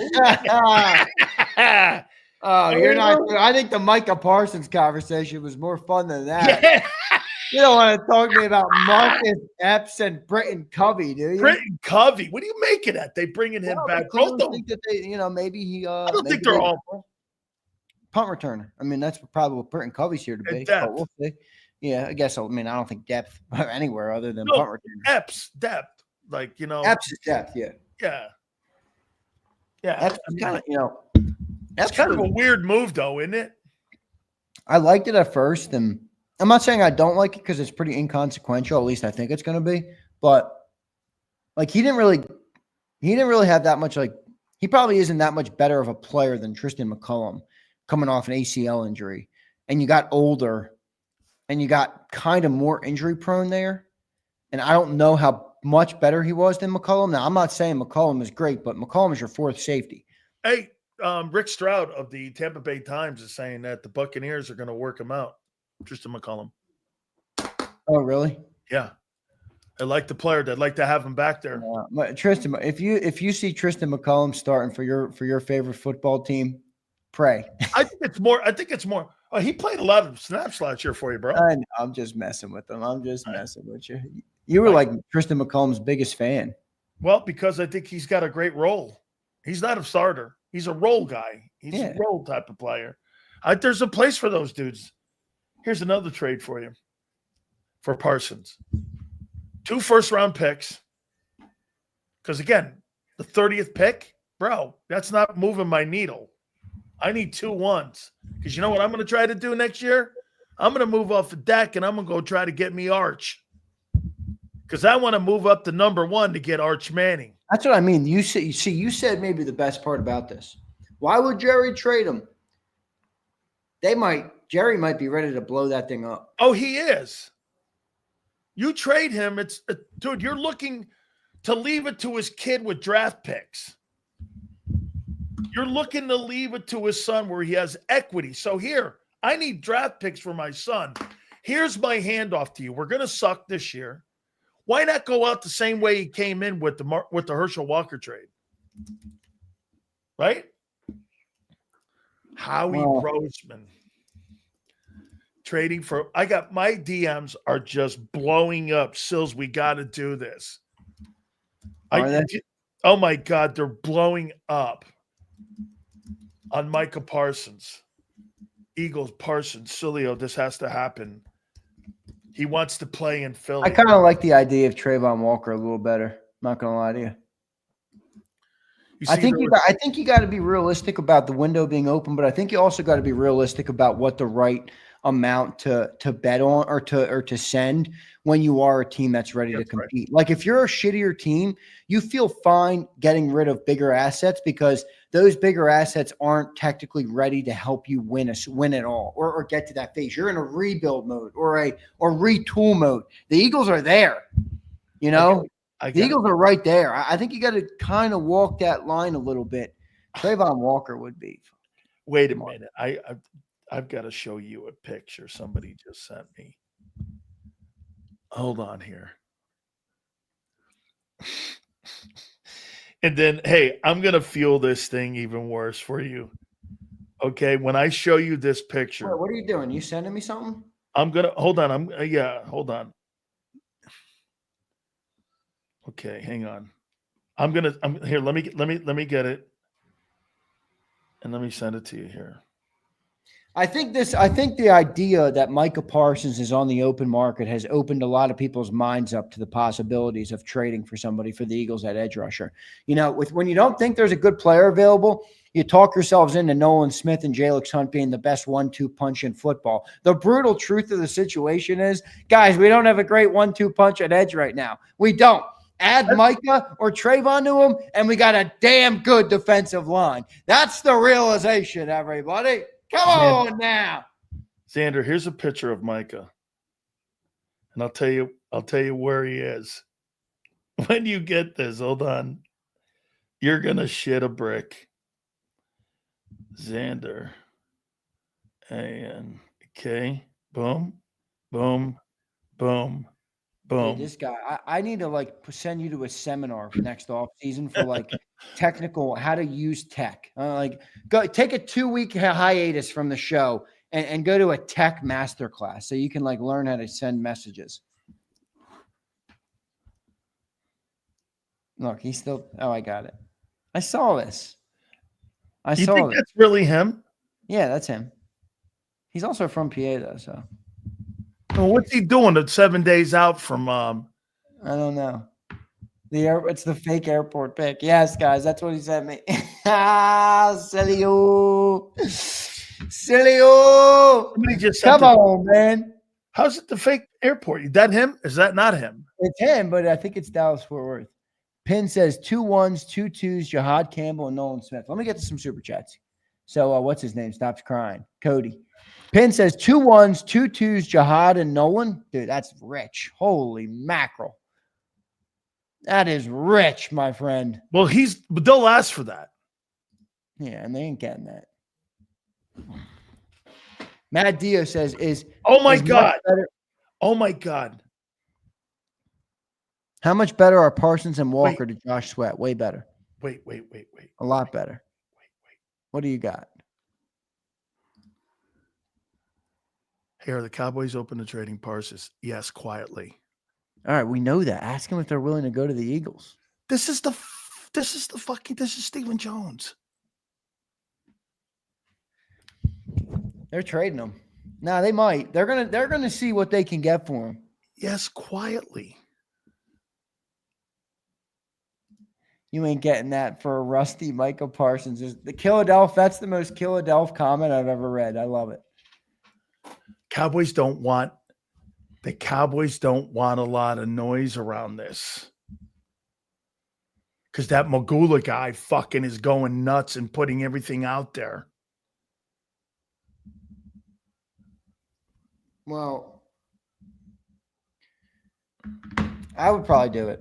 Oh, you're not good. I think the Micah Parsons conversation was more fun than that. Yeah. You don't want to talk to me about Marcus Epps and Britton Covey, do you? Britton Covey. What do you make of that? They bringing him back. I don't think that maybe he. I don't think they're all punt returner. I mean, that's probably what Britton Covey's here to be. But we'll see. Yeah, I guess. I mean, I don't think depth anywhere other than punt returner. Epps depth, Epps is depth. Yeah. Yeah. That's kind of That's kind of a weird move, though, isn't it? I liked it at first, and I'm not saying I don't like it because it's pretty inconsequential. At least I think it's going to be. But he didn't really have that much. He probably isn't that much better of a player than Tristan McCullum coming off an ACL injury, and you got older, and you got kind of more injury prone there. And I don't know how much better he was than McCullum. Now, I'm not saying McCullum is great, but McCullum is your fourth safety. Hey. Rick Stroud of the Tampa Bay Times is saying that the Buccaneers are going to work him out. Tristan McCullum. Oh, really? Yeah. They like the player. They'd like to have him back there. Tristan, if you see Tristan McCullum starting for your favorite football team, pray. I think it's more. Oh, he played a lot of snaps last year for you, bro. I know, I'm just messing with him. I'm just messing with you. You were like Tristan McCullum's biggest fan. Well, because I think he's got a great role. He's not a starter. He's a role guy. He's a role type of player. There's a place for those dudes. Here's another trade for you for Parsons. 2 first-round picks. Because, again, The 30th pick? Bro, that's not moving my needle. I need 2 1s. Because you know what I'm going to try to do next year? I'm going to move off the deck and I'm going to go try to get me Arch. Because I want to move up to number 1 to get Arch Manning. That's what I mean. You said maybe the best part about this. Why would Jerry trade him? Jerry might be ready to blow that thing up. Oh, he is. You trade him, dude, you're looking to leave it to his kid with draft picks. You're looking to leave it to his son where he has equity. So here, I need draft picks for my son. Here's my handoff to you. We're going to suck this year. Why not go out the same way he came in with the Herschel Walker trade? Right? Howie Roseman. Trading for – my DMs are just blowing up. Sills, we got to do this. Oh, my God, they're blowing up on Micah Parsons. Eagles, Parsons, Sileo, this has to happen. He wants to play in Philly. I kind of like the idea of Trayvon Walker a little better. Not going to lie to you. I think you got to be realistic about the window being open, but I think you also got to be realistic about what the right amount to bet on or to send when you are a team that's ready to compete. Right. Like if you're a shittier team, you feel fine getting rid of bigger assets because those bigger assets aren't technically ready to help you win it all or get to that phase. You're in a rebuild mode or retool mode. The Eagles are there, you know. The Eagles are right there. I think you got to kind of walk that line a little bit. Trayvon Walker would be. Wait a minute. I've got to show you a picture somebody just sent me. Hold on here. And then, hey, I'm going to fuel this thing even worse for you. Okay, when I show you this picture. Wait, what are you doing? You sending me something? I'm going to – hold on. Hold on. Okay, hang on. I'm here. Let me get it, and let me send it to you here. I think the idea that Micah Parsons is on the open market has opened a lot of people's minds up to the possibilities of trading for somebody for the Eagles at edge rusher. You know, when you don't think there's a good player available, you talk yourselves into Nolan Smith and Jalen Hurts being the best 1-2 punch in football. The brutal truth of the situation is, guys, we don't have a great 1-2 punch at edge right now. We don't. Add Micah or Trayvon to him, and we got a damn good defensive line. That's the realization, everybody. Come on now. Xander, here's a picture of Micah. And I'll tell you where he is. When you get this, hold on. You're gonna shit a brick. Xander. And okay. Boom. Boom. Boom. Boom. Hey, this guy, I need to send you to a seminar for next off season for technical how to use tech. Go take a 2-week hiatus from the show and go to a tech masterclass so you can learn how to send messages. Look, he's still. Oh, I got it. I saw this. You think that's really him? Yeah, that's him. He's also from PA though, so. Well, what's he doing at 7 days out from I don't know. It's the fake airport pic. Yes, guys, that's what he sent me. Sileo. Somebody just come on, man. How's it the fake airport? Is that him? Is that not him? It's him, but I think it's Dallas-Fort Worth. Pin says 2 1s, 2 2s, Jahad Campbell, and Nolan Smith. Let me get to some super chats. So what's his name? Stops crying. Cody. Pin says 2 1s, 2 2s, Jahad and Nolan. Dude, that's rich. Holy mackerel. That is rich, my friend. Well, but they'll ask for that. Yeah, and they ain't getting that. Matt Dio says oh my God. Oh my God. How much better are Parsons and Walker to Josh Sweat? Way better. Wait. A lot better. Wait. What do you got? Hey, are the Cowboys open to trading Parsons? Yes, quietly. All right, we know that. Ask them if they're willing to go to the Eagles. This is Stephen Jones. They're trading him. No, they might. They're gonna see what they can get for him. Yes, quietly. You ain't getting that for a rusty Micah Parsons. That's the most Philadelphia comment I've ever read. I love it. The Cowboys don't want a lot of noise around this. Because that Magula guy fucking is going nuts and putting everything out there. Well, I would probably do it.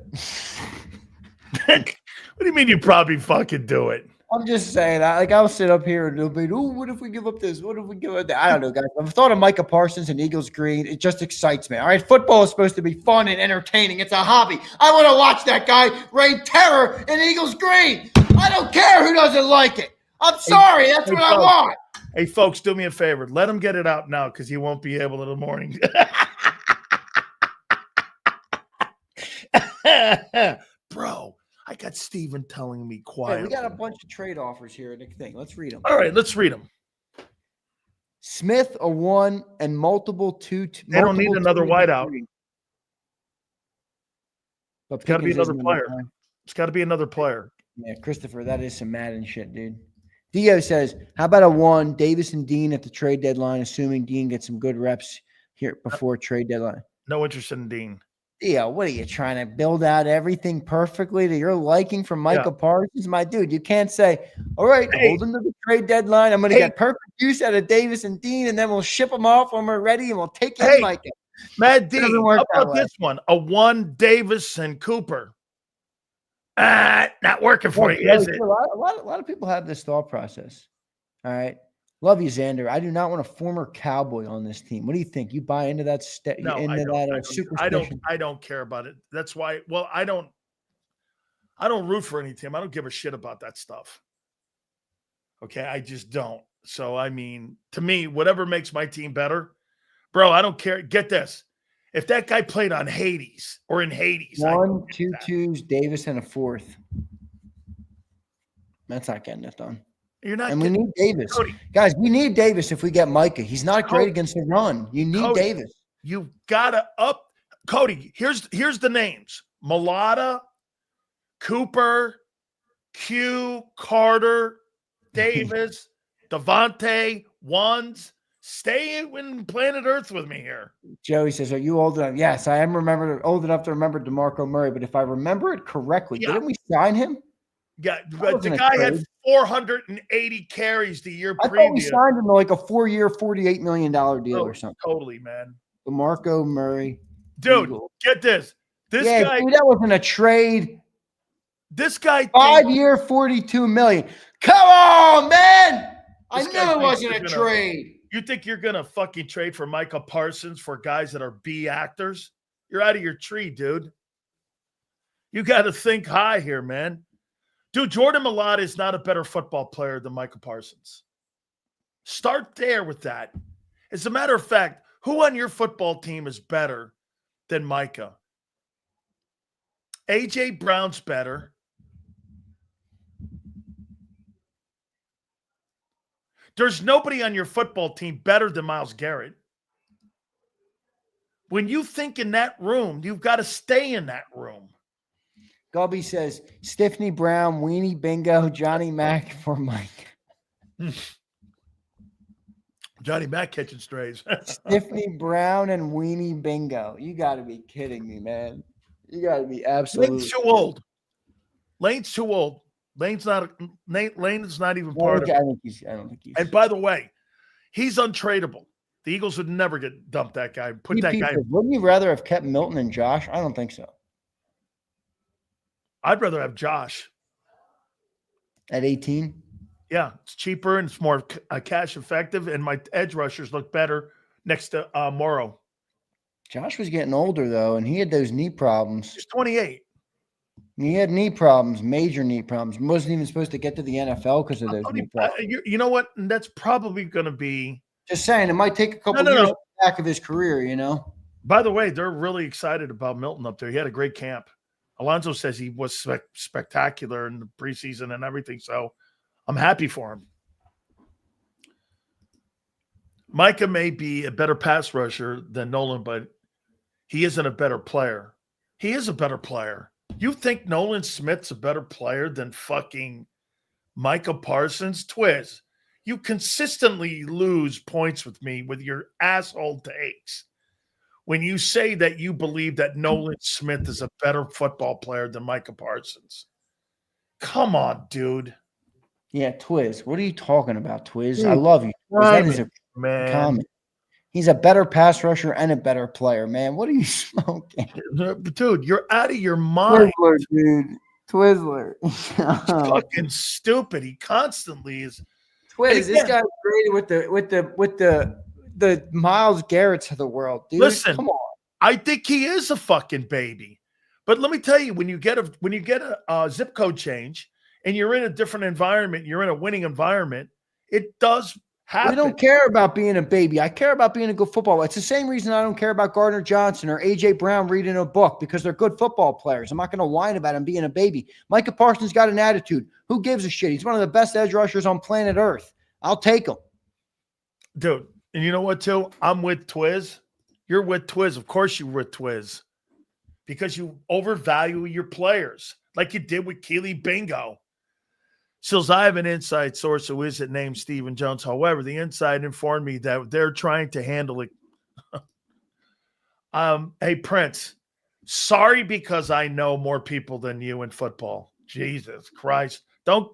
What do you mean you probably fucking do it? I'm just saying, I'll sit up here and it'll be, oh, what if we give up this? What if we give up that? I don't know, guys. I've thought of Micah Parsons and Eagles green. It just excites me. All right, football is supposed to be fun and entertaining. It's a hobby. I want to watch that guy rain terror in Eagles green. I don't care who doesn't like it. I'm sorry. That's what I want. Hey, folks, do me a favor. Let him get it out now because he won't be able in the morning. Bro, I got Steven telling me quiet. Hey, we got a bunch of trade offers here in the thing. Let's read them. All right, let's read them. Smith, a 1, and multiple 2. They don't need another wideout. But it's got to be another player. It's got to be another player. Yeah, Christopher, that is some Madden shit, dude. Dio says, how about a 1, Davis and Dean at the trade deadline, assuming Dean gets some good reps here before trade deadline? No interest in Dean. Dio, what are you trying to build out everything perfectly to your liking for Micah Parsons? My dude, you can't say, all right, hold him to the trade deadline. I'm going to get perfect use out of Davis and Dean, and then we'll ship them off when we're ready, and we'll take in Micah. Mad D, how about this one? A 1, Davis and Cooper. Not working for you, is it? A lot of people have this thought process. All right. Love you, Xander. I do not want a former Cowboy on this team. What do you think? You buy into that? No, I don't care about it. That's why. Well, I don't root for any team. I don't give a shit about that stuff. Okay, I just don't. So I mean, to me, whatever makes my team better, bro. I don't care. Get this. If that guy played on Hades or in Hades, 1, 2 twos, Davis, and a 4th. That's not getting it done. You're not. And we need Davis. Cody, guys, we need Davis if we get Micah. He's not great against the run. You need Davis. You gotta up Cody. Here's the names: Mulata, Cooper, Q, Carter, Davis, Devontae, Ones. Stay in planet Earth with me here. Joey says, are you old enough? Yes, I am old enough to remember DeMarco Murray, but if I remember it correctly, didn't we sign him? Yeah, but the guy had 480 carries the year previous. I thought we signed him to like a 4-year, $48 million deal or something. Totally, man. DeMarco Murray. Dude, get this. This guy. Dude, that wasn't a trade. This guy. 5-year, $42 million. Come on, man. I knew it wasn't a trade. You think you're going to fucking trade for Micah Parsons for guys that are B actors? You're out of your tree, dude. You got to think high here, man. Dude, Jordan Mailata is not a better football player than Micah Parsons. Start there with that. As a matter of fact, who on your football team is better than Micah? A.J. Brown's better. There's nobody on your football team better than Myles Garrett. When you think in that room, you've got to stay in that room. Gubby says, Stiffney Brown, Weenie Bingo, Johnny Mack for Mike. Johnny Mack catching strays. Stiffney Brown and Weenie Bingo. You got to be kidding me, man. You got to be absolutely. Lane's too old. Lane's too old. Lane's not even part of it. I don't think he's. And by the way, he's untradeable. The Eagles would never dump that guy. Wouldn't you rather have kept Milton and Josh? I don't think so. I'd rather have Josh at 18. Yeah, it's cheaper and it's more cash effective, and my edge rushers look better next to Morrow. Josh was getting older though, and he had those knee problems. He's 28. He had knee problems, major knee problems. He wasn't even supposed to get to the NFL because of those knee problems. You know what? And that's probably going to be. Just saying, it might take a couple years back of his career. You know. By the way, they're really excited about Milton up there. He had a great camp. Alonzo says he was spectacular in the preseason and everything, so I'm happy for him. Micah may be a better pass rusher than Nolan, but he isn't a better player. He is a better player. You think Nolan Smith's a better player than fucking Micah Parsons? Twiz, you consistently lose points with me with your asshole takes when you say that you believe that Nolan Smith is a better football player than Micah Parsons. Come on, dude. Yeah, Twiz. What are you talking about, Twiz? I love you. That is a man. comment. He's a better pass rusher and a better player, man. What are you smoking? Dude, you're out of your mind. Twizzler, dude. Twizzler. It's fucking stupid. He constantly is. Twiz, this guy's graded with the Myles Garrett's of the world, dude. Listen, come on. I think he is a fucking baby. But let me tell you, when you get a zip code change and you're in a different environment, you're in a winning environment, it does happen. We don't care about being a baby. I care about being a good football player. It's the same reason I don't care about Gardner Johnson or A.J. Brown reading a book, because they're good football players. I'm not going to whine about him being a baby. Micah Parsons got an attitude. Who gives a shit? He's one of the best edge rushers on planet Earth. I'll take him. Dude, and you know what, too? I'm with Twiz. You're with Twiz. Of course you're with Twiz. Because you overvalue your players, like you did with Keely Bingo. Sills, I have an inside source who isn't named Stephen Jones. However, the inside informed me that they're trying to handle it. Hey, Prince, sorry because I know more people than you in football. Jesus Christ. Don't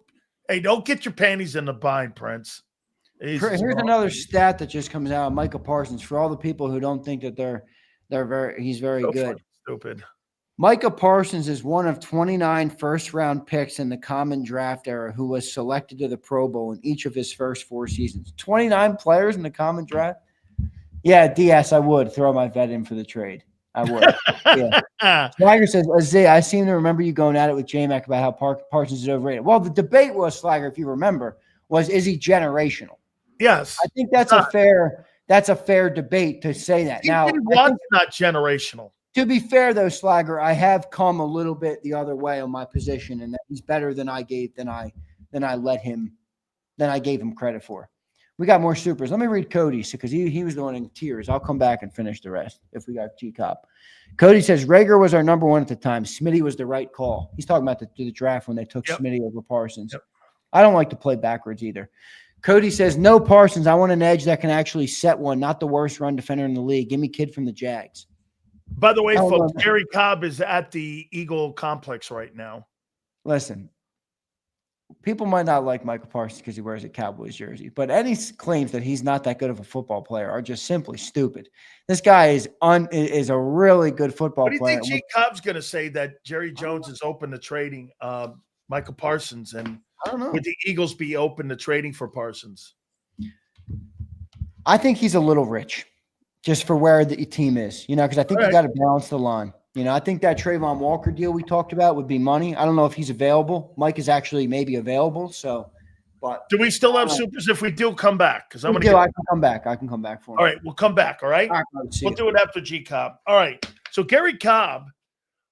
get your panties in the bind, Prince. Here's another stat that just comes out of Micah Parsons for all the people who don't think that he's very good. Stupid. Micah Parsons is one of 29 first-round picks in the common draft era who was selected to the Pro Bowl in each of his first 4 seasons. 29 players in the common draft? Yeah, DS, I would throw my vet in for the trade. I would. Yeah. Swagger says, Isaiah, I seem to remember you going at it with J-Mac about how Parsons is overrated. Well, the debate was, Swagger, if you remember, is he generational? Yes. I think that's a fair debate to say that. Now, Watt's not generational. To be fair, though, Slagger, I have come a little bit the other way on my position, and that he's better than I gave him credit for. We got more supers. Let me read Cody's because he was going in tears. I'll come back and finish the rest if we got JAKIB. Cody says Rager was our number 1 at the time. Smitty was the right call. He's talking about the draft when they took Smitty over Parsons. Yep. I don't like to play backwards either. Cody says, no Parsons. I want an edge that can actually set one, not the worst run defender in the league. Give me kid from the Jags. By the way, folks, Gary Cobb is at the Eagle Complex right now. Listen, people might not like Micah Parsons because he wears a Cowboys jersey, but any claims that he's not that good of a football player are just simply stupid. This guy is a really good football player. What do you think JAKIB's going to say that Jerry Jones is open to trading Micah Parsons, and I don't know. Would the Eagles be open to trading for Parsons? I think he's a little rich. Just for where the team is, because I think you got to balance the line. I think that Trayvon Walker deal we talked about would be money. I don't know if he's available. Mike is actually maybe available. So, but do we still have supers if we do come back? Because I can come back. I can come back for him. All right, we'll come back. All right, we'll do it after JAKIB. All right. So Gary Cobb.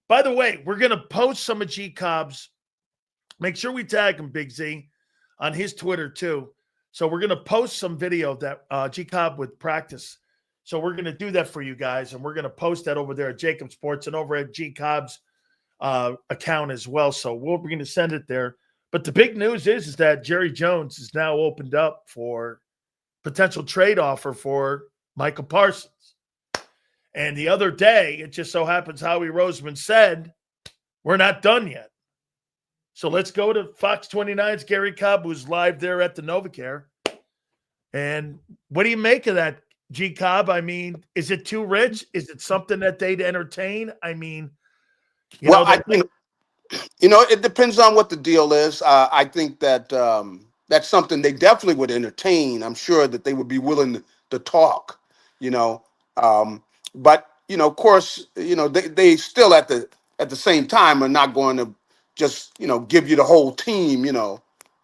By the way, we're gonna post some of JAKIB's. Make sure we tag him, Big Z, on his Twitter too. So we're gonna post some video that JAKIB would practice. So we're going to do that for you guys, and we're going to post that over there at JAKIB Sports and over at JAKIB's account as well. So we're going to send it there. But the big news is that Jerry Jones is now opened up for potential trade offer for Micah Parsons. And the other day, it just so happens Howie Roseman said, we're not done yet. So let's go to Fox 29's Gary Cobb, who's live there at the NovaCare. And what do you make of that, JAKIB? I mean, is it too rich? Is it something that they'd entertain? I mean, it depends on what the deal is. I think that that's something they definitely would entertain. I'm sure that they would be willing to talk, but of course, they still at the same time are not going to just, give you the whole team,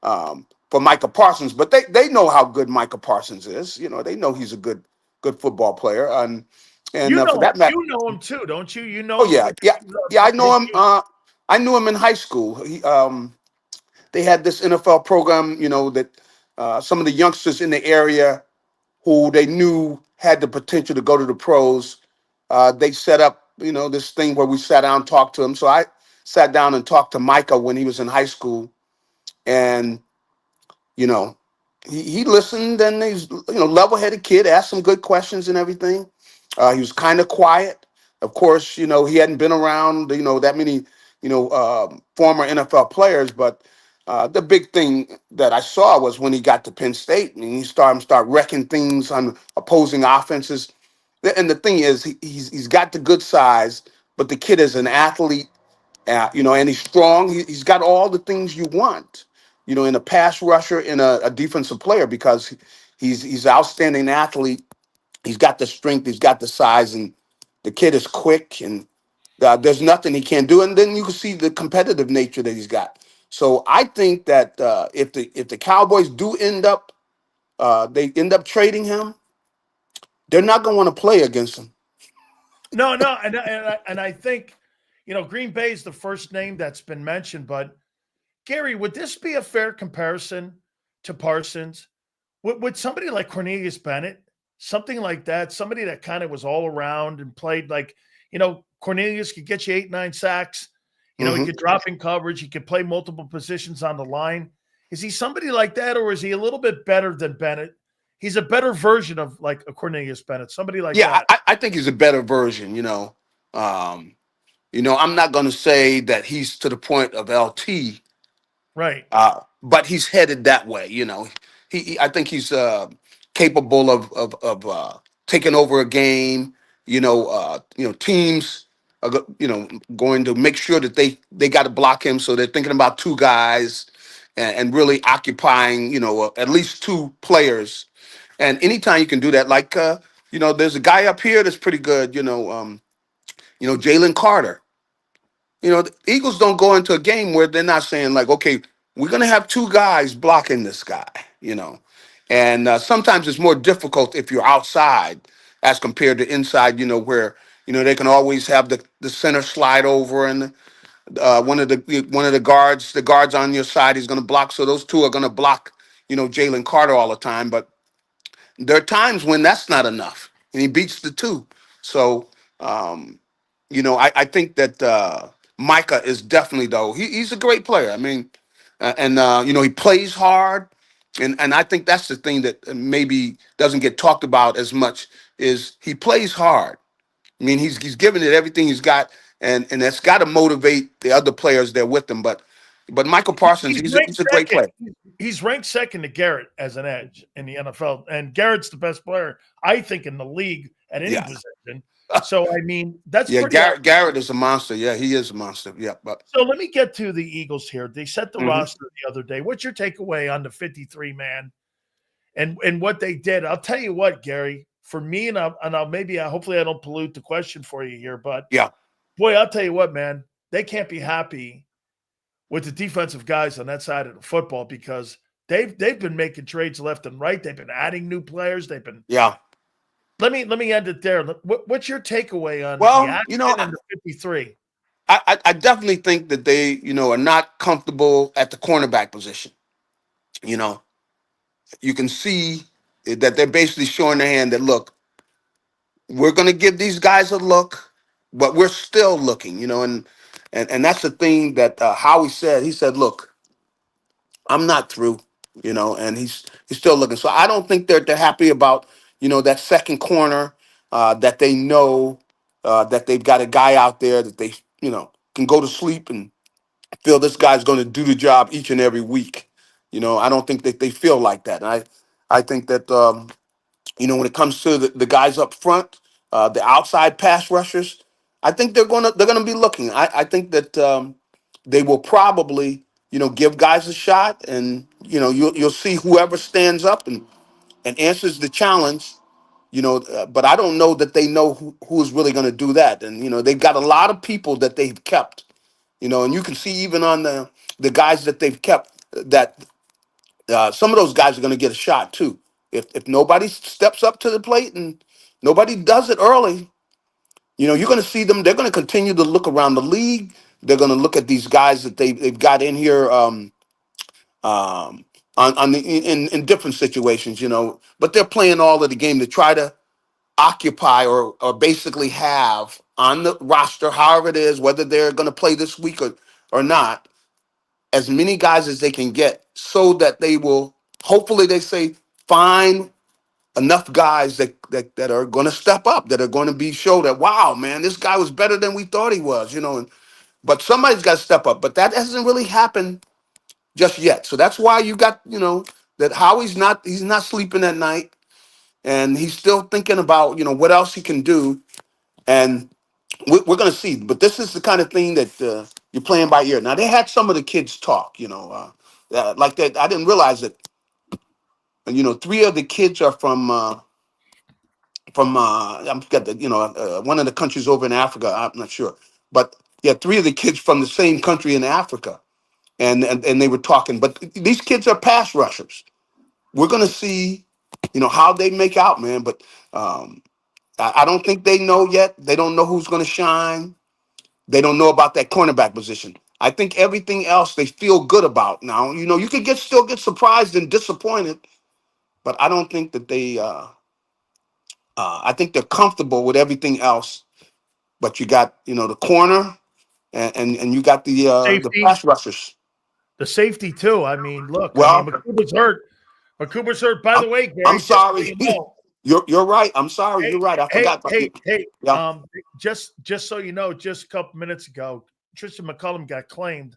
for Micah Parsons, but they know how good Micah Parsons is. They know he's a good football player, and for that matter, you know him too, don't you? You know. Oh yeah. I know him. I knew him in high school. They had this NFL program, that some of the youngsters in the area who they knew had the potential to go to the pros. They set up, this thing where we sat down and talked to him. So I sat down and talked to Micah when he was in high school, and you know, he listened, and he's level-headed kid, asked some good questions and everything. He was kind of quiet. Of course, he hadn't been around that many former NFL players, but the big thing that I saw was when he got to Penn State and he start wrecking things on opposing offenses. And the thing is, he's got the good size, but the kid is an athlete, and he's strong. He's got all the things you want, in a pass rusher, in a defensive player, because he's an outstanding athlete. He's got the strength, he's got the size, and the kid is quick, and there's nothing he can't do. And then you can see the competitive nature that he's got. So I think that if the Cowboys do they end up trading him, they're not going to want to play against him. No, and I think, Green Bay is the first name that's been mentioned, but Gary, would this be a fair comparison to Parsons? Would somebody like Cornelius Bennett, something like that, somebody that kind of was all around and played like, Cornelius could get you 8-9 sacks, he could drop in coverage, he could play multiple positions on the line. Is he somebody like that, or is he a little bit better than Bennett? He's a better version of like a Cornelius Bennett, somebody like that. Yeah, I think he's a better version, I'm not going to say that he's to the point of LT, Right. but he's headed that way. I think he's capable of taking over a game. Teams are going to make sure that they got to block him, so they're thinking about two guys and really occupying at least two players. And anytime you can do that, like there's a guy up here that's pretty good. Jalen Carter. The Eagles don't go into a game where they're not saying like, okay, we're going to have two guys blocking this guy, and sometimes it's more difficult if you're outside as compared to inside, where, they can always have the center slide over, and one of the guards on your side is going to block. So those two are going to block, Jalen Carter all the time. But there are times when that's not enough, and he beats the two. So, I think that Micah is definitely, though, he's a great player. I mean, he plays hard, and I think that's the thing that maybe doesn't get talked about as much, is he plays hard. I mean, he's giving it everything he's got, and that's got to motivate the other players there with him. But Michael Parsons, he's a great player. He's ranked second to Garrett as an edge in the NFL, and Garrett's the best player, I think, in the league at any position. So, I mean, that's Garrett is a monster. Yeah, he is a monster. Yeah. But so let me get to the Eagles here. They set the roster the other day. What's your takeaway on the 53-man and what they did? I'll tell you what, Gary, for me, and hopefully I don't pollute the question for you here, but yeah, boy, I'll tell you what, man, they can't be happy with the defensive guys on that side of the football, because they've been making trades left and right. They've been adding new players. They've been Let me end it there. What's your takeaway on the action and the 53? I definitely think that they, are not comfortable at the cornerback position. You can see that they're basically showing their hand that, look, we're going to give these guys a look, but we're still looking, and that's the thing that Howie said. He said, look, I'm not through, and he's still looking. So I don't think they're happy about, that second corner, that they know that they've got a guy out there that they, can go to sleep and feel this guy's going to do the job each and every week. I don't think that they feel like that. And I think that, when it comes to the guys up front, the outside pass rushers, I think they're gonna be looking. I think that they will probably, give guys a shot, and you'll see whoever stands up and answers the challenge. But I don't know that they know who's really going to do that. And they've got a lot of people that they've kept. And you can see even on the guys that they've kept that some of those guys are going to get a shot too. If nobody steps up to the plate and nobody does it early, you're going to see them. They're going to continue to look around the league. They're going to look at these guys that they've got in here in different situations, but they're playing all of the game to try to occupy or basically have on the roster, however it is, whether they're going to play this week or not, as many guys as they can get so that they will, hopefully they say, find enough guys that are going to step up, that are going to show that, wow, man, this guy was better than we thought he was, but somebody's got to step up. But that hasn't really happened just yet. So that's why you got, that he's not sleeping at night, and he's still thinking about, what else he can do. And we're going to see. But this is the kind of thing that you're playing by ear. Now, they had some of the kids talk, like that. I didn't realize that, 3 of the kids are from I forget one of the countries over in Africa. I'm not sure. But yeah, 3 of the kids from the same country in Africa. And they were talking. But these kids are pass rushers. We're going to see, how they make out, man. But I don't think they know yet. They don't know who's going to shine. They don't know about that cornerback position. I think everything else they feel good about. Now, you could still get surprised and disappointed, but I don't think that they. I think they're comfortable with everything else. But you got the corner, and you got the Safety, pass rushers. the safety too. I mean, look, Well, McCuber's hurt. McCuber's hurt. By the way, Gary, I'm just so sorry. you know, You're right. I'm sorry. hey, You're right. I hey, forgot. hey, Yeah. just so you know, just a couple minutes ago, Tristan McCullum got claimed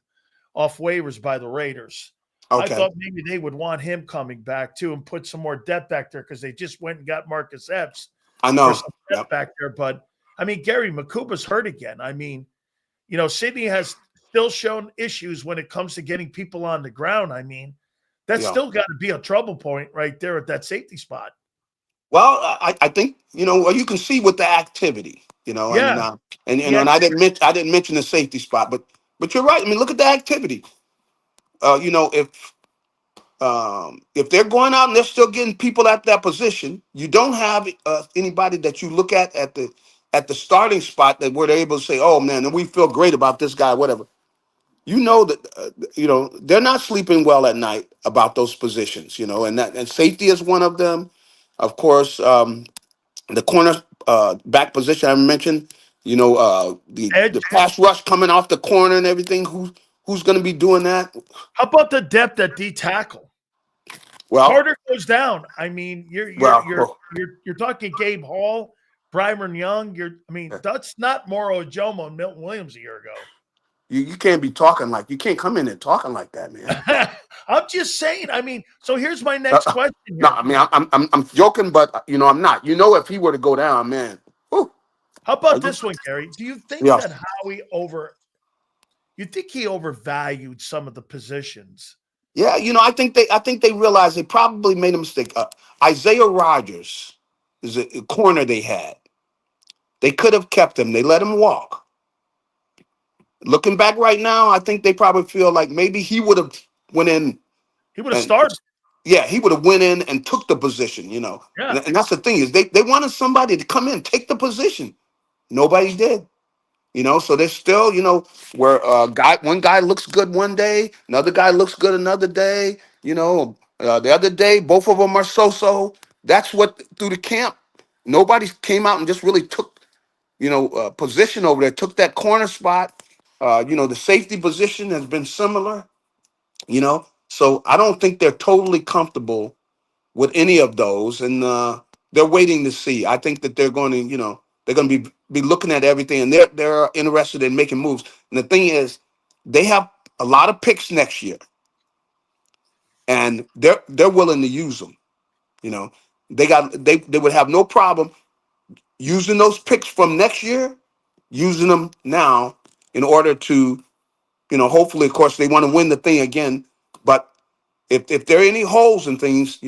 off waivers by the Raiders. I Okay. thought maybe they would want him coming back too and put some more depth back there because they just went and got Marcus Epps I for know. some depth back there. But I mean, Gary, McCuber's hurt again. I mean, Sydney has still shown issues when it comes to getting people on the ground. I mean, that's still got to be a trouble point right there at that safety spot. Well, I think you can see with the activity, Yeah. and I didn't mention the safety spot, but you're right. I mean, look at the activity. If they're going out and they're still getting people at that position, you don't have anybody that you look at the starting spot that where they're able to say, oh man, and we feel great about this guy, whatever. They're not sleeping well at night about those positions, and safety is one of them. Of course, the corner back position I mentioned, the Edge. pass rush coming off the corner and everything. Who's going to be doing that? How about the depth at D tackle? Well, Carter goes down. I mean, you're talking Gabe Hall, Bryman Young. That's not Moro Ajomo and Milton Williams a year ago. You can't be talking you can't come in and talking like that, man. I'm just saying. I mean, so here's my next question. Here. No, I mean I'm joking, but I'm not. If he were to go down, man. Whew. How about this one, Gary? Do you think that Howie you think he overvalued some of the positions? Yeah, I think they realized they probably made a mistake. Isaiah Rodgers is a corner they had. They could have kept him. They let him walk. Looking back right now, I think they probably feel like maybe he would have went in. He would have started. Yeah, he would have went in and took the position, Yeah. And that's the thing is they wanted somebody to come in, take the position. Nobody did. So they're still, where one guy looks good one day, another guy looks good another day, the other day, both of them are so-so. That's what through the camp, nobody came out and just really took, position over there, took that corner spot. The safety position has been similar, so I don't think they're totally comfortable with any of those. And they're waiting to see. I think that they're going to, they're going to be looking at everything, and they're interested in making moves. And the thing is, they have a lot of picks next year, and they're willing to use them. They would have no problem using those picks from next year, using them now in order to, hopefully, of course, they want to win the thing again. But if there are any holes in things,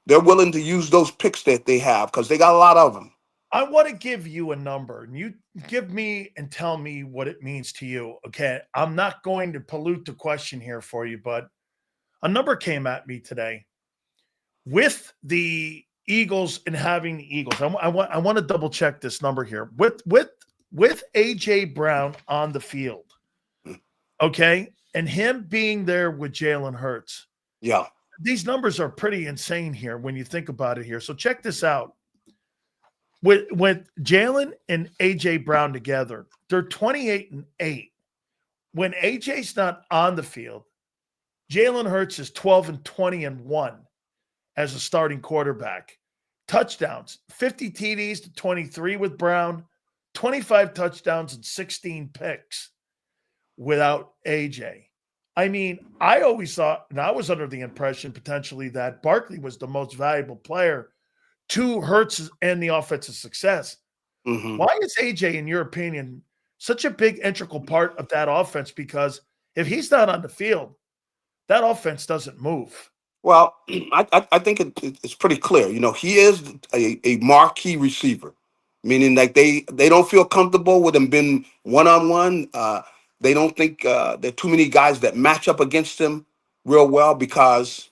they're willing to use those picks that they have because they got a lot of them. I want to give you a number, and you give me and tell me what it means to you. Okay, I'm not going to pollute the question here for you, but a number came at me today with the Eagles and having the Eagles. I want to double check this number here with AJ Brown on the field. Okay, and him being there with Jalen Hurts. Yeah, these numbers are pretty insane here when you think about it here. So check this out. With Jalen and AJ Brown together, they're 28-8. When AJ's not on the field, Jalen Hurts is 12-20-1 as a starting quarterback. Touchdowns, 50 TDs to 23 with Brown, 25 touchdowns and 16 picks without AJ. I mean, I always thought, and I was under the impression potentially that Barkley was the most valuable player to Hurts and the offensive success. Mm-hmm. Why is AJ, in your opinion, such a big integral part of that offense? Because if he's not on the field, that offense doesn't move. Well, I think it's pretty clear. You know, he is a marquee receiver, meaning like they don't feel comfortable with him being one-on-one. They don't think there are too many guys that match up against him real well because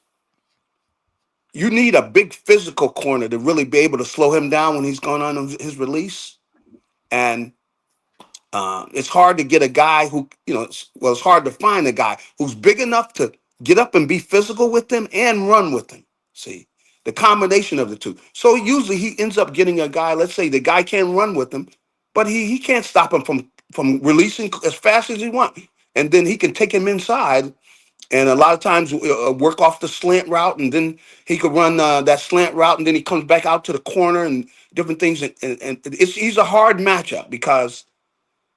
you need a big physical corner to really be able to slow him down when he's going on his release. And it's hard to get a guy who, it's hard to find a guy who's big enough to get up and be physical with him and run with him. See, the combination of the two. So usually he ends up getting a guy, let's say the guy can't run with him, but he can't stop him from releasing as fast as he wants. And then he can take him inside and a lot of times work off the slant route, and then he could run that slant route, and then he comes back out to the corner and different things. And he's a hard matchup because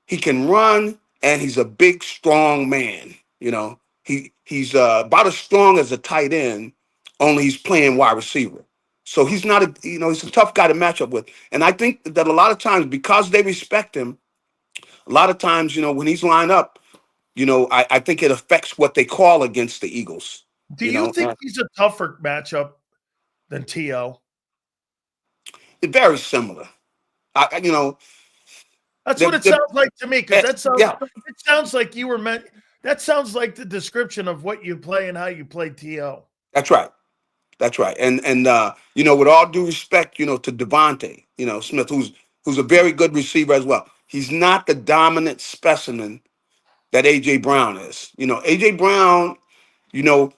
he can run, and he's a big, strong man. You know, he's about as strong as a tight end, only he's playing wide receiver. So he's not he's a tough guy to match up with. And I think that a lot of times, because they respect him, a lot of times, when he's lined up, I think it affects what they call against the Eagles. Do you think he's a tougher matchup than T.O.? It's very similar. That's what it sounds like to me, because it sounds like you were meant. That sounds like the description of what you play and how you play T.O. That's right. That's right. And with all due respect, to Devontae, Smith, who's a very good receiver as well. He's not the dominant specimen that A.J. Brown is. A.J. Brown, you don't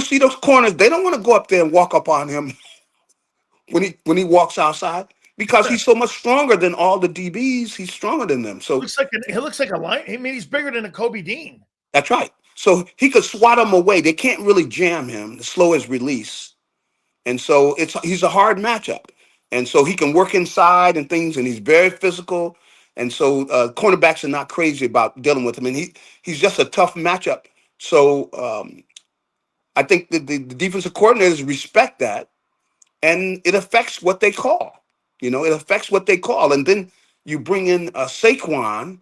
see those corners. They don't want to go up there and walk up on him when he walks outside because he's so much stronger than all the DBs. He's stronger than them. So he looks like a lion. I mean, he's bigger than a Kobe Dean. That's right. So he could swat him away. They can't really jam him to slow his release. And so he's a hard matchup. And so he can work inside and things, and he's very physical. And so cornerbacks are not crazy about dealing with him. And he's just a tough matchup. So I think the defensive coordinators respect that, and it affects what they call. It affects what they call. And then you bring in Saquon,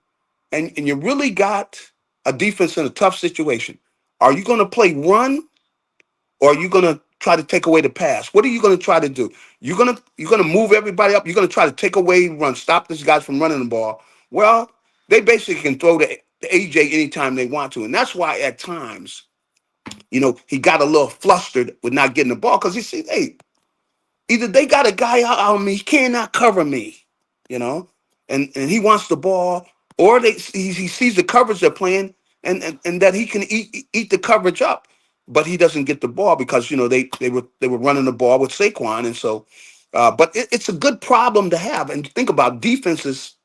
and you really got a defense in a tough situation. Are you going to play run, or are you going to try to take away the pass? What are you going to try to do? You're going to move everybody up. You're going to try to take away run, stop these guys from running the ball. Well, they basically can throw the AJ anytime they want to. And that's why at times, he got a little flustered with not getting the ball because he said, hey, either they got a guy out on me, he cannot cover me, and he wants the ball, or he sees the coverage they're playing and that he can eat the coverage up. But he doesn't get the ball because they were running the ball with Saquon, and so. But it's a good problem to have. And think about defenses;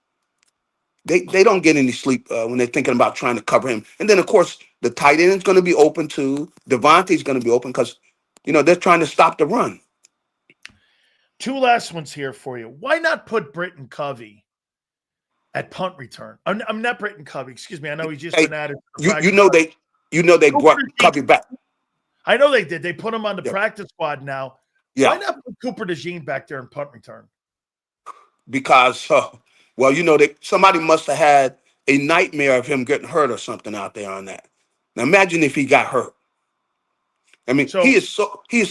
they don't get any sleep when they're thinking about trying to cover him. And then of course the tight end is going to be open too. Devontae's going to be open because they're trying to stop the run. Two last ones here for you. Why not put Britton Covey at punt return? I'm not Britton Covey. Excuse me. I know he's just been added. They brought Covey back. I know they did. They put him on the practice squad now. Yeah. Why not put Cooper DeJean back there in punt return? Because, somebody must have had a nightmare of him getting hurt or something out there on that. Now imagine if he got hurt. I mean, he is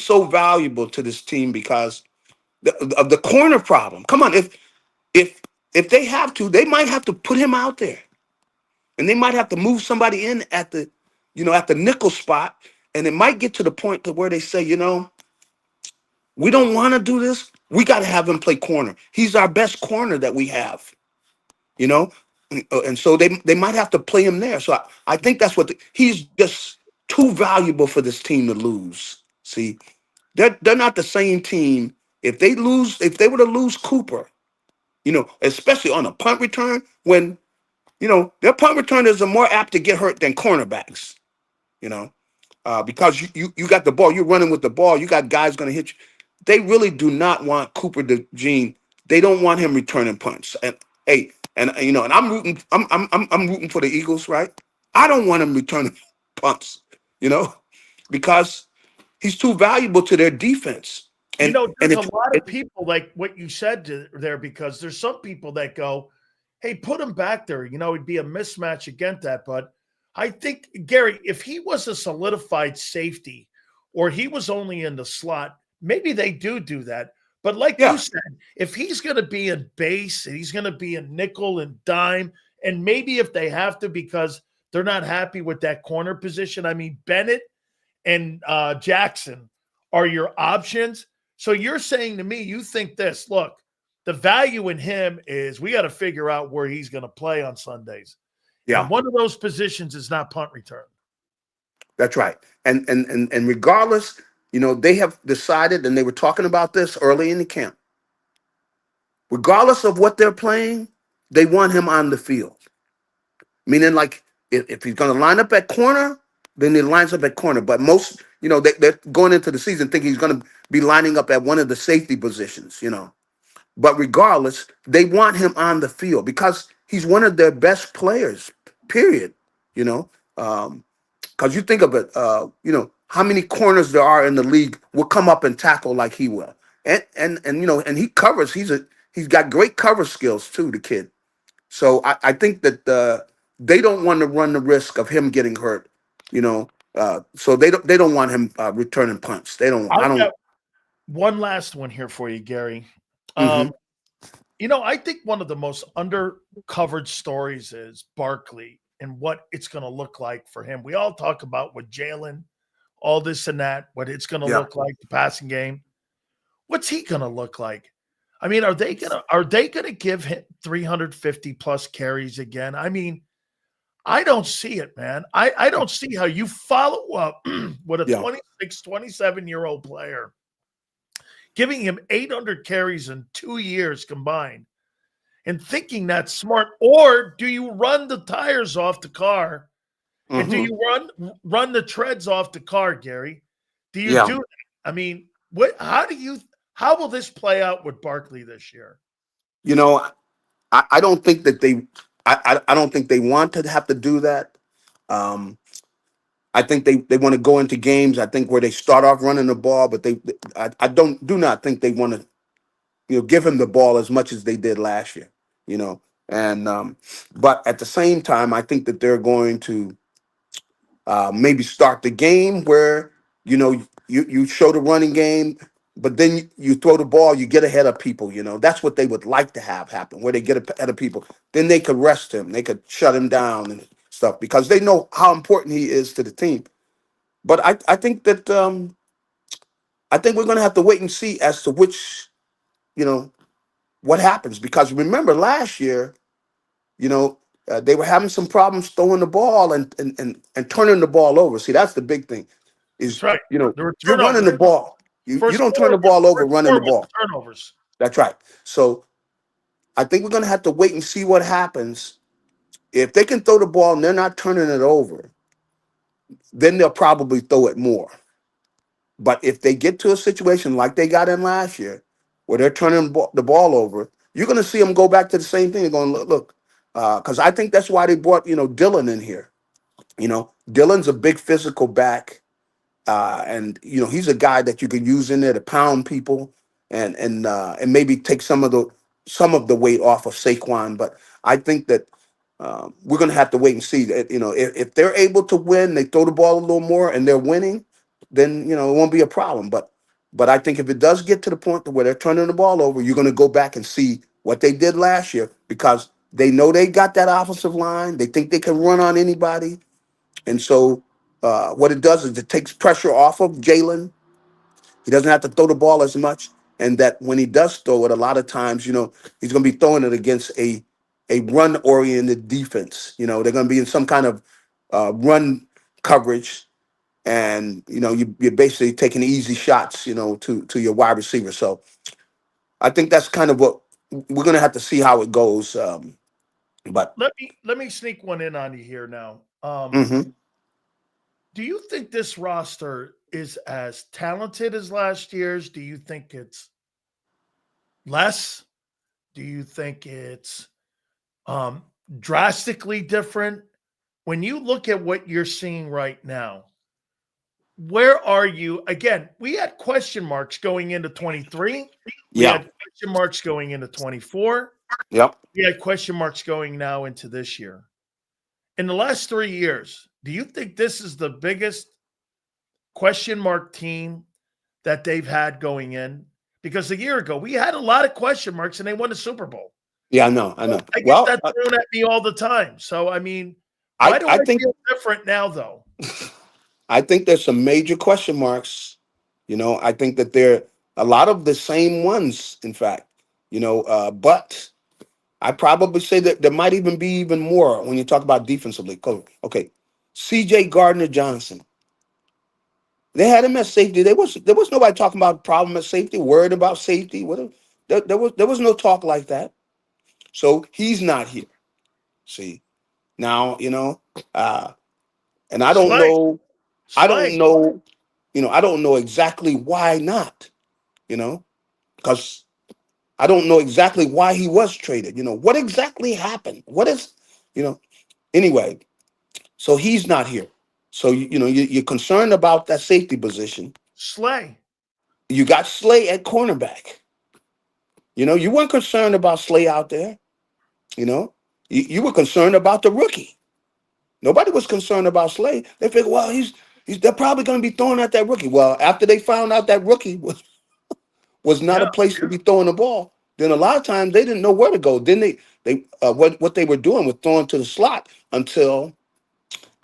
so valuable to this team because of the corner problem. Come on, if they have to, they might have to put him out there, and they might have to move somebody in at the nickel spot. And it might get to the point to where they say, we don't want to do this. We got to have him play corner. He's our best corner that we have, and so they might have to play him there. So I think that's he's just too valuable for this team to lose. See, they're not the same team. If they were to lose Cooper, especially on a punt return when, their punt returners are more apt to get hurt than cornerbacks, you know, because you got the ball, you're running with the ball, you got guys going to hit you. They really do not want Cooper DeJean. They don't want him returning punts. And hey, and I'm rooting. I'm rooting for the Eagles, right? I don't want him returning punts, because he's too valuable to their defense. And There's a if lot of people like what you said there, because there's some people that go, hey, put him back there. It'd be a mismatch against that. But I think, Gary, if he was a solidified safety or he was only in the slot, maybe they do that. But like you said, if he's going to be in base and he's going to be in nickel and dime, and maybe if they have to because they're not happy with that corner position, I mean, Bennett and Jackson are your options. So you're saying to me, you think this, look, the value in him is we got to figure out where he's going to play on Sundays. Yeah. And one of those positions is not punt return. That's right. And regardless, they have decided, and they were talking about this early in the camp, regardless of what they're playing, they want him on the field. Meaning, like, if he's going to line up at corner, then he lines up at corner. But most, they're going into the season thinking he's going to be lining up at one of the safety positions, But regardless, they want him on the field because he's one of their best players, period, Because you think of it, how many corners there are in the league will come up and tackle like he will. And he covers, he's got great cover skills too, the kid. So I think that they don't want to run the risk of him getting hurt, so they don't want him returning punts. They don't. I don't. One last one here for you, Gary. Mm-hmm. I think one of the most undercovered stories is Barkley and what it's going to look like for him. We all talk about with Jalen, all this and that, what it's going to look like, the passing game. What's he going to look like? I mean, are they going to give him 350 plus carries again? I mean, I don't see it, man. I don't see how you follow up with a 26, 27-year-old player, giving him 800 carries in 2 years combined and thinking that's smart. Or do you run the tires off the car? And do you run the treads off the car, Gary? Do you do that? I mean, how will this play out with Barkley this year? I don't think that I don't think they want to have to do that. I think they want to go into games, I think, where they start off running the ball, but I do not think they want to give him the ball as much as they did last year, and but at the same time, I think that they're going to maybe start the game where you show the running game, but then you throw the ball, you get ahead of people. That's what they would like to have happen, where they get ahead of people. Then they could rest him, they could shut him down and stuff because they know how important he is to the team. But I think that I think we're going to have to wait and see as to which what happens, because remember last year, they were having some problems throwing the ball and turning the ball over. See, that's the big thing. Is right. You're running the ball. You don't turn the ball over running the ball. Turnovers. That's right. So I think we're going to have to wait and see what happens. If they can throw the ball and they're not turning it over, then they'll probably throw it more. But if they get to a situation like they got in last year, where they're turning the ball over, you're going to see them go back to the same thing. They're going, look, because I think that's why they brought Dylan in here. Dylan's a big physical back, and he's a guy that you could use in there to pound people and maybe take some of the weight off of Saquon. But I think that we're going to have to wait and see. That if they're able to win, they throw the ball a little more, and they're winning, then it won't be a problem. But I think if it does get to the point where they're turning the ball over, you're going to go back and see what they did last year, because they know they got that offensive line. They think they can run on anybody. And so what it does is it takes pressure off of Jalen. He doesn't have to throw the ball as much. And that when he does throw it, a lot of times, he's going to be throwing it against a run-oriented defense. They're going to be in some kind of run coverage. And, you're basically taking easy shots, to your wide receiver. So I think that's kind of what we're gonna have to see how it goes. But let me sneak one in on you here now. mhm. Do you think this roster is as talented as last year's? Do you think it's less? Do you think it's um, drastically different? When you look at what you're seeing right now, where are you? Again, we had question marks going into 23. We Yeah. had question marks going into 24. Yep. We had question marks going now into this year. In the last 3 years, do you think this is the biggest question mark team that they've had going in? Because a year ago, we had a lot of question marks and they won the Super Bowl. Yeah, I know. I know. I get Well, that thrown at me all the time. So, I mean, why I do I I think feel different now, though? I think there's some major question marks. I think that there are a lot of the same ones, in fact. But I probably say that there might even be even more when you talk about defensively. Okay, C.J. Gardner-Johnson. They had him at safety. There was nobody talking about problem at safety, worried about safety. There was no talk like that. So he's not here. See now, and I don't Slay, know. I don't slay. know. I don't know exactly why not. Because I don't know exactly why he was traded. What exactly happened? What is, you know. Anyway, so he's not here. So you're concerned about that safety position. Slay. You got Slay at cornerback. You weren't concerned about Slay out there. You were concerned about the rookie. Nobody was concerned about Slay. They figured, well, they're probably going to be throwing at that rookie. Well, after they found out that rookie was not Yeah. a place to be throwing the ball, then a lot of times they didn't know where to go. Then what they were doing was throwing to the slot until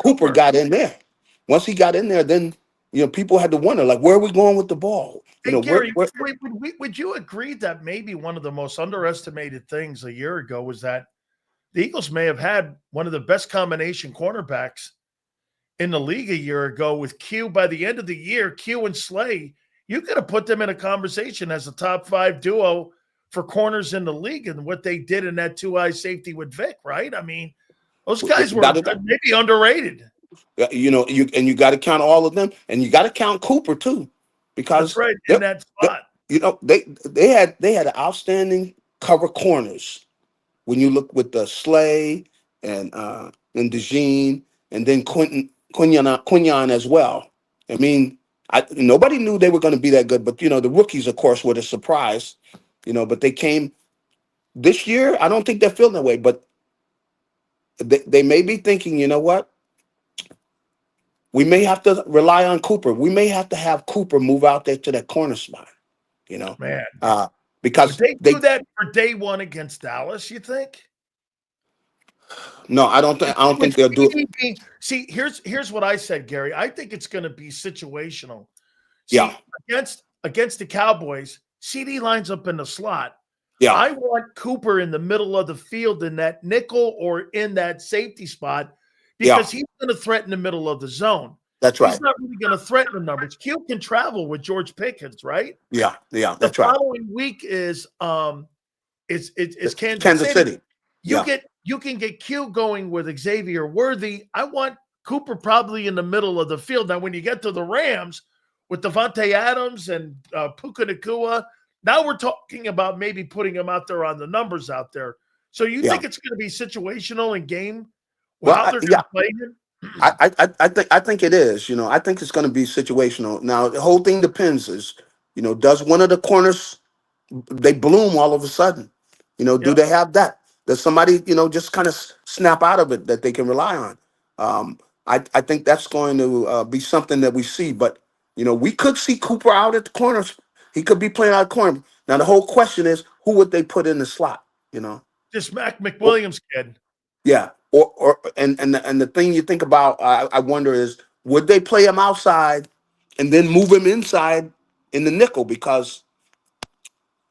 Cooper got in there. Once he got in there, then people had to wonder, like, where are we going with the ball? Hey, Where, Gary, where would you agree that maybe one of the most underestimated things a year ago was that the Eagles may have had one of the best combination cornerbacks in the league a year ago with Q? By the end of the year, Q and Slay, you could have put them in a conversation as a top 5 duo for corners in the league, and what they did in that 2-eye safety with Vic, right? I mean, those guys were without a doubt. maybe underrated. You got to count all of them, and you got to count Cooper too, That's because right, in that spot. they had outstanding cover corners. When you look with the Slay and DeJean, and then Quinyon as well. I mean, nobody knew they were going to be that good, but the rookies, of course, were the surprise. But they came this year. I don't think they're feeling that way, but they may be thinking, you know what? We may have to rely on Cooper. We may have to have Cooper move out there to that corner spot, Man, would because they do that for day one against Dallas, you think? no, I don't think they'll do it. See, here's what I said, Gary. I think it's going to be situational. Yeah, See, against the Cowboys, CD lines up in the slot. yeah, I want Cooper in the middle of the field in that nickel or in that safety spot because he's going to threaten the middle of the zone. that's He's right. not really going to threaten the numbers. Q can travel with George Pickens, right? Yeah, The that's right. following week is Kansas Kansas City. City. You Yeah, can get Q going with Xavier Worthy. I want Cooper probably in the middle of the field. Now, when you get to the Rams with Devontae Adams and Puka Nacua, now we're talking about maybe putting him out there on the numbers out there. So you yeah. think it's going to be situational in game? Well, How they're going to play him? I think it is. I think it's going to be situational. Now, the whole thing depends. Does one of the corners they bloom all of a sudden? Do Yeah. they have that? Does somebody just kind of snap out of it that they can rely on? I think that's going to be something that we see. But we could see Cooper out at the corners. He could be playing out of corner. Now, the whole question is, who would they put in the slot? Just Mac McWilliams kid. Yeah, and the thing you think about, I wonder is, would they play him outside and then move him inside in the nickel, because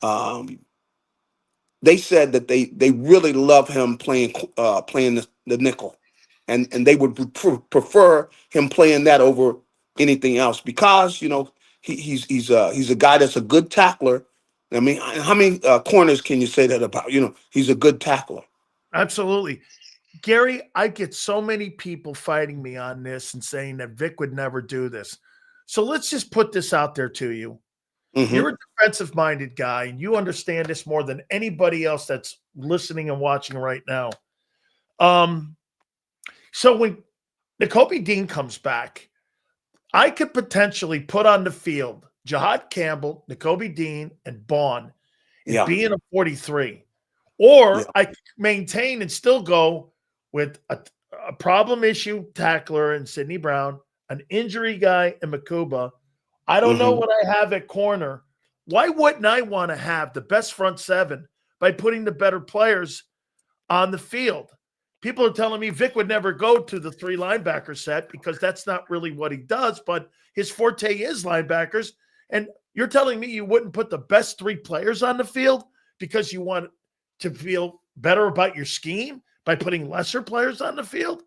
um, they said that they really love him playing the nickel, and they would prefer him playing that over anything else, because he's a guy that's a good tackler, I mean, how many corners can you say that about? He's a good tackler. Absolutely. Gary, I get so many people fighting me on this and saying that Vic would never do this. So let's just put this out there to you. Mm-hmm. You're a defensive-minded guy, and you understand this more than anybody else that's listening and watching right now. So when Nakobe Dean comes back, I could potentially put on the field Jahad Campbell, Nakobe Dean, and Bond and be in a 43. Or I could maintain and still go with a problem issue tackler in Sidney Brown, an injury guy in Makuba. I don't know what I have at corner. Why wouldn't I want to have the best front seven by putting the better players on the field? People are telling me Vic would never go to the 3 linebacker set because that's not really what he does, but his forte is linebackers. And you're telling me you wouldn't put the best 3 players on the field because you want to feel better about your scheme by putting lesser players on the field?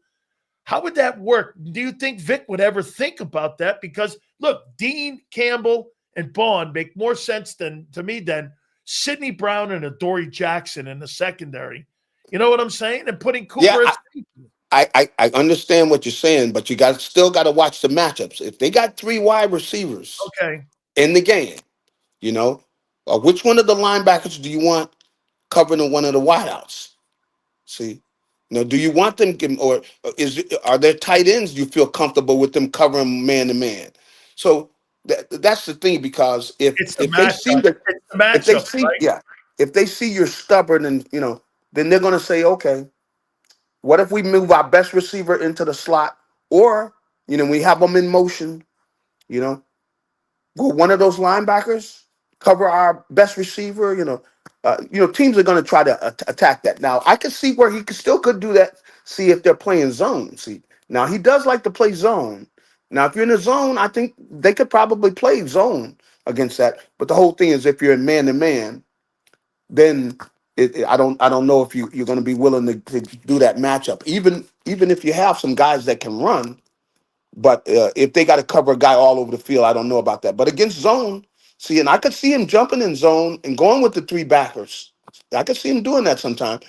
How would that work? Do you think Vic would ever think about that? Because look, Dean, Campbell, and Bond make more sense to me than Sidney Brown and Adoree Jackson in the secondary. You know what I'm saying? And putting Cooper as safety. I understand what you're saying, but you still got to watch the matchups. If they got 3 wide receivers in the game, which one of the linebackers do you want covering one of the wideouts? See, do you want them, or are there tight ends you feel comfortable with them covering man to man? So that's the thing, because if they see that, if they see you're stubborn and then they're going to say, okay, what if we move our best receiver into the slot, or we have them in motion, go one of those linebackers cover our best receiver, teams are going to try to attack that. Now, I could see where he could do that. See if they're playing zone. See, now he does like to play zone. Now, if you're in a zone, I think they could probably play zone against that. But the whole thing is, if you're in man to man, then I don't know if you're going to be willing to do that matchup. Even if you have some guys that can run, but if they got to cover a guy all over the field, I don't know about that. But against zone, see, and I could see him jumping in zone and going with the 3 backers. I could see him doing that sometime,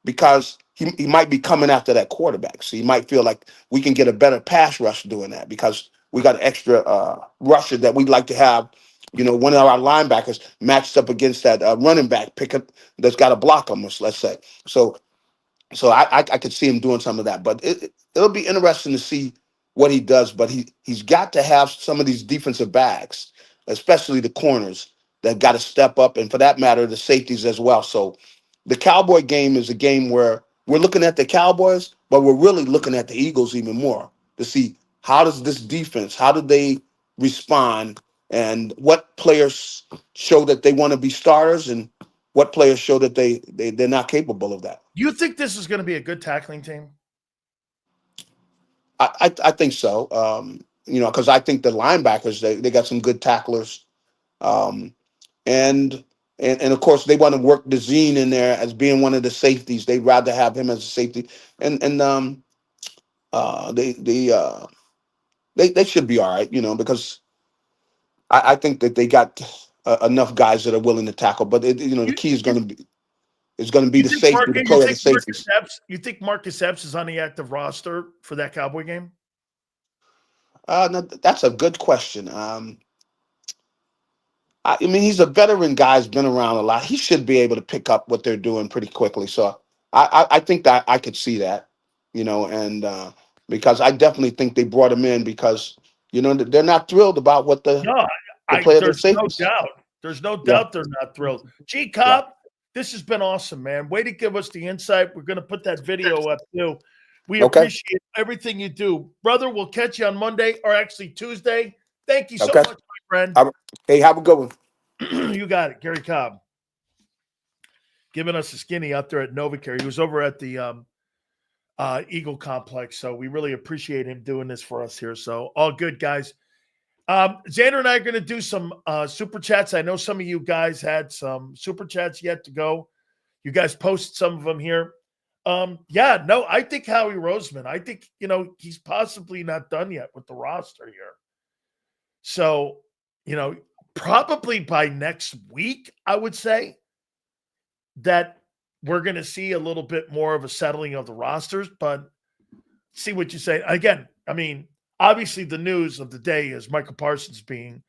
because he might be coming after that quarterback. So he might feel like we can get a better pass rush doing that, because we got an extra rusher that we'd like to have, one of our linebackers matched up against that running back pickup that's got to block him, let's say. So I could see him doing some of that. But it'll be interesting to see what he does. But he's got to have some of these defensive backs, especially the corners, that got to step up, and for that matter, the safeties as well. So the Cowboy game is a game where we're looking at the Cowboys, but we're really looking at the Eagles even more to see how does this defense, how do they respond, and what players show that they want to be starters, and what players show that they're not capable of that. Do you think this is going to be a good tackling team? I think so. Because I think the linebackers, they got some good tacklers. And of course they want to work DeZine in there as being one of the safeties. They'd rather have him as a safety. And they should be all right, because I think that they got enough guys that are willing to tackle. But the key is going to be the safety, the player, the safeties. You think Marcus Epps is on the active roster for that Cowboy game? No, that's a good question. I mean, he's a veteran guy, has been around a lot. He should be able to pick up what they're doing pretty quickly. So I think that I could see that, and because I definitely think they brought him in because, they're not thrilled about what the player there's no doubt. There's no doubt they're not thrilled. G Cobb, this has been awesome, man. Way to give us the insight. We're going to put that video up too. We appreciate everything you do. Brother, we'll catch you on Monday, or actually Tuesday. Thank you so much, my friend. Hey, have a good one. You got it. Gary Cobb giving us a skinny up there at NovaCare. He was over at the Eagle Complex, so we really appreciate him doing this for us here. So all good, guys. Xander and I are going to do some super chats. I know some of you guys had some super chats yet to go. You guys posted some of them here. I think Howie Roseman, I think, he's possibly not done yet with the roster here. So, probably by next week, I would say that we're going to see a little bit more of a settling of the rosters, but see what you say. Again, I mean, obviously the news of the day is Micah Parsons being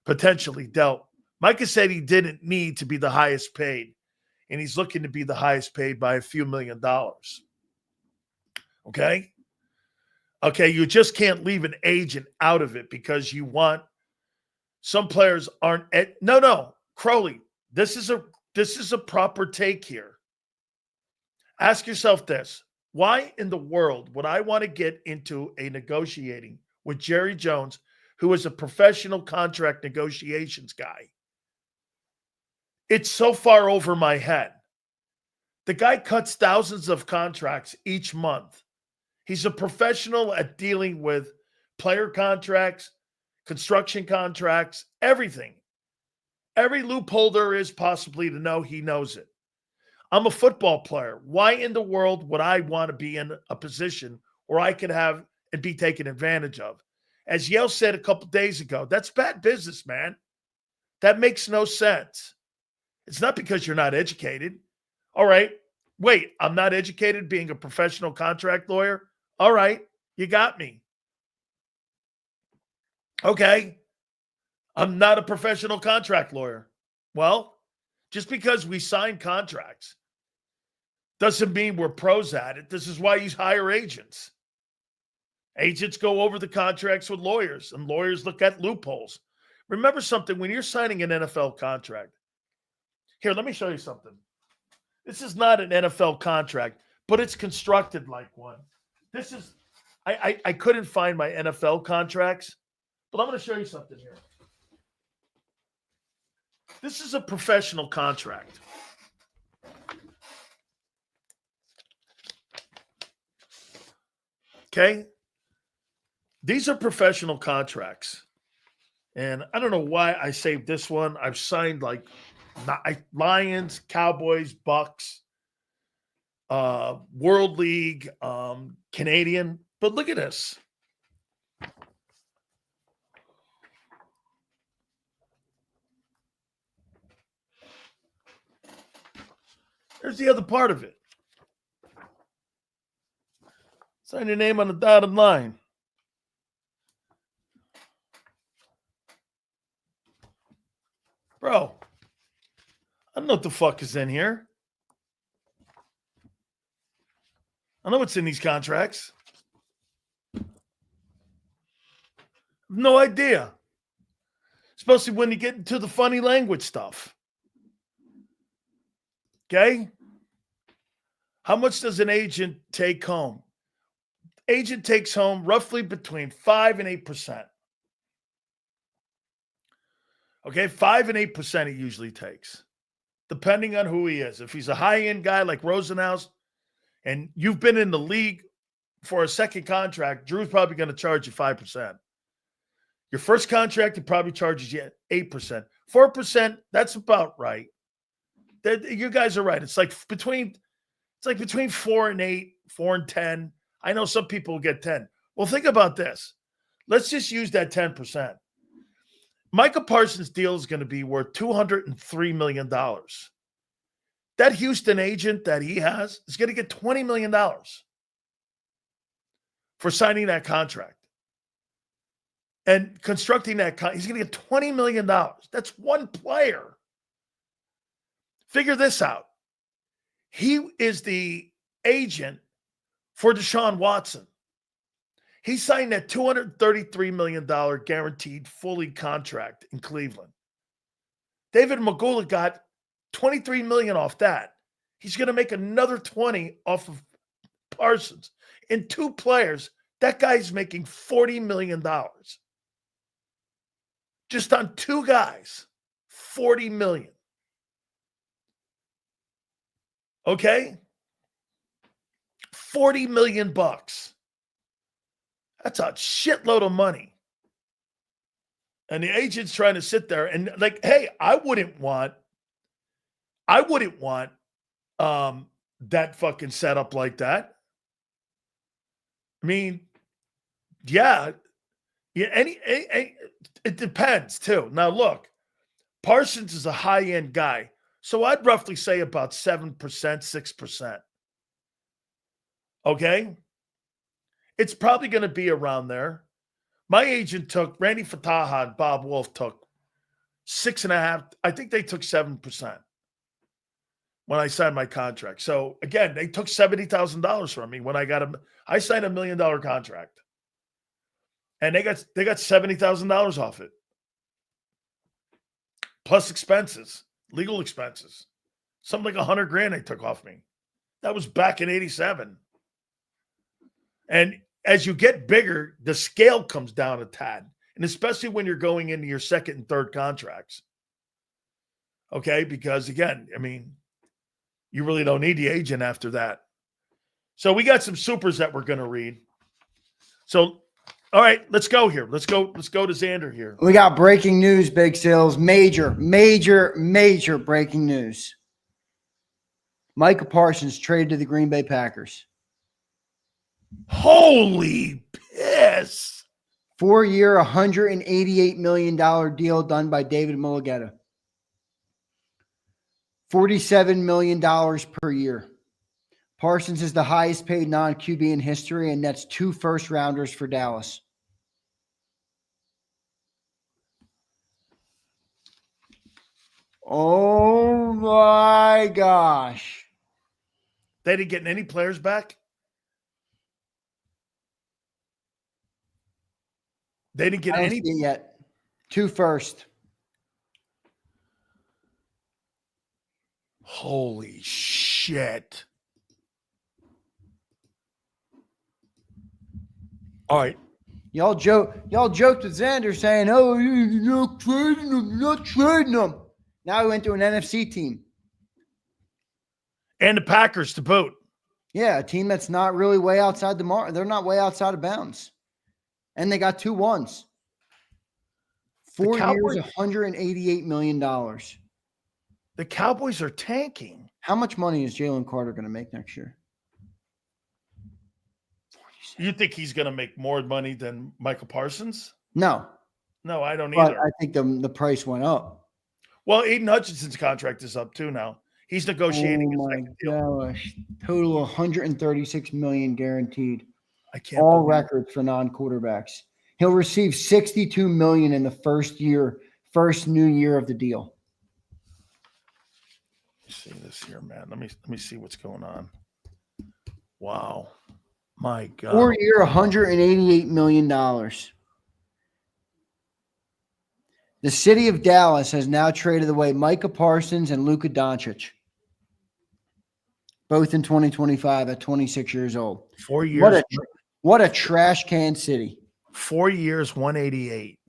potentially dealt. Micah said he didn't need to be the highest paid, and he's looking to be the highest paid by a few $1 million. Okay? Okay, you just can't leave an agent out of it because you want some players aren't no, Crowley, this is a proper take here. Ask yourself this. Why in the world would I want to get into a negotiating with Jerry Jones, who is a professional contract negotiations guy? It's so far over my head. The guy cuts thousands of contracts each month. He's a professional at dealing with player contracts, construction contracts, everything. Every loophole there is possibly to know, he knows it. I'm a football player. Why in the world would I want to be in a position where I could have and be taken advantage of? As Yale said a couple days ago, that's bad business, man. That makes no sense. It's not because you're not educated. All right. Wait, I'm not educated being a professional contract lawyer? All right. You got me. Okay. I'm not a professional contract lawyer. Well, just because we sign contracts doesn't mean we're pros at it. This is why you hire agents. Agents go over the contracts with lawyers, and lawyers look at loopholes. Remember something, when you're signing an NFL contract, here, let me show you something. This is not an NFL contract, but it's constructed like one. This is, I couldn't find my NFL contracts, but I'm going to show you something here. This is a professional contract. Okay? These are professional contracts. And I don't know why I saved this one. I've signed like Lions, Cowboys, Bucks, World League, Canadian. But look at this. There's the other part of it. Sign your name on the dotted line. Bro, I don't know what the fuck is in here. I know what's in these contracts. No idea. Especially when you get into the funny language stuff. Okay? How much does an agent take home? Agent takes home roughly between 5 and 8%. Okay, 5 and 8% he usually takes, depending on who he is. If he's a high-end guy like Rosenhaus, and you've been in the league for a second contract, Drew's probably going to charge you 5%. Your first contract, he probably charges you 8%. 4%, that's about right. You guys are right. It's like between 4 and 8, 4 and 10. I know some people get 10. Well, think about this. Let's just use that 10%. Micah Parsons' deal is going to be worth $203 million. That Houston agent that he has is going to get $20 million for signing that contract. And constructing that he's going to get $20 million. That's one player. Figure this out. He is the agent for Deshaun Watson. He signed that $233 million guaranteed fully contract in Cleveland. David Magula got $23 million off that. He's going to make another 20 off of Parsons. In two players, that guy's making $40 million. Just on two guys, $40 million. Okay? $40 million bucks. That's a shitload of money. And the agent's trying to sit there and like, hey, I wouldn't want that fucking setup like that. I mean, yeah, it depends too. Now look, Parsons is a high-end guy. So I'd roughly say about 7%, 6%. Okay? It's probably going to be around there. My agent took, Randy Fataha and Bob Wolf took 6.5%. I think they took 7% when I signed my contract. So again, they took $70,000 from me when I got I signed $1 million contract. And they got $70,000 off it. Plus expenses, legal expenses. Something like $100,000 they took off me. That was back in '87. And as you get bigger, the scale comes down a tad. And especially when you're going into your second and third contracts. Okay? Because again, I mean, you really don't need the agent after that. So we got some supers that we're going to read. So, all right, let's go here. Let's go to Xander here. We got breaking news, Big Sills. Major breaking news. Micah Parsons traded to the Green Bay Packers. Holy piss. 4-year, $188 million deal done by David Mulligetta. $47 million per year. Parsons is the highest paid non-QB in history, and that's 2 first-rounders for Dallas. Oh, my gosh. They didn't get any players back? They didn't get any yet. 2 first. Holy shit. All right. Y'all joked with Xander saying, "Oh, you're not trading him. You're not trading him." Now he went to an NFC team. And the Packers to boot. Yeah, a team that's not really way outside the mark. They're not way outside of bounds. And they got 2 ones. 4 years, $188 million. The Cowboys are tanking. How much money is Jalen Carter going to make next year? You think he's going to make more money than Micah Parsons? No. No, I don't But either. I think the price went up. Well, Aiden Hutchinson's contract is up too now. He's negotiating Oh a my second deal. gosh. Total $136 million guaranteed. I can't All believe records for non-quarterbacks. He'll receive $62 million in the first new year of the deal. See this here, man. Let me see what's going on. Wow. My God. 4-year, $188 million. The city of Dallas has now traded away Micah Parsons and Luka Doncic. Both in 2025 at 26 years old. 4 years. What a trash can city. 4 years, 188.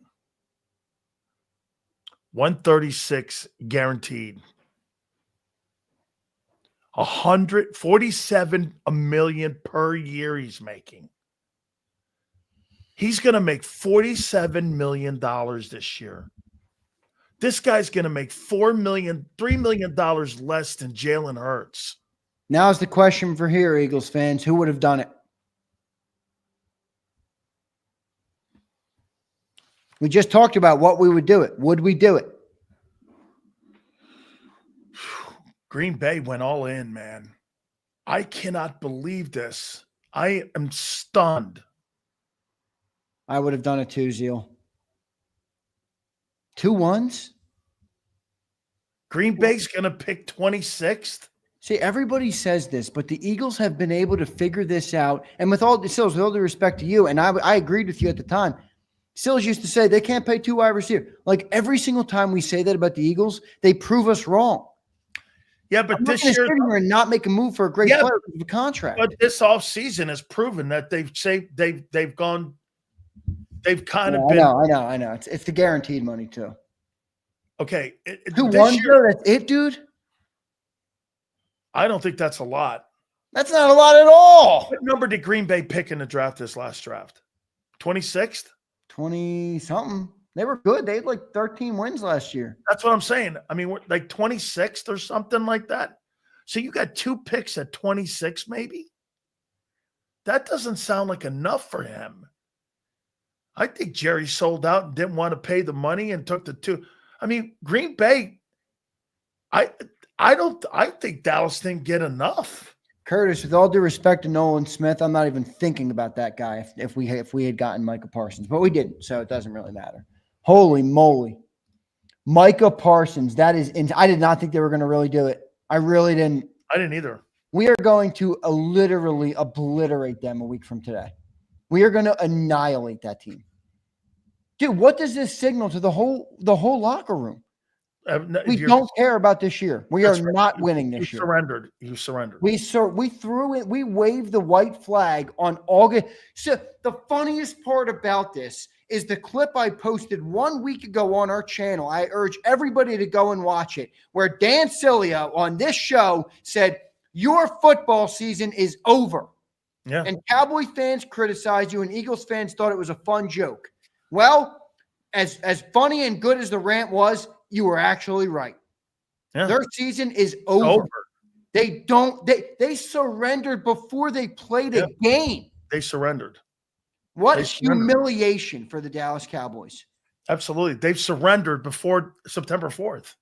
136 guaranteed. 147 million per year he's making. He's going to make $47 million this year. This guy's going to make $3 million less than Jalen Hurts. Now's the question for here, Eagles fans. Who would have done it? We just talked about what we would do it. Would we do it? Green Bay went all in, man. I cannot believe this. I am stunned. I would have done it too, Zeal. 2 ones? Green Bay's going to pick 26th? See, everybody says this, but the Eagles have been able to figure this out. And with all due respect to you, and I agreed with you at the time, Sills used to say they can't pay 2 wide receivers. Like every single time we say that about the Eagles, they prove us wrong. Yeah, but this year and not make a move for a great player because of a contract. But this offseason has proven that they've kind of been. I know. It's the guaranteed money too. Okay, 2 ones though. That's it, dude. I don't think that's a lot. That's not a lot at all. What number did Green Bay pick in the draft this last draft? 26th? 20-something. They were good. They had like 13 wins last year. That's what I'm saying. I mean, like 26th or something like that. So you got 2 picks at 26 maybe? That doesn't sound like enough for him. I think Jerry sold out and didn't want to pay the money and took the 2. I mean, Green Bay, I think Dallas didn't get enough. Curtis, with all due respect to Nolan Smith, I'm not even thinking about that guy if we had gotten Micah Parsons, but we didn't, so it doesn't really matter. Holy moly. Micah Parsons, that is I did not think they were going to really do it. I really didn't. I didn't either. We are going to literally obliterate them a week from today. We are going to annihilate that team. Dude, what does this signal to the whole locker room? We don't care about this year. We are not winning this year. You surrendered. We threw it. We waved the white flag on August. So the funniest part about this is the clip I posted 1 week ago on our channel. I urge everybody to go and watch it, where Dan Sileo on this show said, "Your football season is over." Yeah. And Cowboy fans criticized you, and Eagles fans thought it was a fun joke. Well, as funny and good as the rant was, you were actually right. Yeah. Their season is over. They surrendered before they played a game. They surrendered. What humiliation for the Dallas Cowboys. Absolutely. They've surrendered before September 4th.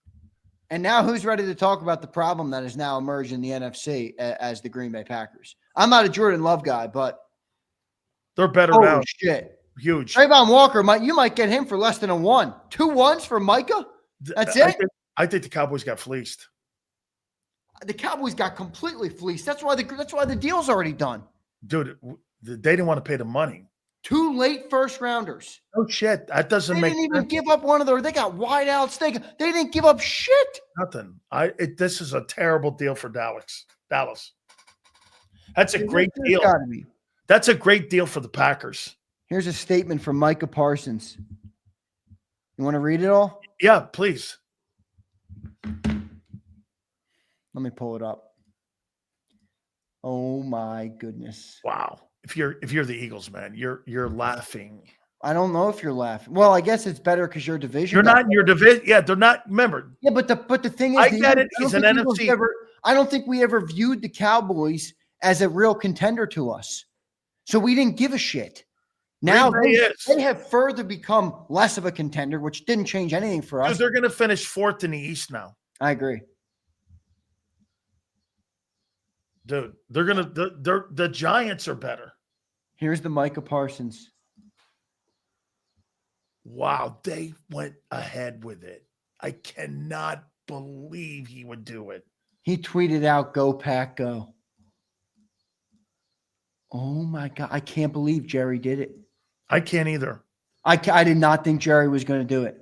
And now who's ready to talk about the problem that has now emerged in the NFC as the Green Bay Packers? I'm not a Jordan Love guy, but they're better now. Holy shit. Huge. Trayvon Walker, you might get him for less than a 1. 2 1s for Micah? That's it? I think the Cowboys got fleeced. The Cowboys got completely fleeced. That's why the deal's already done. Dude, they didn't want to pay the money. 2 late first rounders. Oh shit, that doesn't make sense. They didn't even give up one of their. They got wideouts. They didn't give up shit. Nothing. This is a terrible deal for Dallas. That's a great deal. That's a great deal for the Packers. Here's a statement from Micah Parsons. You want to read it all? Yeah, please. Let me pull it up. Oh my goodness. Wow. If you're the Eagles, man, you're laughing. I don't know if you're laughing. Well, I guess it's better because your division. You're not in your division. Yeah, they're not. Remember. Yeah, but the thing is, I get it. He's an NFC. I don't think we ever viewed the Cowboys as a real contender to us, so we didn't give a shit. Now they have further become less of a contender, which didn't change anything for us. They're going to finish 4th in the East now. I agree. Dude, the Giants are better. Here's the Micah Parsons. Wow, they went ahead with it. I cannot believe he would do it. He tweeted out, "Go Pack, go." Oh my God. I can't believe Jerry did it. I can't either. I did not think Jerry was going to do it.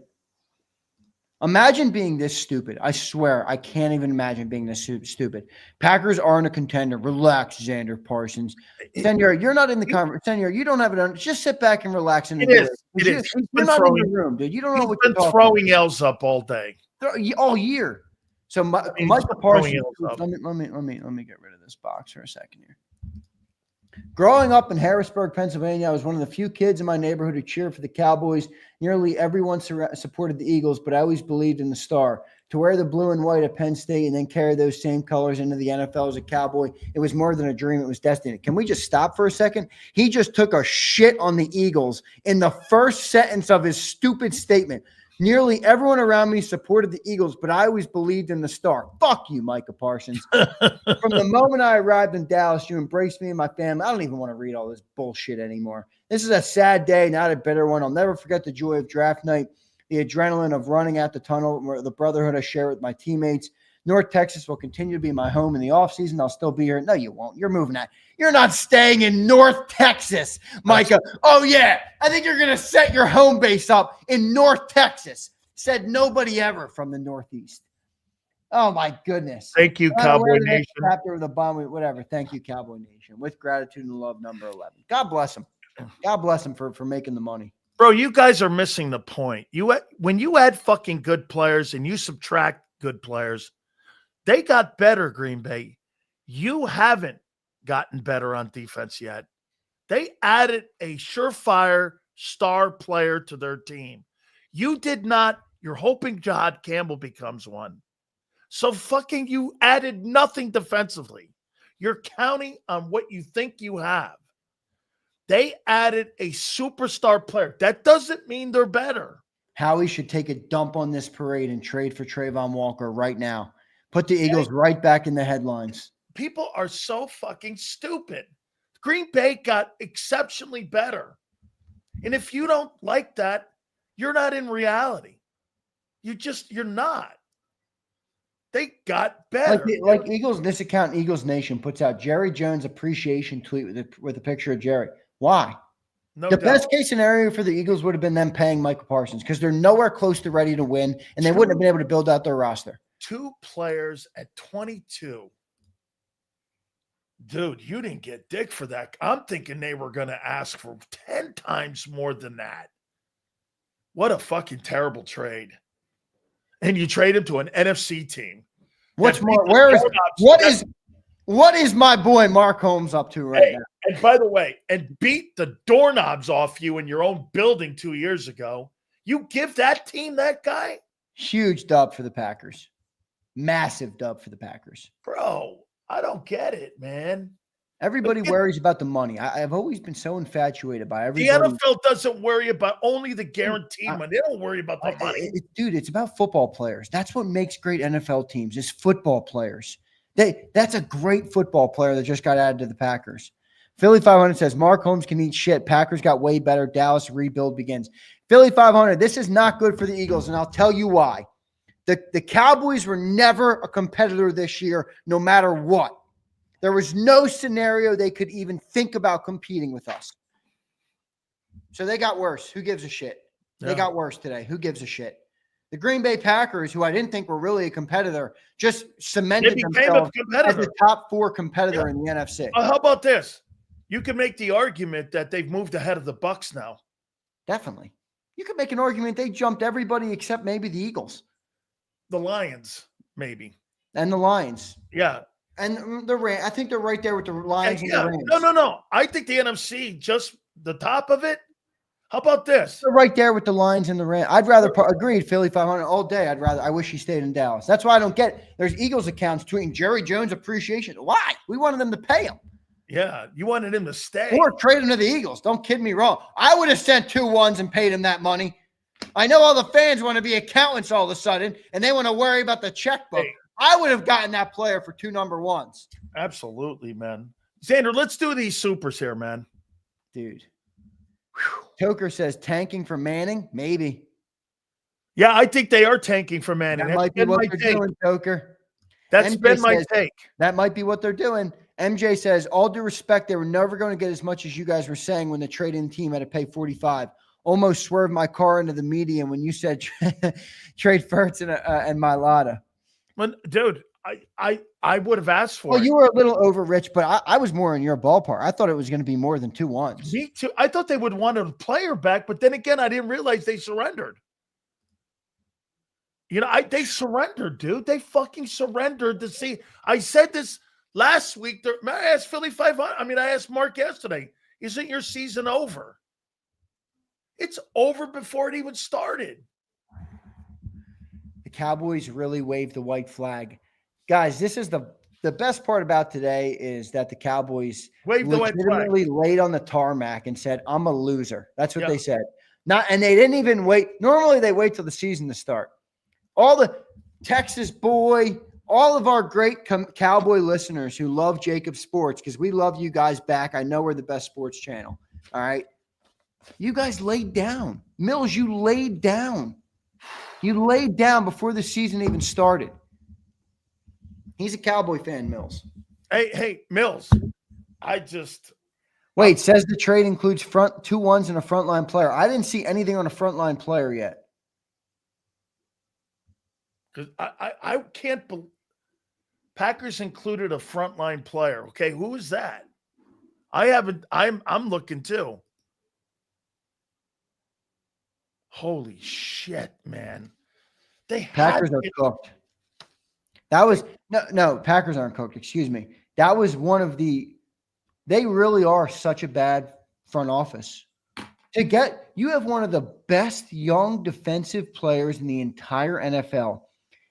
Imagine being this stupid. I swear, I can't even imagine being this stupid. Packers aren't a contender. Relax, Xander Parsons. Senor, you're not in the conference. Senor, you don't have it on. Just sit back and relax. It is. You're not in the room, dude. You don't know what you're talking about. Throwing L's up all day. All year. So Micah Parsons. Let me get rid of this box for a second here. Growing up in Harrisburg, Pennsylvania, I was one of the few kids in my neighborhood who cheered for the Cowboys. Nearly everyone supported the Eagles, but I always believed in the Star. To wear the blue and white at Penn State and then carry those same colors into the NFL as a Cowboy, it was more than a dream. It was destiny. Can we just stop for a second? He just took a shit on the Eagles in the first sentence of his stupid statement. Nearly everyone around me supported the Eagles, but I always believed in the Star. Fuck you, Micah Parsons. From the moment I arrived in Dallas, you embraced me and my family. I don't even want to read all this bullshit anymore. This is a sad day, not a bitter one. I'll never forget the joy of draft night, the adrenaline of running out the tunnel, the brotherhood I share with my teammates. North Texas will continue to be my home in the offseason. I'll still be here. No, you won't. You're moving out. You're not staying in North Texas, Micah. Oh, yeah. I think you're going to set your home base up in North Texas. Said nobody ever from the Northeast. Oh, my goodness. Thank you, Cowboy Nation. Chapter of the bomb, whatever. Thank you, Cowboy Nation. With gratitude and love, number 11. God bless him. God bless him for making the money. Bro, you guys are missing the point. When you add fucking good players and you subtract good players, they got better, Green Bay. You haven't gotten better on defense yet. They added a surefire star player to their team. You did not. You're hoping Jahad Campbell becomes one. So fucking you added nothing defensively. You're counting on what you think you have. They added a superstar player. That doesn't mean they're better. Howie should take a dump on this parade and trade for Trayvon Walker right now. Put the Eagles right back in the headlines. People are so fucking stupid. Green Bay got exceptionally better. And if you don't like that, you're not in reality. You're not. They got better. Like Eagles, this account, Eagles Nation, puts out Jerry Jones appreciation tweet with a picture of Jerry. Why? No the doubt. best case scenario for the Eagles would have been them paying Micah Parsons because they're nowhere close to ready to win, and they wouldn't have been able to build out their roster. 2 players at 22. Dude, you didn't get dick for that. I'm thinking they were going to ask for 10 times more than that. What a fucking terrible trade. And you trade him to an NFC team. What's more? What is my boy Mark Holmes up to right now? And by the way, and beat the doorknobs off you in your own building 2 years ago. You give that team that guy? Huge dub for the Packers. Massive dub for the Packers. Bro, I don't get it, man. Everybody worries about the money. I've always been so infatuated by everybody. The NFL doesn't worry about only the guaranteed money. They don't worry about the money. Dude, it's about football players. That's what makes great NFL teams is football players. That's a great football player that just got added to the Packers. Philly 500 says, Mark Holmes can eat shit. Packers got way better. Dallas rebuild begins. Philly 500, this is not good for the Eagles, and I'll tell you why. The Cowboys were never a competitor this year, no matter what. There was no scenario they could even think about competing with us. So they got worse. Who gives a shit? They got worse today. Who gives a shit? The Green Bay Packers, who I didn't think were really a competitor, just cemented themselves as the top 4 competitor in the NFC. How about this? You can make the argument that they've moved ahead of the Bucs now. Definitely. You could make an argument they jumped everybody except maybe the Eagles. The Lions, maybe. And the Lions. Yeah. And the Rams. I think they're right there with the Lions and the Rams. No. I think the NFC, just the top of it. How about this? They're right there with the Lions and the Rams. I'd rather agreed Philly 500 all day. I wish he stayed in Dallas. That's why I don't get it. There's Eagles accounts tweeting Jerry Jones appreciation. Why? We wanted them to pay him. Yeah, you wanted him to stay. Or trade him to the Eagles. Don't kid me wrong. I would have sent 2 ones and paid him that money. I know all the fans want to be accountants all of a sudden, and they want to worry about the checkbook. Hey. I would have gotten that player for 2 number 1s. Absolutely, man. Xander, let's do these supers here, man. Dude. Toker says tanking for Manning? Maybe. Yeah, I think they are tanking for Manning. That might be what they're doing, Toker. That's been my take. That might be what they're doing. MJ says, all due respect, they were never going to get as much as you guys were saying when the trade-in team had to pay 45. Almost swerved my car into the median when you said trade Furts and Mailata. Well, dude, I would have asked for it. Well, you were a little over rich, but I was more in your ballpark. I thought it was going to be more than 2 ones. Me too. I thought they would want a player back, but then again, I didn't realize they surrendered. You know, they surrendered, dude. They fucking surrendered to see. I said this last week. I asked Philly 500. I mean, I asked Mark yesterday, isn't your season over? It's over before it even started. The Cowboys really waved the white flag. Guys, this is the best part about today is that the Cowboys legitimately laid on the tarmac and said, I'm a loser. That's what they said. And they didn't even wait. Normally they wait till the season to start. All the Texas boy, all of our great Cowboy listeners who love JAKIB Sports, because we love you guys back. I know we're the best sports channel. All right. You guys laid down. Mills, you laid down. You laid down before the season even started. He's a Cowboy fan, Mills. Hey, Mills. Wait, says the trade includes 2 1s and a frontline player. I didn't see anything on a frontline player yet. Because I can't believe Packers included a frontline player. Okay, who is that? I'm looking too. Holy shit, man. Packers are cooked. That was no, Packers aren't cooked. Excuse me. That was one of they really are such a bad front office. You have one of the best young defensive players in the entire NFL,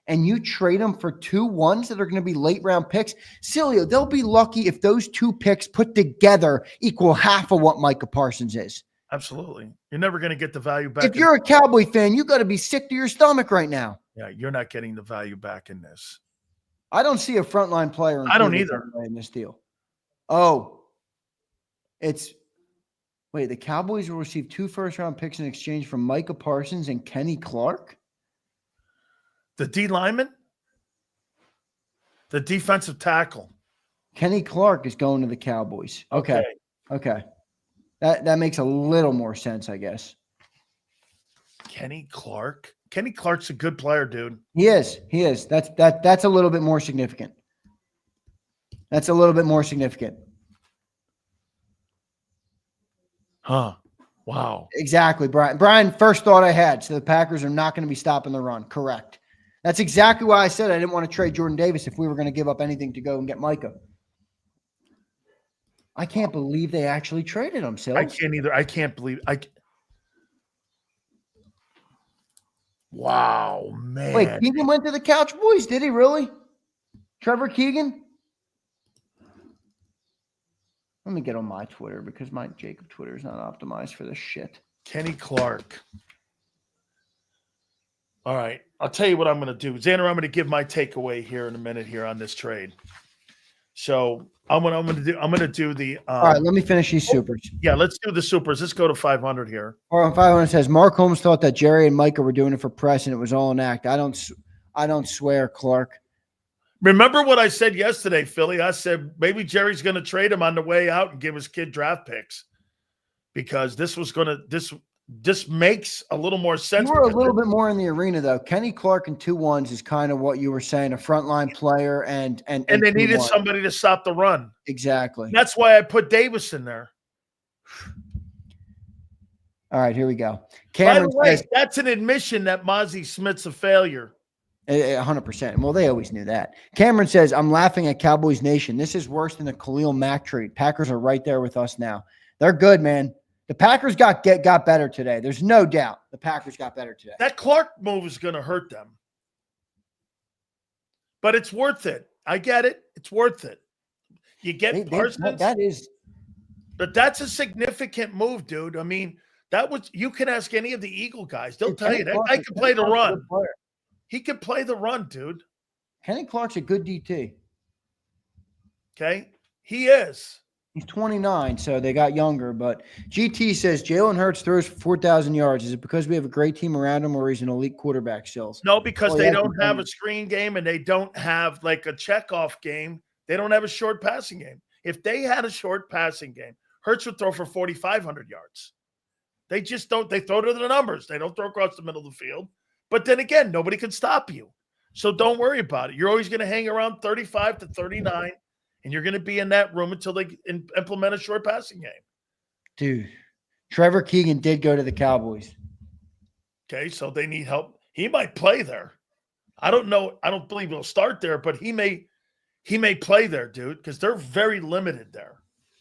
and you trade them for 2 1s that are going to be late round picks. Sileo, they'll be lucky if those 2 picks put together equal half of what Micah Parsons is. Absolutely. You're never going to get the value back. If you're a Cowboy fan, you got to be sick to your stomach right now. Yeah, you're not getting the value back in this. I don't see a frontline player. I don't either in this deal. Oh, wait, the Cowboys will receive 2 first-round picks in exchange for Micah Parsons and Kenny Clark? The D lineman? The defensive tackle. Kenny Clark is going to the Cowboys. Okay. That makes a little more sense, I guess. Kenny Clark? Kenny Clark's a good player, dude. He is. That's a little bit more significant. That's a little bit more significant. Huh. Wow. Exactly, Brian. Brian, first thought I had. So the Packers are not going to be stopping the run. Correct. That's exactly why I said I didn't want to trade Jordan Davis if we were going to give up anything to go and get Micah. I can't believe they actually traded him, Sil. I can't either. I can't believe Wow, man. Wait, Keegan went to the Couch Boys, did he really? Trevor Keegan? Let me get on my Twitter because my JAKIB Twitter is not optimized for this shit. Kenny Clark. All right. I'll tell you what I'm going to do. Xander, I'm going to give my takeaway here in a minute here on this trade. So I'm going to do the all right, let me finish these supers. Yeah, let's do the supers. Let's go to 500 here. All right, 500 says Mark Holmes thought that Jerry and Micah were doing it for press and it was all an act. I don't swear, Clark. Remember what I said yesterday, Philly? I said maybe Jerry's going to trade him on the way out and give his kid draft picks because this makes a little more sense. You were a little bit more in the arena, though. Kenny Clark and 2-1s is kind of what you were saying, a frontline player and they needed somebody to stop the run. Exactly. That's why I put Davis in there. All right, here we go. Cameron By the way, says, that's an admission that Mozzie Smith's a failure. 100%. Well, they always knew that. Cameron says, I'm laughing at Cowboys Nation. This is worse than the Khalil Mack trade. Packers are right there with us now. They're good, man. The Packers got better today. There's no doubt the Packers got better today. That Clark move is going to hurt them. But it's worth it. I get it. It's worth it. You get Parsons. That is. But that's a significant move, dude. I mean, you can ask any of the Eagle guys. They'll tell you that guy can play the run. He can play the run, dude. Kenny Clark's a good DT. Okay? He is. He's 29, so they got younger. But GT says Jalen Hurts throws for 4,000 yards. Is it because we have a great team around him or he's an elite quarterback still? No, because they don't have a screen game and they don't have like a checkoff game. They don't have a short passing game. If they had a short passing game, Hurts would throw for 4,500 yards. They just don't. They throw to the numbers. They don't throw across the middle of the field. But then again, nobody can stop you. So don't worry about it. You're always going to hang around 35 to 39, and you're going to be in that room until they implement a short passing game. Dude, Trevor Keegan did go to the Cowboys. Okay, so they need help. He might play there. I don't know. I don't believe he'll start there, but he may play there, dude, because they're very limited there.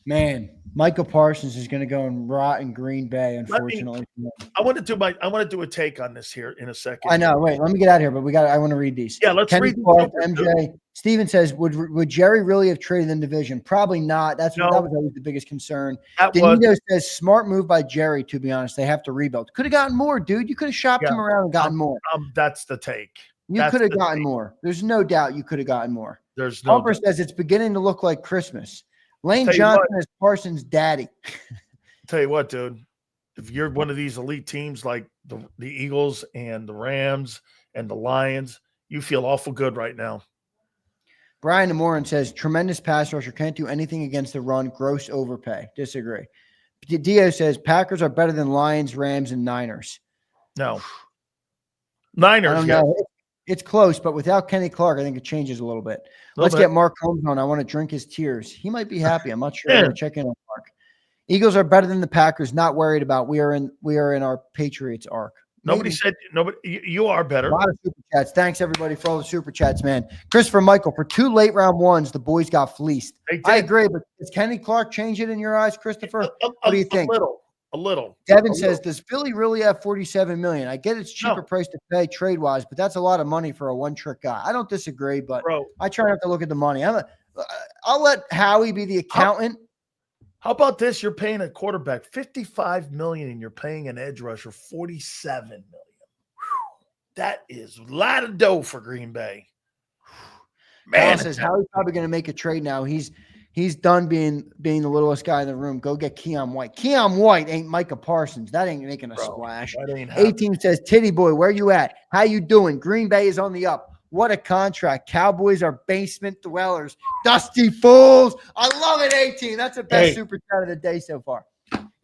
Man, Micah Parsons is going to go and rot in Green Bay, unfortunately. I want to do a take on this here in a second. I know. Wait, let me get out of here, but I want to read these. Yeah, let's read Clark, MJ. Steven says, would Jerry really have traded in division? Probably not. That was always the biggest concern. Danilo says, smart move by Jerry, to be honest. They have to rebuild. Could have gotten more, dude. You could have shopped him around and gotten more. That's the take. You could have gotten more. There's no doubt you could have gotten more. There's no Humper says, it's beginning to look like Christmas. Lane Johnson is Parsons' daddy. Tell you what, dude. If you're one of these elite teams like the Eagles and the Rams and the Lions, you feel awful good right now. Brian DeMoran says, tremendous pass rusher, can't do anything against the run, gross overpay. Disagree. Dio says, Packers are better than Lions, Rams, and Niners. No. Niners, I don't know. It's close, but without Kenny Clark, I think it changes a little bit. Let's get Mark Holmes on. I want to drink his tears. He might be happy. I'm not sure. I'm going to check in on Mark. Eagles are better than the Packers. Not worried about. We are in our Patriots arc. Nobody said nobody. You are better. A lot of super chats. Thanks everybody for all the super chats, man. Christopher Michael, for 2 late round ones, the boys got fleeced. I agree, but does Kenny Clark change it in your eyes, Christopher? What do you think? A little. Devin says, does Philly really have $47 million? I get it's cheaper price to pay trade-wise, but that's a lot of money for a one-trick guy. I don't disagree, but I try not to look at the money. I'll let Howie be the accountant. How about this? You're paying a quarterback $55 million and you're paying an edge rusher $47 million. Whew. That is a lot of dough for Green Bay. Man, says Howie's probably going to make a trade now. He's done being the littlest guy in the room. Go get Keon White. Keon White ain't Micah Parsons. That ain't making a splash. 18 says, Titty Boy, where you at? How you doing? Green Bay is on the up. What a contract. Cowboys are basement dwellers. Dusty fools. I love it, 18. That's the best super chat of the day so far.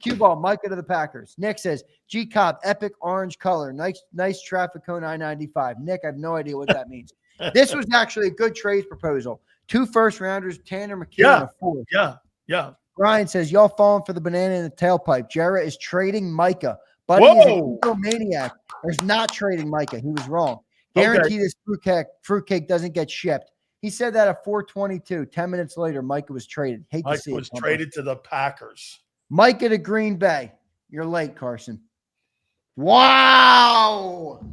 Cue ball, Micah to the Packers. Nick says, G Cobb, epic orange color. Nice traffic cone I-95. Nick, I have no idea what that means. This was actually a good trade proposal. 2 first-rounders, Tanner McKee, and a 4th. Yeah. Brian says, y'all falling for the banana in the tailpipe. Jarrett is trading Micah. Buddy is an egomaniac. There's not trading Micah. He was wrong. Guarantee this fruitcake doesn't get shipped. He said that at 4:22. 10 minutes later, Micah was traded. Micah was traded to the Packers. Micah to Green Bay. You're late, Carson. Wow.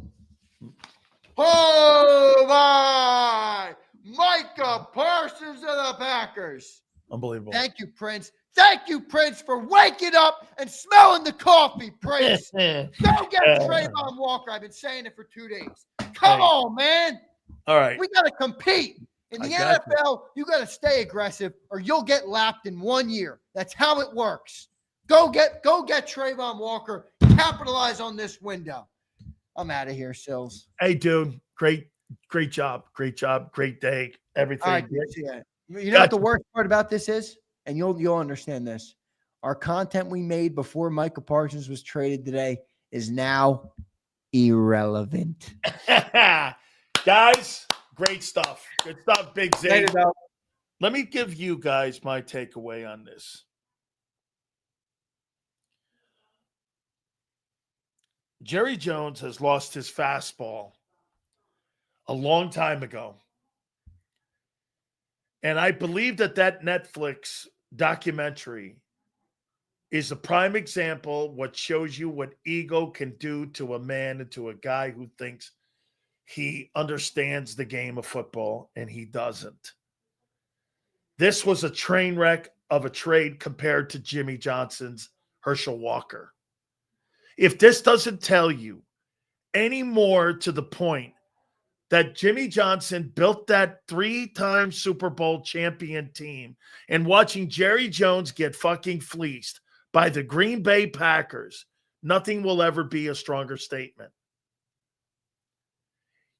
Oh, my. Micah Parsons of the Packers. Unbelievable. Thank you, Prince. Thank you, Prince, for waking up and smelling the coffee, Prince. Go get Trayvon Walker. I've been saying it for 2 days. Come on, man. All right. We got to compete. In the NFL, you got to stay aggressive or you'll get lapped in 1 year. That's how it works. Go get Trayvon Walker. Capitalize on this window. I'm out of here, Sills. Hey, dude. Great job. Great day. Everything. All right, you know what the worst part about this is? And you'll understand this. Our content we made before Micah Parsons was traded today is now irrelevant. Guys, great stuff. Good stuff, Big Z. Let me give you guys my takeaway on this. Jerry Jones has lost his fastball a long time ago. And I believe that Netflix documentary is a prime example what shows you what ego can do to a man and to a guy who thinks he understands the game of football and he doesn't. This was a train wreck of a trade compared to Jimmy Johnson's Herschel Walker. If this doesn't tell you any more to the point that Jimmy Johnson built that 3-time Super Bowl champion team and watching Jerry Jones get fucking fleeced by the Green Bay Packers, nothing will ever be a stronger statement.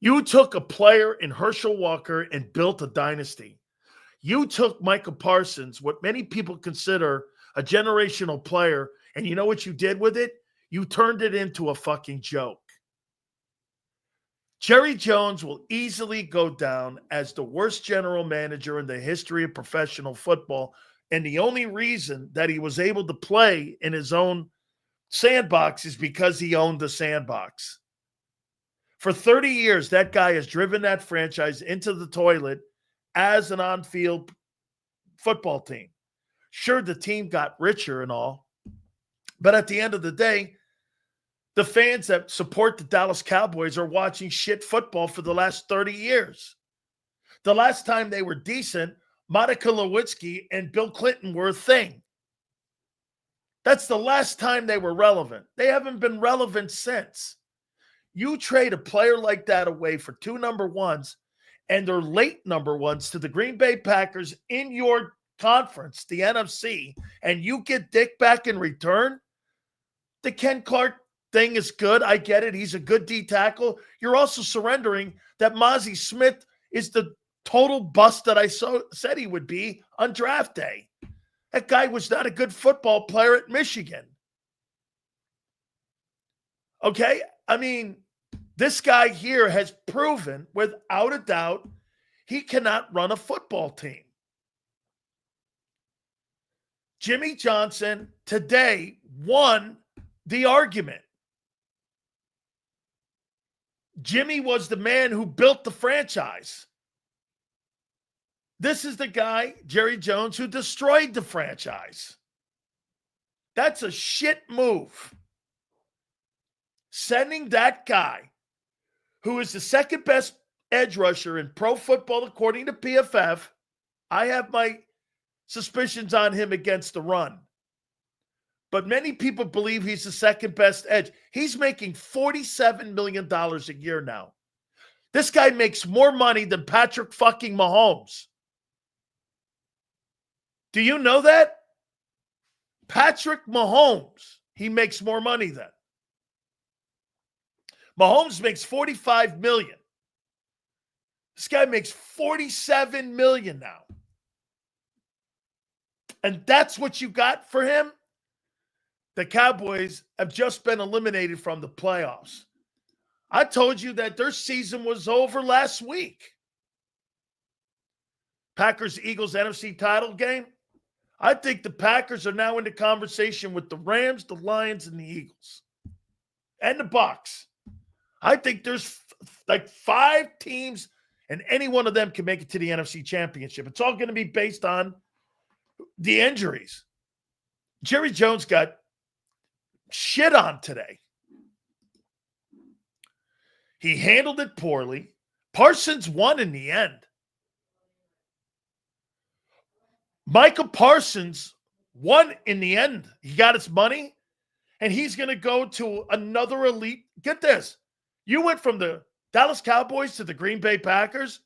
You took a player in Herschel Walker and built a dynasty. You took Micah Parsons, what many people consider a generational player, and you know what you did with it? You turned it into a fucking joke. Jerry Jones will easily go down as the worst general manager in the history of professional football, and the only reason that he was able to play in his own sandbox is because he owned the sandbox. For 30 years, that guy has driven that franchise into the toilet as an on-field football team. Sure, the team got richer and all, but at the end of the day, the fans that support the Dallas Cowboys are watching shit football for the last 30 years. The last time they were decent, Monica Lewinsky and Bill Clinton were a thing. That's the last time they were relevant. They haven't been relevant since. You trade a player like that away for 2 number ones and their late number ones to the Green Bay Packers in your conference, the NFC, and you get Dick back in return. The Ken Clark thing is good. I get it. He's a good D tackle. You're also surrendering that Mozzie Smith is the total bust that I said he would be on draft day. That guy was not a good football player at Michigan. Okay? I mean, this guy here has proven without a doubt he cannot run a football team. Jimmy Johnson today won the argument. Jimmy was the man who built the franchise. This is the guy, Jerry Jones, who destroyed the franchise. That's a shit move. Sending that guy, who is the second best edge rusher in pro football according to PFF, I have my suspicions on him against the run. But many people believe he's the second best edge. He's making $47 million a year now. This guy makes more money than Patrick fucking Mahomes. Do you know that? Patrick Mahomes, he makes more money than. Mahomes makes $45 million. This guy makes $47 million now. And that's what you got for him? The Cowboys have just been eliminated from the playoffs. I told you that their season was over last week. Packers-Eagles NFC title game. I think the Packers are now in the conversation with the Rams, the Lions, and the Eagles. And the Bucs. I think there's like 5 teams, and any one of them can make it to the NFC Championship. It's all going to be based on the injuries. Jerry Jones got shit on today. He handled it poorly. Parsons won in the end. Micah Parsons won in the end. He got his money, and he's going to go to another elite. Get this. You went from the Dallas Cowboys to the Green Bay Packers.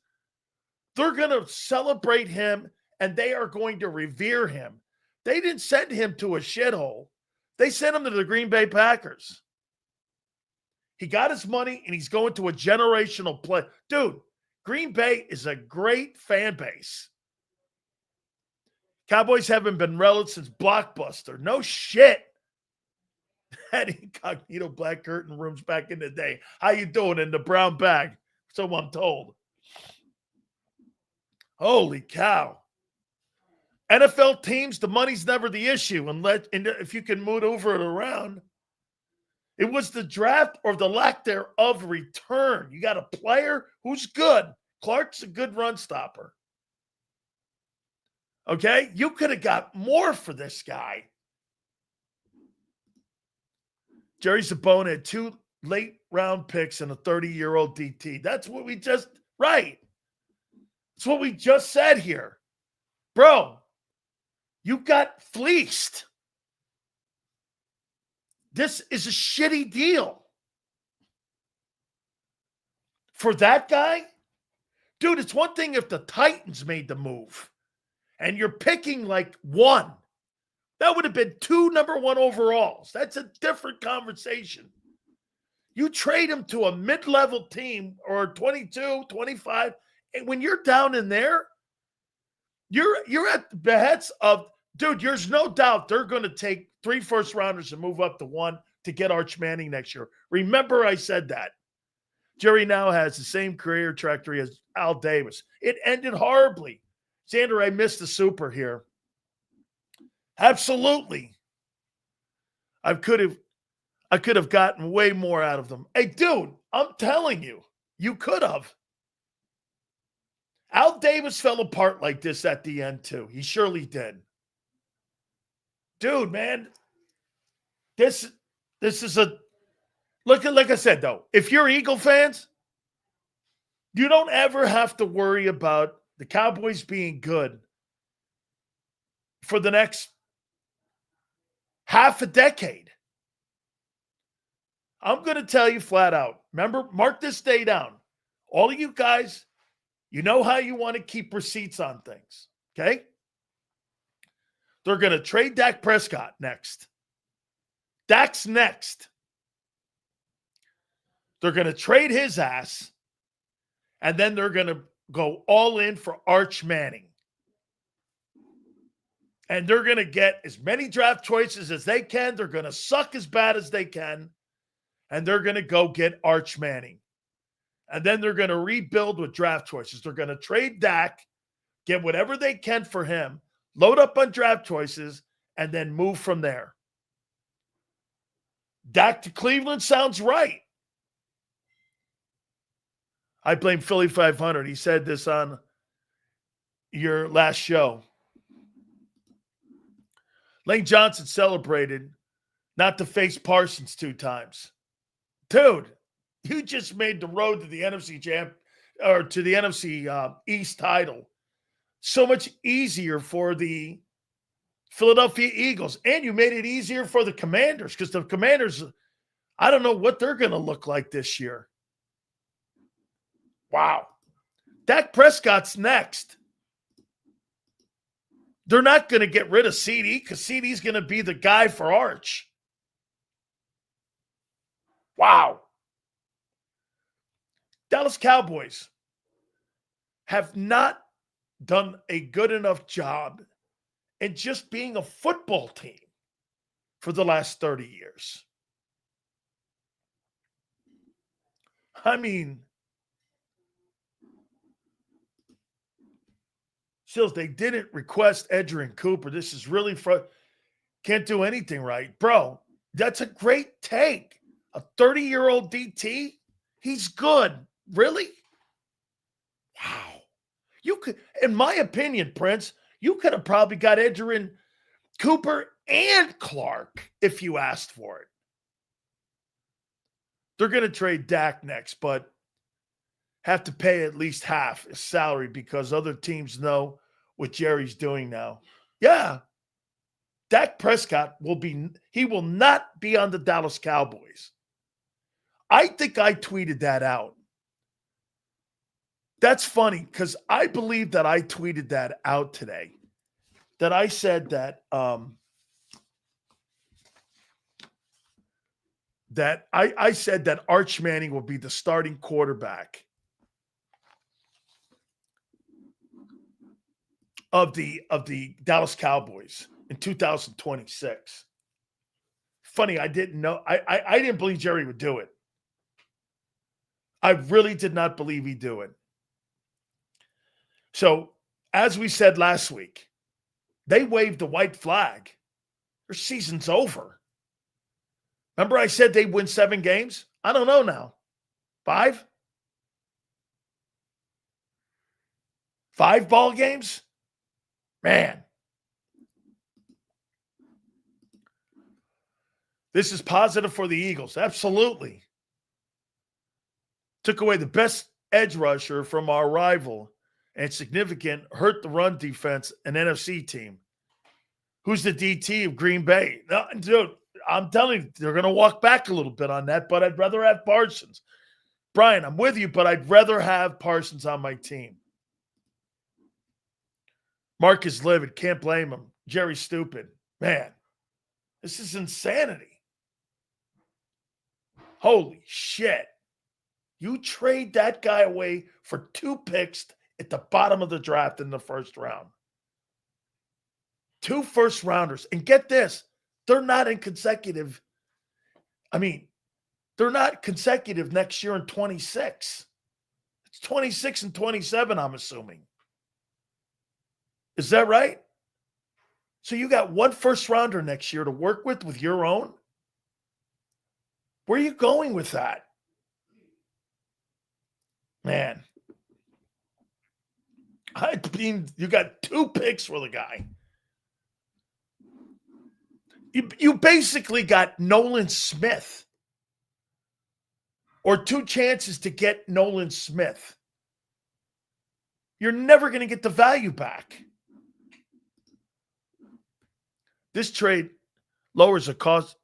They're going to celebrate him, and they are going to revere him. They didn't send him to a shithole. They sent him to the Green Bay Packers. He got his money, and he's going to a generational play. Dude, Green Bay is a great fan base. Cowboys haven't been relevant since Blockbuster. No shit. Had incognito black curtain rooms back in the day. How you doing in the brown bag? So I'm told. Holy cow. NFL teams, the money's never the issue. And if you can maneuver it around. It was the draft or the lack thereof return. You got a player who's good. Clark's a good run stopper. Okay? You could have got more for this guy. Jerry Sabone had 2 late-round picks and a 30-year-old DT. That's what we just – right. That's what we just said here. Bro, you got fleeced. This is a shitty deal. For that guy? Dude, it's one thing if the Titans made the move and you're picking like 1. That would have been 2 number 1 overalls. That's a different conversation. You trade him to a mid-level team or 22, 25, and when you're down in there, you're at the behest of, dude, there's no doubt they're going to take 3 first-rounders and move up to 1 to get Arch Manning next year. Remember I said that. Jerry now has the same career trajectory as Al Davis. It ended horribly. Xander, I missed the super here. Absolutely. I could have gotten way more out of them. Hey, dude, I'm telling you, you could have. Al Davis fell apart like this at the end, too. He surely did. Dude, man, this is a look. Like I said, though, if you're Eagle fans, you don't ever have to worry about the Cowboys being good for the next half a decade. I'm going to tell you flat out. Remember, mark this day down. All of you guys, you know how you want to keep receipts on things, okay? They're going to trade Dak Prescott next. Dak's next. They're going to trade his ass, and then they're going to go all in for Arch Manning. And they're going to get as many draft choices as they can. They're going to suck as bad as they can. And they're going to go get Arch Manning. And then they're going to rebuild with draft choices. They're going to trade Dak, get whatever they can for him, load up on draft choices, and then move from there. Dak to Cleveland sounds right. I blame Philly 500. He said this on your last show. Lane Johnson celebrated not to face Parsons 2 times. Dude, you just made the road to the NFC champ or to the NFC East title so much easier for the Philadelphia Eagles. And you made it easier for the Commanders, because the Commanders, I don't know what they're going to look like this year. Wow. Dak Prescott's next. They're not going to get rid of CD, because CD's going to be the guy for Arch. Wow. Dallas Cowboys have not done a good enough job in just being a football team for the last 30 years. I mean, Sills, they didn't request Edgerrin Cooper. This is really can't do anything right. Bro, that's a great take. A 30-year-old DT, he's good. Really? Wow. You could, in my opinion, Prince, you could have probably got Edgerrin Cooper and Clark if you asked for it. They're going to trade Dak next, but have to pay at least half his salary because other teams know what Jerry's doing now. Yeah. Dak Prescott will not be on the Dallas Cowboys. I think I tweeted that out. That's funny because I believe that I tweeted that out today. That I said that I said that Arch Manning will be the starting quarterback of the Dallas Cowboys in 2026. Funny, I didn't know. I didn't believe Jerry would do it. I really did not believe he'd do it. So, as we said last week, they waved the white flag. Their season's over. Remember I said they'd win 7 games? I don't know now. 5? 5 ball games? Man. This is positive for the Eagles. Absolutely. Took away the best edge rusher from our rival and significant hurt the run defense, an NFC team. Who's the DT of Green Bay? No, dude, I'm telling you, they're going to walk back a little bit on that, but I'd rather have Parsons. Brian, I'm with you, but I'd rather have Parsons on my team. Mark is livid. Can't blame him. Jerry's stupid. Man, this is insanity. Holy shit. You trade that guy away for 2 picks at the bottom of the draft in the first round. 2 first-rounders. And get this, they're not in consecutive. I mean, they're not consecutive next year in 26. It's 26 and 27, I'm assuming. Is that right? So you got 1 first-rounder next year to work with your own? Where are you going with that? Man. I mean, you got 2 picks for the guy. You basically got Nolan Smith. Or 2 chances to get Nolan Smith. You're never going to get the value back. This trade lowers the cost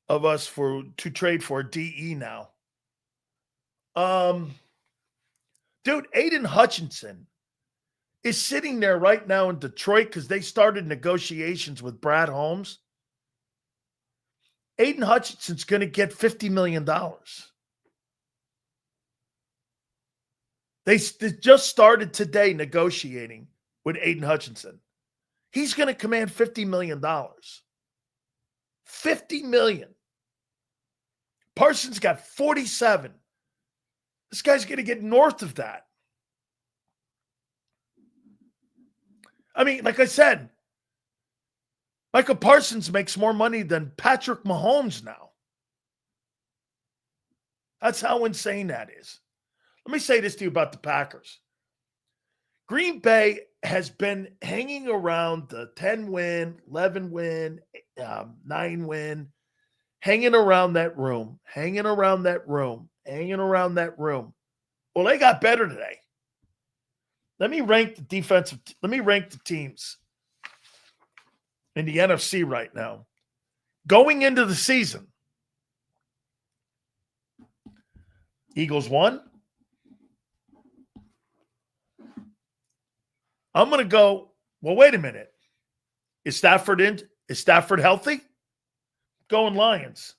of us to trade for a DE now. Dude, Aiden Hutchinson is sitting there right now in Detroit because they started negotiations with Brad Holmes. Aiden Hutchinson's going to get $50 million. They just started today negotiating with Aiden Hutchinson. He's going to command $50 million. $50 million. Parsons got 47. This guy's going to get north of that. I mean, like I said, Micah Parsons makes more money than Patrick Mahomes now. That's how insane that is. Let me say this to you about the Packers. Green Bay has been hanging around the 10-win, 11-win, 9-win, hanging around that room. Well, they got better today. Let me rank the teams in the NFC right now. Going into the season, Eagles 1. I'm going to go, well, wait a minute. Is Stafford healthy? Going Lions.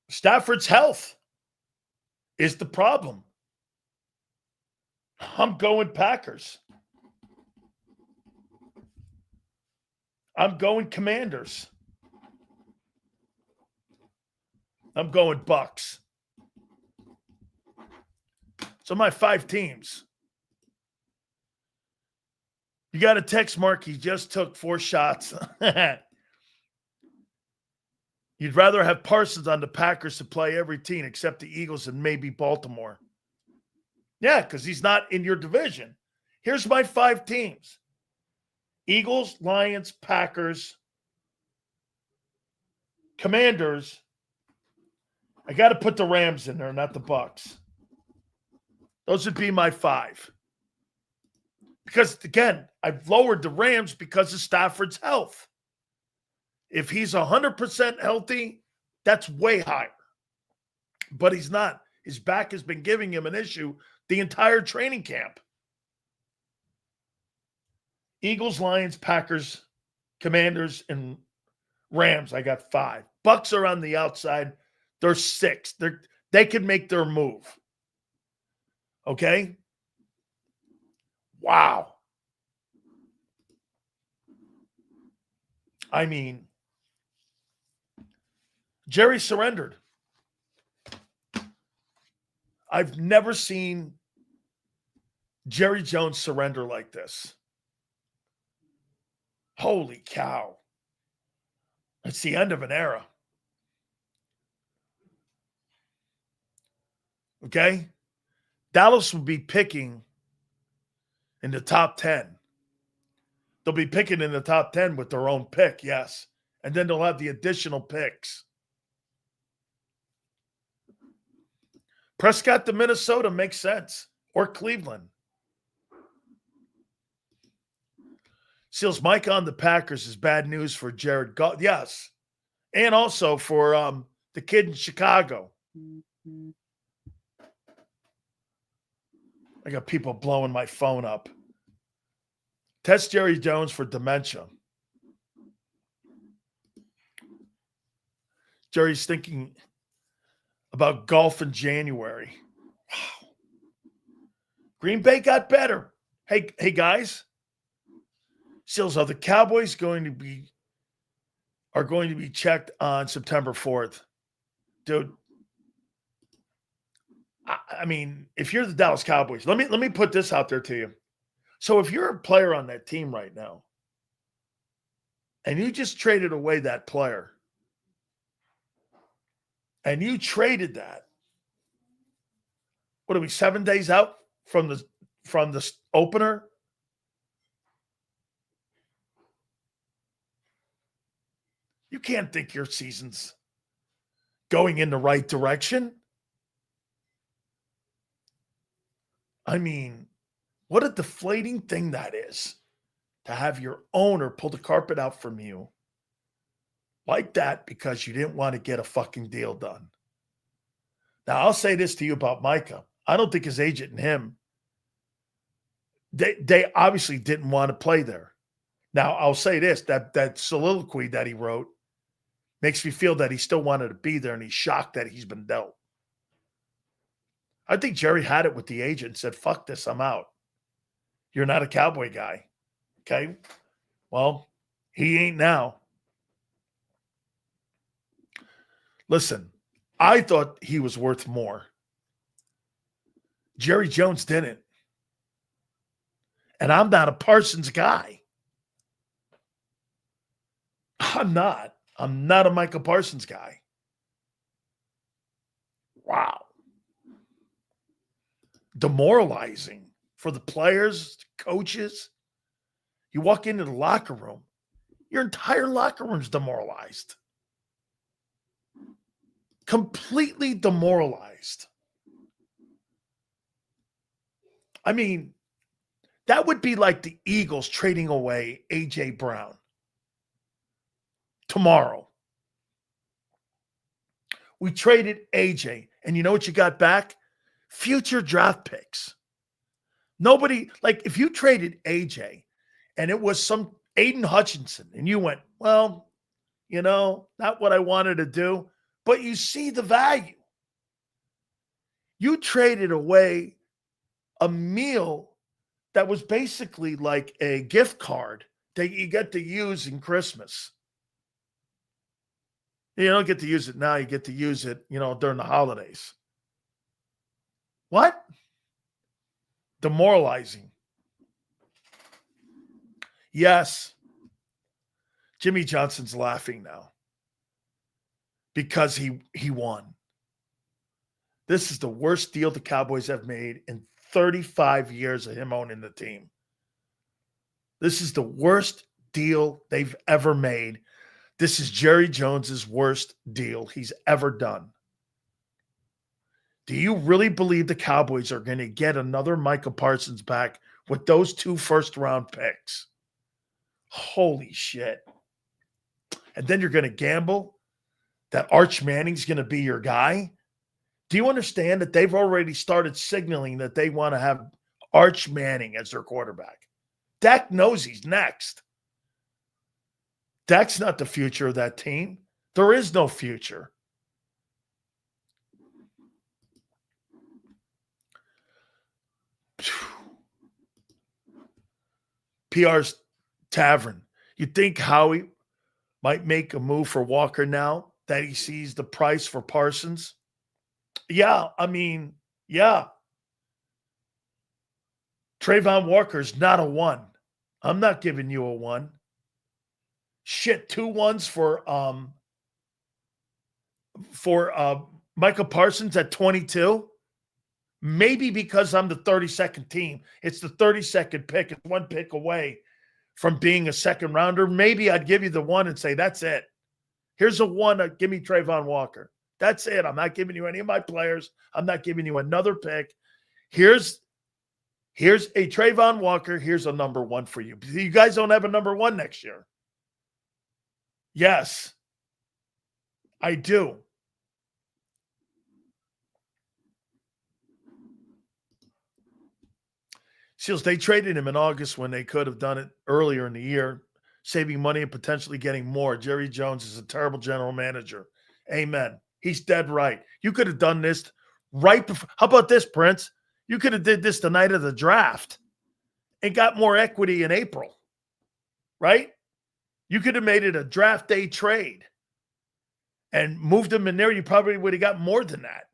Stafford's health is the problem. I'm going Packers. I'm going Commanders. I'm going Bucks. So my 5 teams. You got a text mark. He just took 4 shots. You'd rather have Parsons on the Packers to play every team except the Eagles and maybe Baltimore. Yeah, because he's not in your division. Here's my 5 teams. Eagles, Lions, Packers, Commanders. I got to put the Rams in there, not the Bucks. Those would be my 5. Because, again, I've lowered the Rams because of Stafford's health. If he's 100% healthy, that's way higher. But he's not. His back has been giving him an issue the entire training camp. Eagles, Lions, Packers, Commanders, and Rams, I got 5. Bucks are on the outside. They're 6. They can make their move. Okay? Wow. I mean, Jerry surrendered. I've never seen Jerry Jones surrender like this. Holy cow. It's the end of an era. Okay? Dallas will be picking in the top 10. They'll be picking in the top 10 with their own pick, yes. And then they'll have the additional picks. Prescott to Minnesota makes sense. Or Cleveland. Seals Micah on the Packers is bad news for Jared Goff. Yes. And also for the kid in Chicago. I got people blowing my phone up. Test Jerry Jones for dementia. Jerry's thinking about golf in January. Wow. Green Bay got better. Hey guys. Seals, are the Cowboys going to be checked on September 4th? Dude. I mean, if you're the Dallas Cowboys, let me put this out there to you. So if you're a player on that team right now, and you just traded away that player, and you traded that, what are we, 7 days out from the opener? You can't think your season's going in the right direction. I mean, what a deflating thing that is to have your owner pull the carpet out from you like that because you didn't want to get a fucking deal done. Now, I'll say this to you about Micah. I don't think his agent and him, they obviously didn't want to play there. Now, I'll say this, that soliloquy that he wrote makes me feel that he still wanted to be there and he's shocked that he's been dealt. I think Jerry had it with the agent and said, fuck this, I'm out. You're not a Cowboy guy. Okay? Well, he ain't now. Listen, I thought he was worth more. Jerry Jones didn't. And I'm not a Parsons guy. I'm not a Micah Parsons guy. Wow. Demoralizing for the players, coaches. You walk into the locker room, your entire locker room's demoralized. completely demoralized. I mean, that would be like the Eagles trading away A.J. Brown tomorrow. We traded A.J., and you know what you got back? Future draft picks. Nobody, like if you traded A.J. and it was some Aiden Hutchinson, and you went, well, you know, not what I wanted to do, but you see the value. You traded away a meal that was basically like a gift card that you get to use in Christmas. You don't get to use it now. You get to use it, you know, during the holidays. What? Demoralizing. Yes. Jimmy Johnson's laughing now because he won. This is the worst deal the Cowboys have made in 35 years of him owning the team. This is the worst deal they've ever made. This is Jerry Jones's worst deal he's ever done. Do you really believe the Cowboys are going to get another Micah Parsons back with those 2 first-round picks? Holy shit. And then you're going to gamble that Arch Manning's going to be your guy? Do you understand that they've already started signaling that they want to have Arch Manning as their quarterback? Dak knows he's next. Dak's not the future of that team. There is no future. PR's Tavern. You think Howie might make a move for Walker now that he sees the price for Parsons? Yeah, I mean, yeah. Trayvon Walker's not a 1. I'm not giving you a 1. Shit, 2 1s for Micah Parsons at 22. Maybe because I'm the 32nd team. It's the 32nd pick. It's 1 pick away from being a second rounder. Maybe I'd give you the 1 and say, that's it. Here's a 1. Give me Trayvon Walker. That's it. I'm not giving you any of my players. I'm not giving you another pick. Here's a Trayvon Walker. Here's a number 1 for you. You guys don't have a number 1 next year. Yes, I do. Seals, they traded him in August when they could have done it earlier in the year, saving money and potentially getting more. Jerry Jones is a terrible general manager. Amen. He's dead right. You could have done this right before. How about this, Prince? You could have did this the night of the draft and got more equity in April, right? You could have made it a draft day trade and moved him in there. You probably would have got more than that.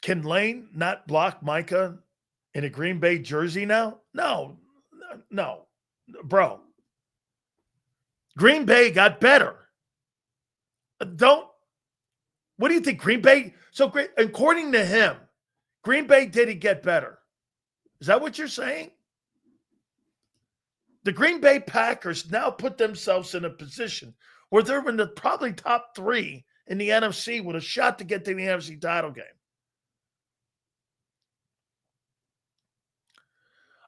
Can Lane not block Micah in a Green Bay jersey now? No, bro. Green Bay got better. What do you think, Green Bay? So great. According to him, Green Bay didn't get better. Is that what you're saying? The Green Bay Packers now put themselves in a position where they're in the probably top 3 in the NFC with a shot to get to the NFC title game.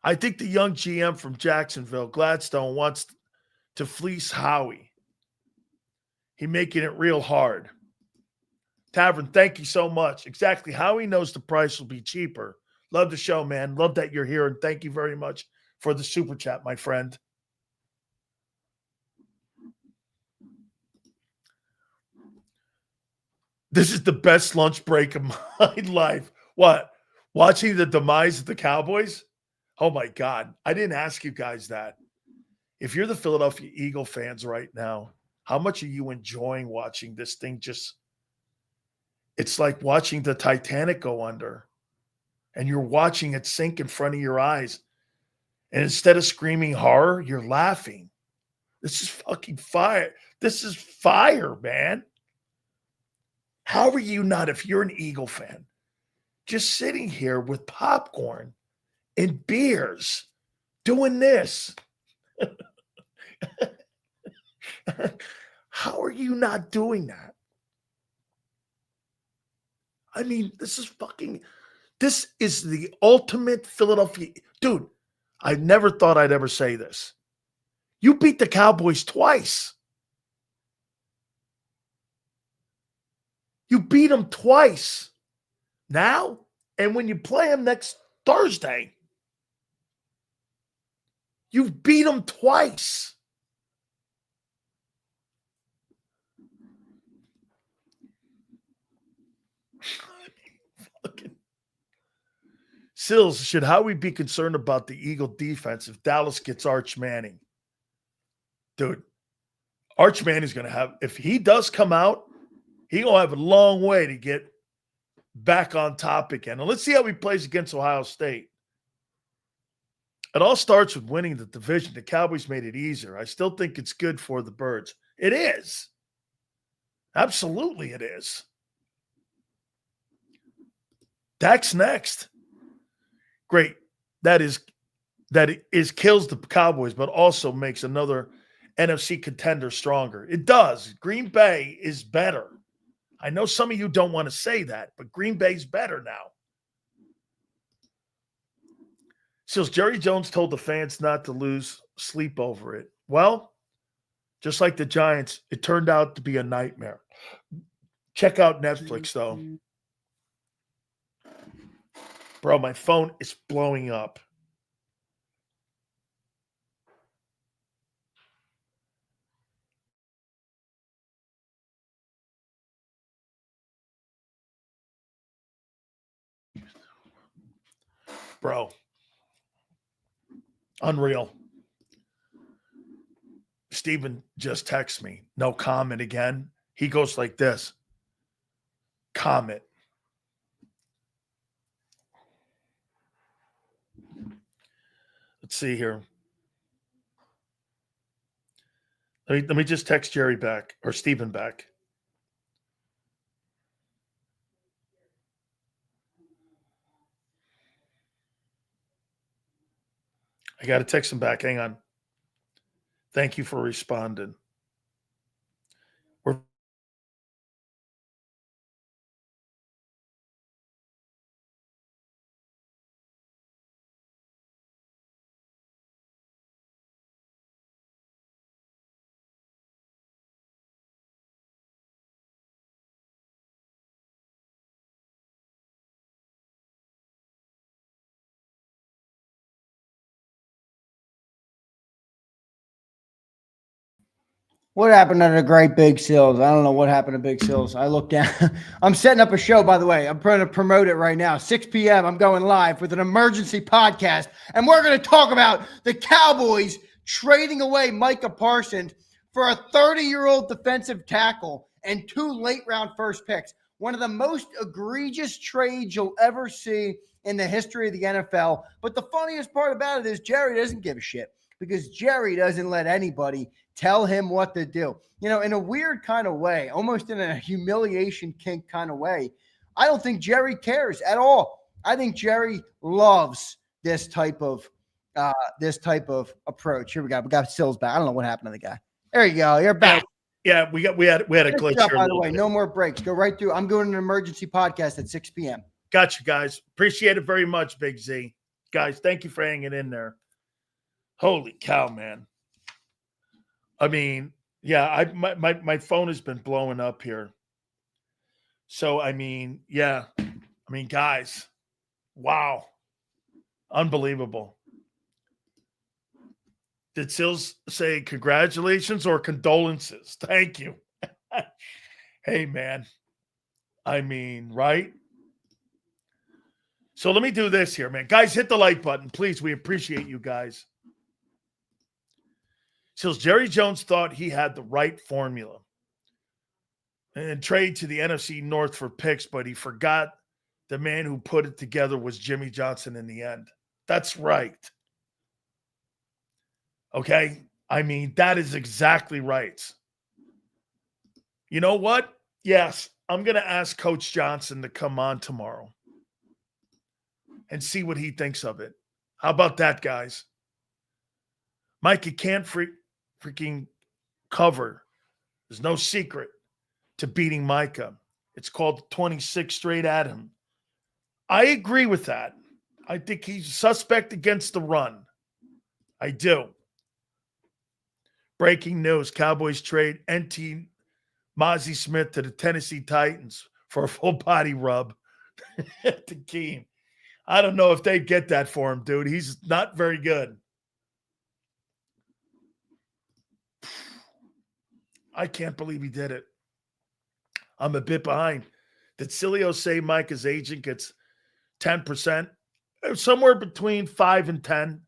I think the young GM from Jacksonville, Gladstone, wants to fleece Howie. He making it real hard. Tavern, thank you so much. Exactly. Howie knows the price will be cheaper. Love the show, man. Love that you're here, and thank you very much for the super chat, my friend. This is the best lunch break of my life. What? Watching the demise of the Cowboys? Oh, my God. I didn't ask you guys that. If you're the Philadelphia Eagle fans right now, how much are you enjoying watching this thing? It's like watching the Titanic go under, and you're watching it sink in front of your eyes. And instead of screaming horror, you're laughing. This is fucking fire. This is fire, man. How are you not, if you're an Eagle fan, just sitting here with popcorn and beers doing this? How are you not doing that? I mean, this is the ultimate Philadelphia. Dude, I never thought I'd ever say this. You beat the Cowboys twice. You beat them twice now, and when you play them next Thursday, you've beat them twice. Sills, should Howie be concerned about the Eagle defense if Dallas gets Arch Manning? Dude, Arch Manning's going to have, if he does come out, he's going to have a long way to get back on top again. And let's see how he plays against Ohio State. It all starts with winning the division. The Cowboys made it easier. I still think it's good for the Birds. It is. Absolutely it is. Dak's next. Great. That is kills the Cowboys, but also makes another NFC contender stronger. It does. Green Bay is better. I know some of you don't want to say that, but Green Bay's better now. Says Jerry Jones told the fans not to lose sleep over it. Well, just like the Giants, it turned out to be a nightmare. Check out Netflix, though. Bro, my phone is blowing up. Bro. Unreal. Steven just texted me. No comment again. He goes like this. Comment. Let's see here. Let me just text Jerry back or Steven back. I got to text him back. Hang on. Thank you for responding. What happened to the great Big Sills? I don't know what happened to Big Sills. I looked down. I'm setting up a show, by the way. I'm trying to promote it right now. 6 p.m. I'm going live with an emergency podcast, and we're going to talk about the Cowboys trading away Micah Parsons for a 30-year-old defensive tackle and 2 late-round first picks. One of the most egregious trades you'll ever see in the history of the NFL. But the funniest part about it is Jerry doesn't give a shit because Jerry doesn't let anybody tell him what to do. You know, in a weird kind of way, almost in a humiliation kink kind of way, I don't think Jerry cares at all. I think Jerry loves this type of approach. Here we go. We got Sills back. I don't know what happened to the guy. There you go. You're back. Yeah, we had a glitch here. By the way, no more breaks. Go right through. I'm doing an emergency podcast at 6 p.m. Got you guys. Appreciate it very much, Big Z. Guys, thank you for hanging in there. Holy cow, man. I mean, yeah, my phone has been blowing up here. So, I mean, yeah. I mean, guys, wow. Unbelievable. Did Sills say congratulations or condolences? Thank you. Hey, man. I mean, right? So let me do this here, man. Guys, hit the like button, please. We appreciate you guys. Sills, Jerry Jones thought he had the right formula and trade to the NFC North for picks, but he forgot the man who put it together was Jimmy Johnson in the end. That's right. Okay? I mean, that is exactly right. You know what? Yes, I'm going to ask Coach Johnson to come on tomorrow and see what he thinks of it. How about that, guys? Mike, you can't freaking cover. There's no secret to beating Micah. It's called 26 straight at him. I agree with that. I think he's suspect against the run. I do. Breaking news, Cowboys trade NT Mozzie Smith to the Tennessee Titans for a full body rub. The game. I don't know if they'd get that for him, dude. He's not very good. I can't believe he did it. I'm a bit behind. Did Sileo say Micah's agent gets 10%? Somewhere between 5 and 10.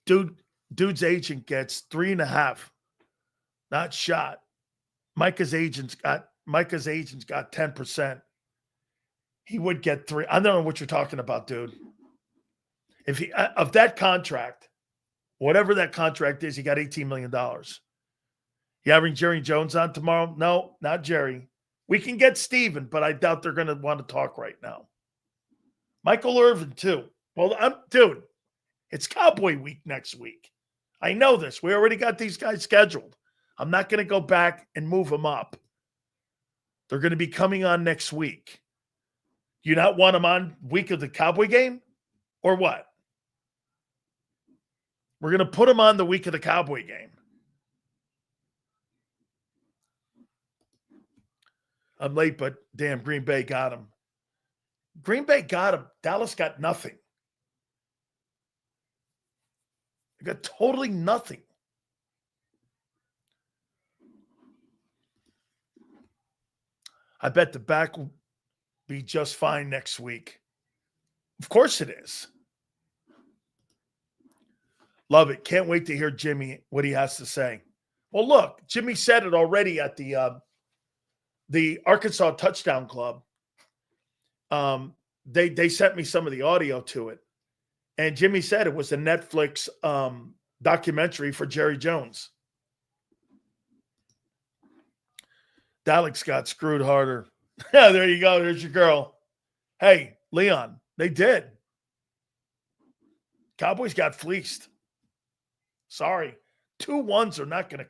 Dude's agent gets 3.5. Not shot. Micah's agent's got 10%. He would get 3. I don't know what you're talking about, dude. If he of that contract, whatever that contract is, he got $18 million. You having Jerry Jones on tomorrow? No, not Jerry. We can get Steven, but I doubt they're going to want to talk right now. Michael Irvin, too. Well, dude, it's Cowboy week next week. I know this. We already got these guys scheduled. I'm not going to go back and move them up. They're going to be coming on next week. You not want them on week of the Cowboy game? Or what? We're going to put them on the week of the Cowboy game. I'm late, but damn, Green Bay got him. Green Bay got him. Dallas got nothing. They got totally nothing. I bet the back will be just fine next week. Of course it is. Love it. Can't wait to hear Jimmy, what he has to say. Well, look, Jimmy said it already at the Arkansas Touchdown Club. They sent me some of the audio to it. And Jimmy said it was a Netflix documentary for Jerry Jones. Dallas got screwed harder. Yeah, there you go. There's your girl. Hey, Leon, they did. Cowboys got fleeced. Sorry. 2-1s are not going to.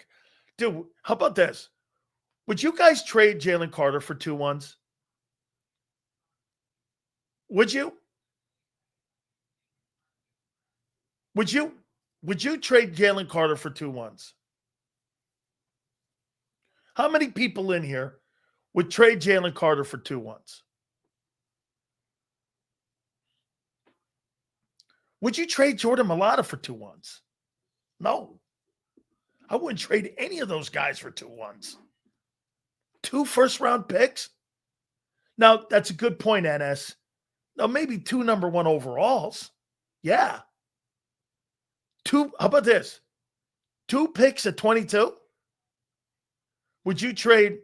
Dude, how about this? Would you guys trade Jalen Carter for 2-1s? Would you? Would you trade Jalen Carter for 2-1s? How many people in here would trade Jalen Carter for 2-1s? Would you trade Jordan Mailata for 2-1s? No. I wouldn't trade any of those guys for 2-1s. 2 first-round picks? Now, that's a good point, NS. Now, maybe 2 number 1 overalls. Yeah. 2, how about this? 2 picks at 22? Would you trade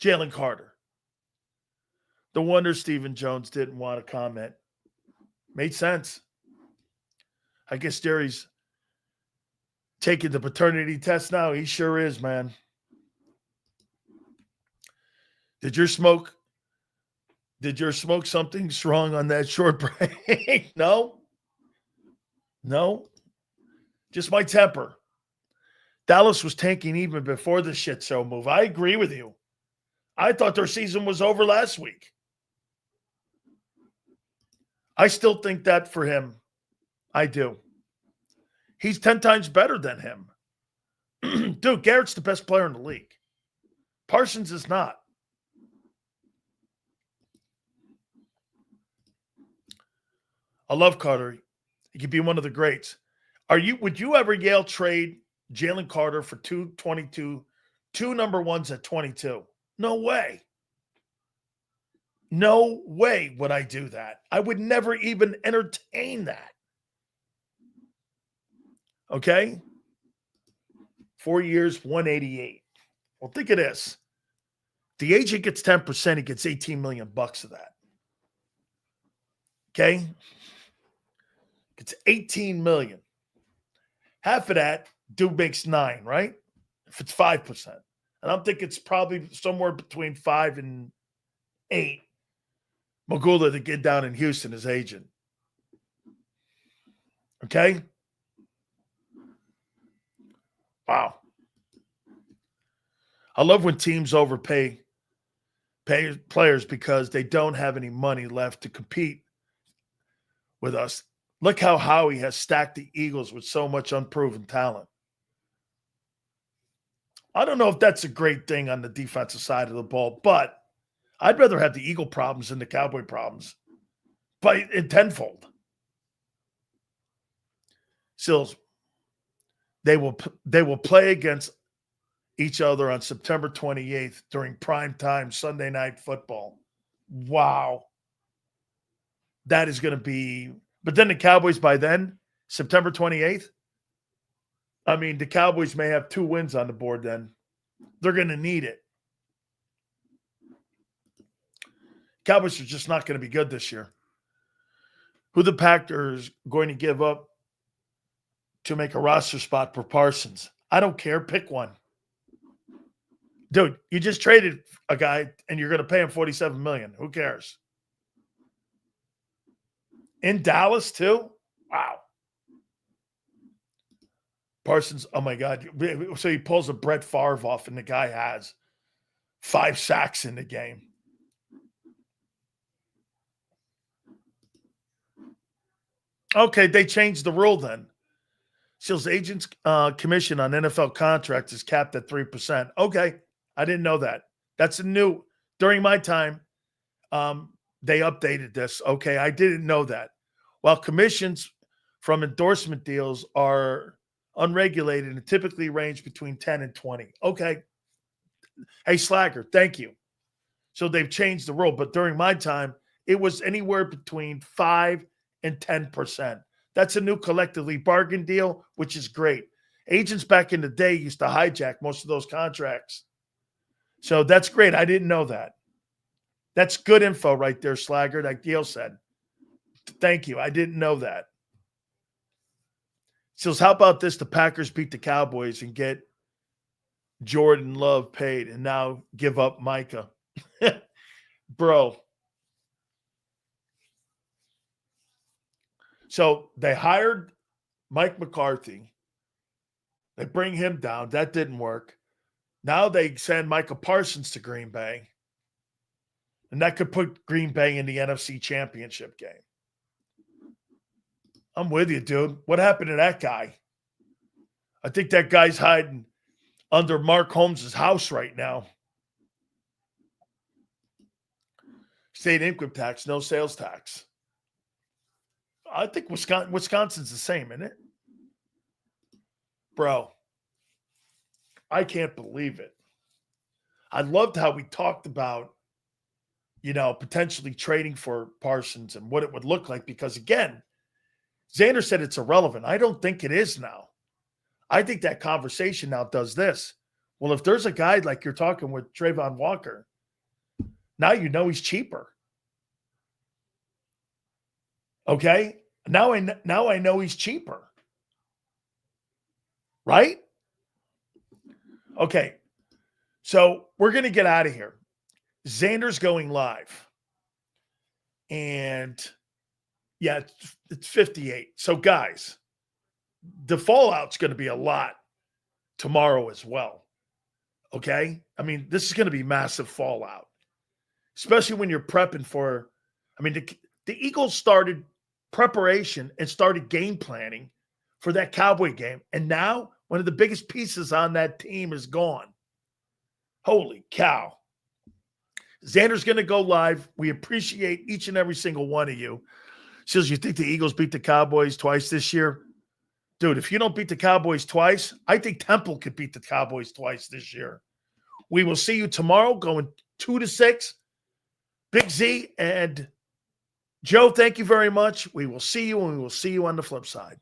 Jalen Carter? The wonder Stephen Jones didn't want to comment. Made sense. I guess Jerry's taking the paternity test now. He sure is, man. Did your smoke something strong on that short break? No? Just my temper. Dallas was tanking even before the shit show move. I agree with you. I thought their season was over last week. I still think that for him. I do. He's 10 times better than him. Dude, Garrett's the best player in the league. Parsons is not. I love Carter. He could be one of the greats. Would you ever Yale trade Jalen Carter for 2 number 1s at 22? No way. No way would I do that. I would never even entertain that. Okay? 4 years, 188. Well, think of this. The agent gets 10%, he gets $18 million of that. Okay? It's $18 million. Half of that, dude makes 9, right? If it's 5%. And I'm thinking it's probably somewhere between 5 and 8. Magula to get down in Houston as agent. Okay? Wow. I love when teams overpay players because they don't have any money left to compete with us. Look how Howie has stacked the Eagles with so much unproven talent. I don't know if that's a great thing on the defensive side of the ball, but I'd rather have the Eagle problems than the Cowboy problems, but in tenfold. Sills, they will play against each other on September 28th during prime time Sunday night football. Wow. That is going to be – but then the Cowboys by then, September 28th, I mean, the Cowboys may have 2 wins on the board then. They're going to need it. Cowboys are just not going to be good this year. Who the Packers going to give up to make a roster spot for Parsons? I don't care. Pick one. Dude, you just traded a guy and you're going to pay him $47 million. Who cares? In Dallas too? Wow. Parsons, oh my God. So he pulls a Brett Favre off and the guy has 5 sacks in the game. Okay, they changed the rule then. Seals agents' commission on NFL contracts is capped at 3%. Okay, I didn't know that. That's a new, during my time, they updated this. Okay, I didn't know that. While commissions from endorsement deals are unregulated and typically range between 10 and 20. Okay. Hey, Slagger, thank you. So they've changed the rule, but during my time, it was anywhere between 5 and 10%. That's a new collectively bargain deal, which is great. Agents back in the day used to hijack most of those contracts. So that's great. I didn't know that. That's good info right there, Slagger, like Gail said. Thank you. I didn't know that. So how about this? The Packers beat the Cowboys and get Jordan Love paid and now give up Micah. Bro. So they hired Mike McCarthy. They bring him down. That didn't work. Now they send Micah Parsons to Green Bay. And that could put Green Bay in the NFC Championship game. I'm with you, dude. What happened to that guy? I think that guy's hiding under Mark Holmes' house right now. State income tax, no sales tax. I think Wisconsin's the same, isn't it? Bro, I can't believe it. I loved how we talked about, potentially trading for Parsons and what it would look like because, again, Xander said it's irrelevant. I don't think it is now. I think that conversation now does this. Well, if there's a guy like you're talking with Trayvon Walker, now you know he's cheaper. Okay? Now I know he's cheaper. Right? Okay. So we're going to get out of here. Xander's going live. And yeah, it's 58. So guys, the fallout's going to be a lot tomorrow as well. Okay? I mean, this is going to be massive fallout, especially when you're prepping for, the Eagles started preparation and started game planning for that Cowboy game. And now one of the biggest pieces on that team is gone. Holy cow. Xander's going to go live. We appreciate each and every single one of you. Says, you think the Eagles beat the Cowboys twice this year? Dude, if you don't beat the Cowboys twice, I think Temple could beat the Cowboys twice this year. We will see you tomorrow going 2-6. Big Z and Joe, thank you very much. We will see you, and we will see you on the flip side.